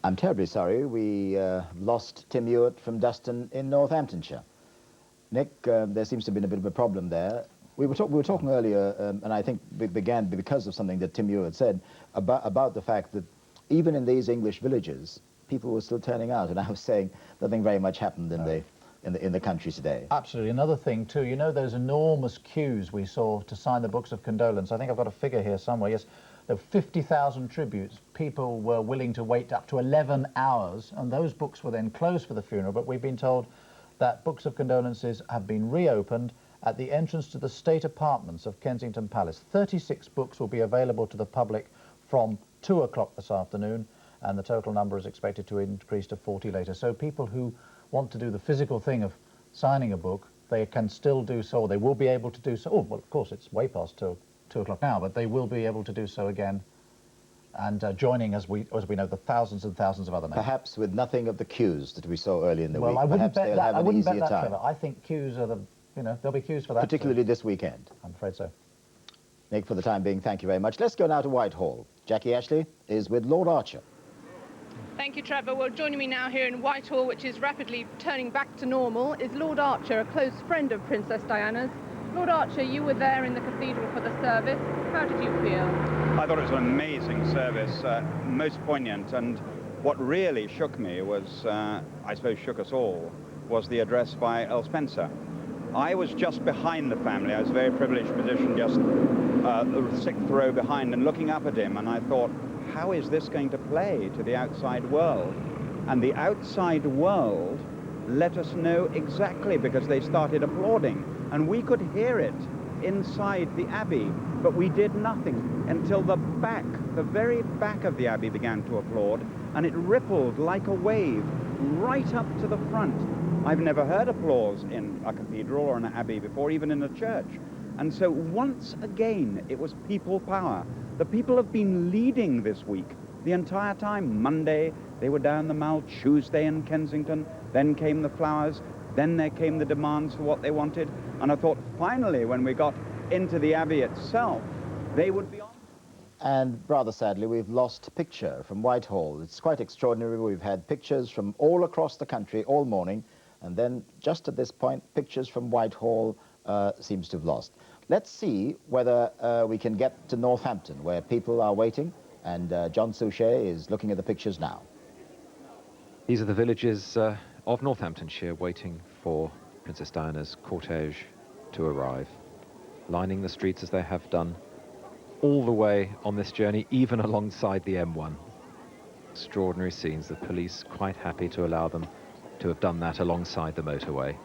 I'm terribly sorry we lost Tim Ewart from Duston in Northamptonshire. Nick, there seems to have been a bit of a problem there. We were talking earlier, and I think it began because of something that Tim Ewart said about the fact that even in these English villages, people were still turning out. And I was saying nothing very much happened in in the country today. Absolutely. Another thing too, you know those enormous queues we saw to sign the books of condolence? I think I've got a figure here somewhere. Yes, there were 50,000 tributes. People were willing to wait up to 11 hours, and those books were then closed for the funeral. But we've been told that books of condolences have been reopened at the entrance to the state apartments of Kensington Palace. 36 books will be available to the public from 2 o'clock this afternoon, and the total number is expected to increase to 40 later. So people who want to do the physical thing of signing a book, they can still do so, or they will be able to do so. Oh, well, of course, it's way past 2 o'clock now, but they will be able to do so again, and joining, as we know, the thousands and thousands of other names. Perhaps with nothing of the queues that we saw early in the week. Well, I wouldn't bet that. I wouldn't bet that, time. Trevor. I think queues are the, you know, there'll be queues for that. Particularly this weekend. I'm afraid so. Nick, for the time being, thank you very much. Let's go now to Whitehall. Jackie Ashley is with Lord Archer. Thank you, Trevor. Well, joining me now here in Whitehall, which is rapidly turning back to normal, is Lord Archer, a close friend of Princess Diana's. Lord Archer, you were there in the cathedral for the service. How did you feel? I thought it was an amazing service, most poignant, and what really shook me was, I suppose shook us all, was the address by Earl Spencer. I was just behind the family. I was a very privileged position, just the sixth row behind, and looking up at him, and I thought, how is this going to play to the outside world? And the outside world let us know exactly, because they started applauding, and we could hear it inside the Abbey, but we did nothing until the back, the very back of the Abbey began to applaud, and it rippled like a wave right up to the front. I've never heard applause in a cathedral or an abbey before, even in a church. And so once again, it was people power. The people have been leading this week the entire time. Monday, they were down the Mall. Tuesday in Kensington. Then came the flowers. Then there came the demands for what they wanted. And I thought, finally, when we got into the Abbey itself, they would be on. And rather sadly, we've lost a picture from Whitehall. It's quite extraordinary. We've had pictures from all across the country all morning. And then, just at this point, pictures from Whitehall seems to have lost. Let's see whether we can get to Northampton, where people are waiting. And John Suchet is looking at the pictures now. These are the villages of Northamptonshire waiting for Princess Diana's cortege to arrive, lining the streets as they have done all the way on this journey, even alongside the M1. Extraordinary scenes. The police quite happy to allow them to have done that alongside the motorway.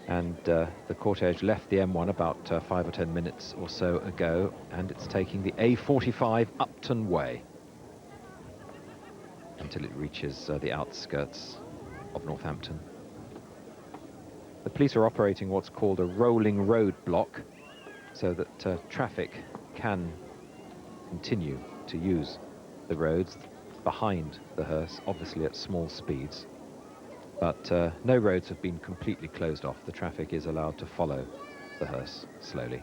And the cortege left the M1 about 5 or 10 minutes or so ago, and it's taking the A45 Upton Way until it reaches the outskirts of Northampton. The police are operating what's called a rolling road block, so that traffic can continue to use the roads behind the hearse, obviously at small speeds. But no roads have been completely closed off. The traffic is allowed to follow the hearse slowly.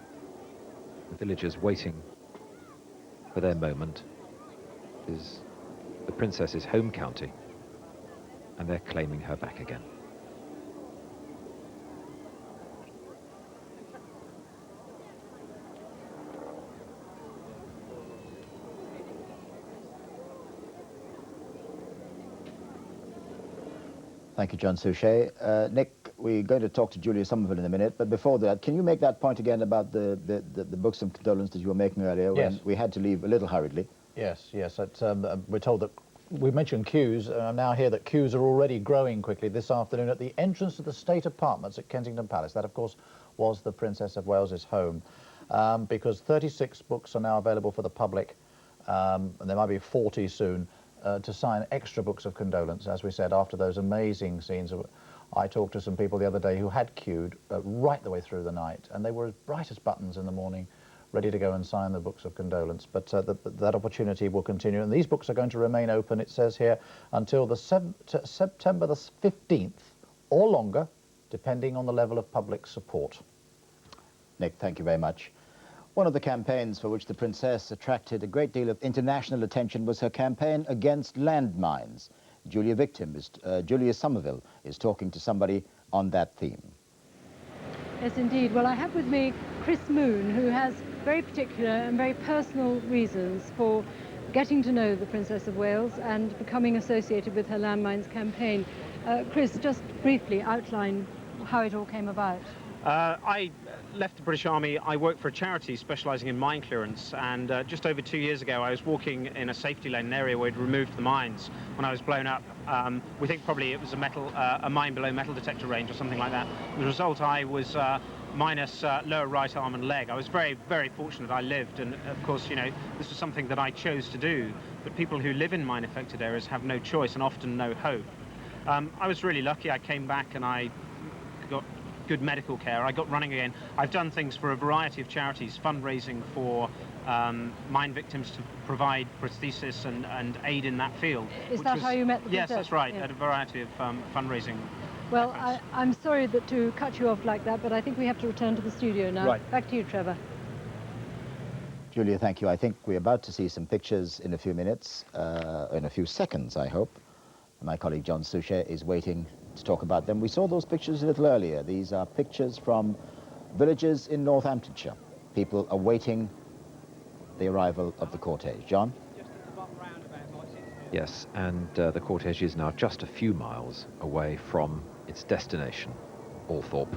The villagers waiting for their moment. Is the princess's home county, and they're claiming her back again. Thank you, John Suchet. Nick, we're going to talk to Julia Somerville in a minute, but before that, can you make that point again about the books of condolence that you were making earlier? Yes. When we had to leave a little hurriedly. Yes, yes. We're told that, we mentioned queues, and I'm now here that queues are already growing quickly this afternoon at the entrance to the state apartments at Kensington Palace. That, of course, was the Princess of Wales's home, because 36 books are now available for the public, and there might be 40 soon, to sign extra books of condolence, as we said, after those amazing scenes. I talked to some people the other day who had queued right the way through the night, and they were as bright as buttons in the morning, ready to go and sign the books of condolence. But that opportunity will continue, and these books are going to remain open, it says here, until the September the 15th, or longer, depending on the level of public support. Nick, thank you very much. One of the campaigns for which the Princess attracted a great deal of international attention was her campaign against landmines. Julia Somerville is talking to somebody on that theme. Yes, indeed. Well, I have with me Chris Moon, who has very particular and very personal reasons for getting to know the Princess of Wales and becoming associated with her landmines campaign. Chris, just briefly outline how it all came about. I left the British Army. I worked for a charity specialising in mine clearance, and just over 2 years ago I was walking in a safety lane, an area where we'd removed the mines when I was blown up. We think probably it was a mine below metal detector range or something like that. As a result, I was minus lower right arm and leg. I was very, very fortunate I lived, and of course, you know, this was something that I chose to do, but people who live in mine-affected areas have no choice and often no hope. I was really lucky. I came back and I got good medical care. I got running again. I've done things for a variety of charities, fundraising for mine victims to provide prosthesis and aid in that field. Is that how you met the Yes, princess? that's right, Yeah. at a variety of fundraising. Well, I'm sorry to cut you off like that, but I think we have to return to the studio now. Right. Back to you, Trevor. Julia, thank you. I think we're about to see some pictures in a few minutes, in a few seconds, I hope. My colleague John Suchet is waiting to talk about them. We saw those pictures a little earlier. These are pictures from villages in Northamptonshire. People awaiting the arrival of the cortege. John? Yes, and the cortege is now just a few miles away from its destination, Althorpe,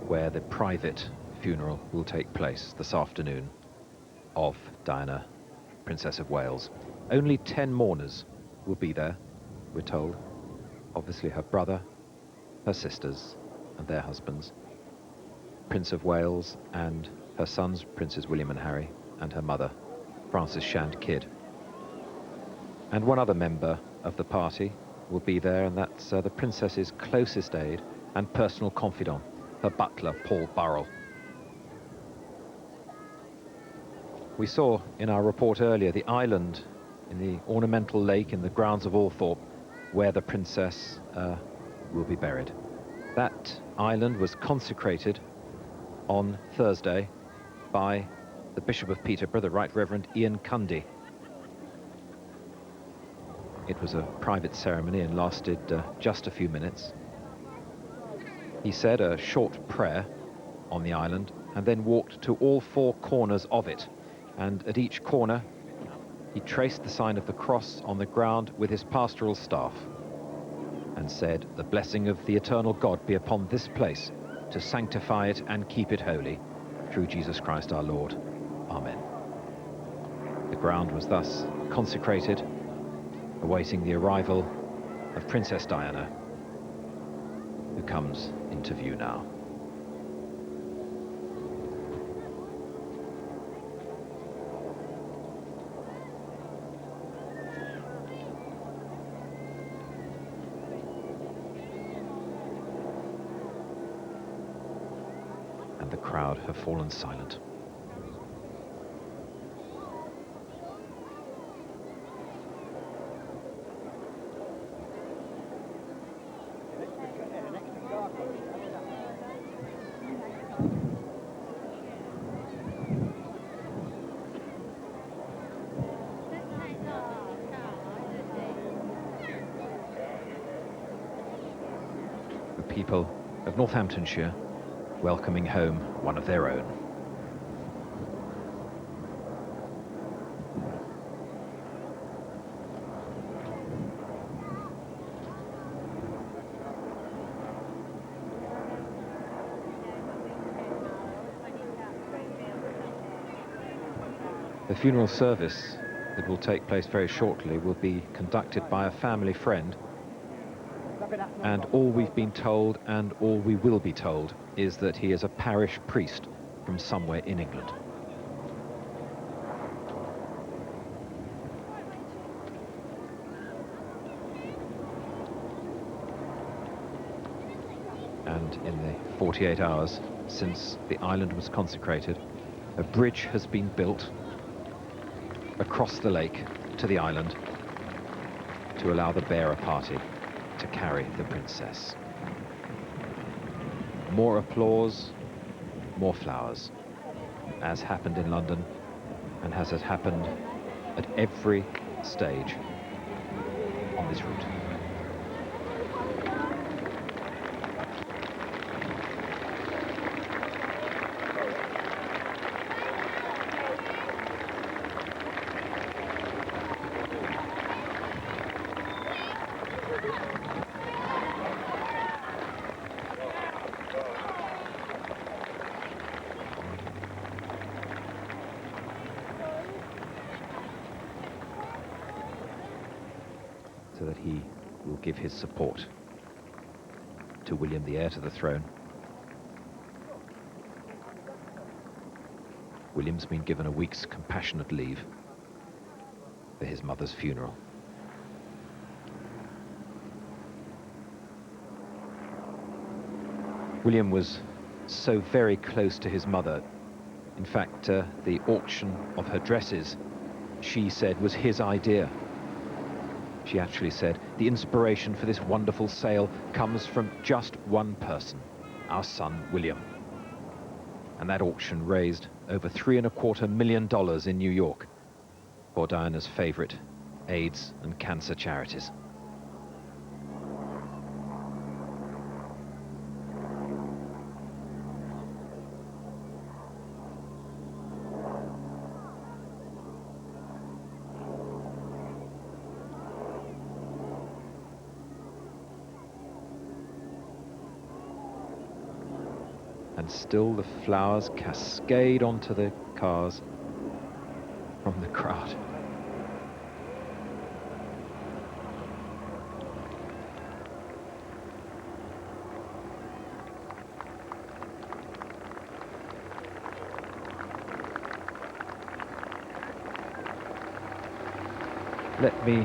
where the private funeral will take place this afternoon of Diana, Princess of Wales. Only 10 mourners will be there, we're told. Obviously her brother, her sisters and their husbands, Prince of Wales and her sons, Princes William and Harry, and her mother, Frances Shand Kidd. And one other member of the party will be there, and that's the Princess's closest aide and personal confidant, her butler, Paul Burrell. We saw in our report earlier the island in the ornamental lake in the grounds of Althorpe where the Princess will be buried. That island was consecrated on Thursday by the Bishop of Peterborough, the Right Reverend Ian Cundy. It was a private ceremony and lasted just a few minutes. He said a short prayer on the island and then walked to all 4 corners of it. And at each corner, he traced the sign of the cross on the ground with his pastoral staff and said, "The blessing of the eternal God be upon this place to sanctify it and keep it holy, through Jesus Christ our Lord. Amen." The ground was thus consecrated, awaiting the arrival of Princess Diana, who comes into view now. And the crowd have fallen silent. The people of Northamptonshire welcoming home one of their own. The funeral service that will take place very shortly will be conducted by a family friend. And all we've been told, and all we will be told, is that he is a parish priest from somewhere in England. And in the 48 hours since the island was consecrated, a bridge has been built across the lake to the island to allow the bearer party to carry the princess. More applause, more flowers, as happened in London and as has happened at every stage on this route. that he will give his support to William, the heir to the throne. William's been given a week's compassionate leave for his mother's funeral. William was so very close to his mother. In fact, the auction of her dresses, she said, was his idea. She actually said, the inspiration for this wonderful sale comes from just one person, our son, William. And that auction raised over $3.25 million in New York for Diana's favorite AIDS and cancer charities. And still the flowers cascade onto the cars from the crowd. Let me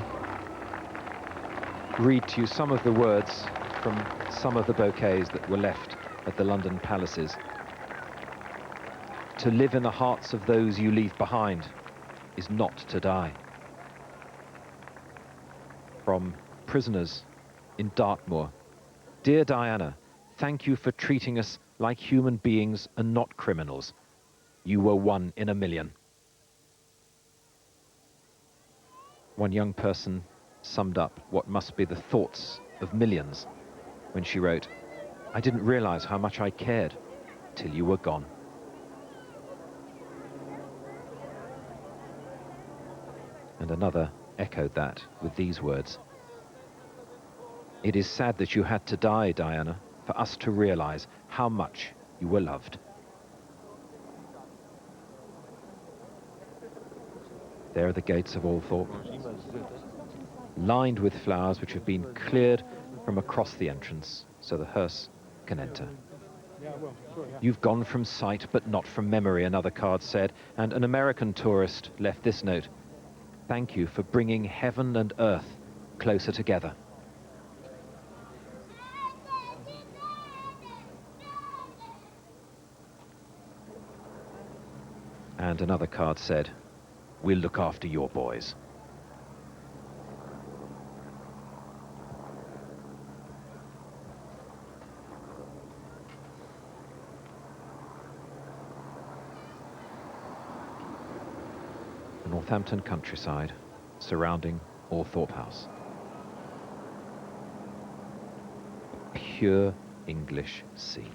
read to you some of the words from some of the bouquets that were left at the London palaces. To live in the hearts of those you leave behind is not to die. From prisoners in Dartmoor. Dear Diana, thank you for treating us like human beings and not criminals. You were 1 in a million. One young person summed up what must be the thoughts of millions when she wrote, I didn't realize how much I cared till you were gone. And another echoed that with these words. It is sad that you had to die, Diana, for us to realize how much you were loved. There are the gates of Althorpe, lined with flowers which have been cleared from across the entrance so the hearse can enter. You've gone from sight but not from memory, another card said, and an American tourist left this note. Thank you for bringing heaven and earth closer together. And another card said, we'll look after your boys. The Northampton countryside surrounding Althorpe House. A pure English scene.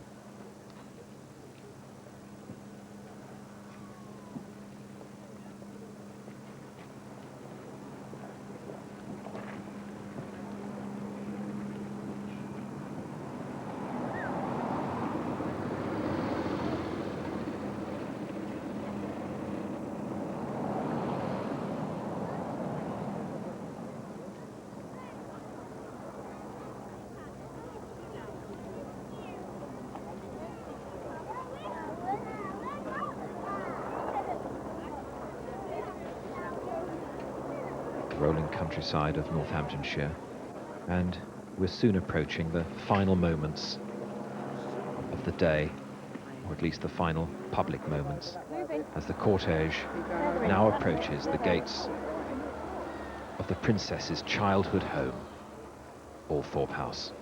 Rolling countryside of Northamptonshire, and we're soon approaching the final moments of the day, or at least the final public moments, as the cortege now approaches the gates of the princess's childhood home, Althorpe House.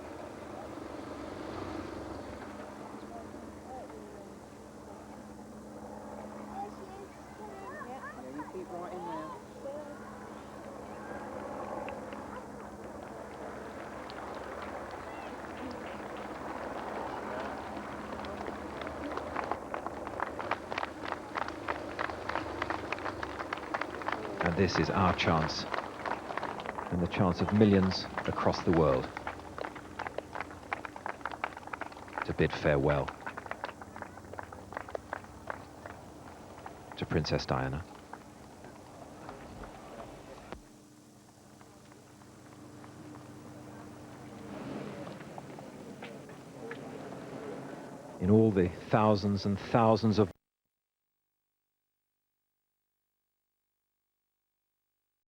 And this is our chance, and the chance of millions across the world, to bid farewell to Princess Diana. in all the thousands and thousands of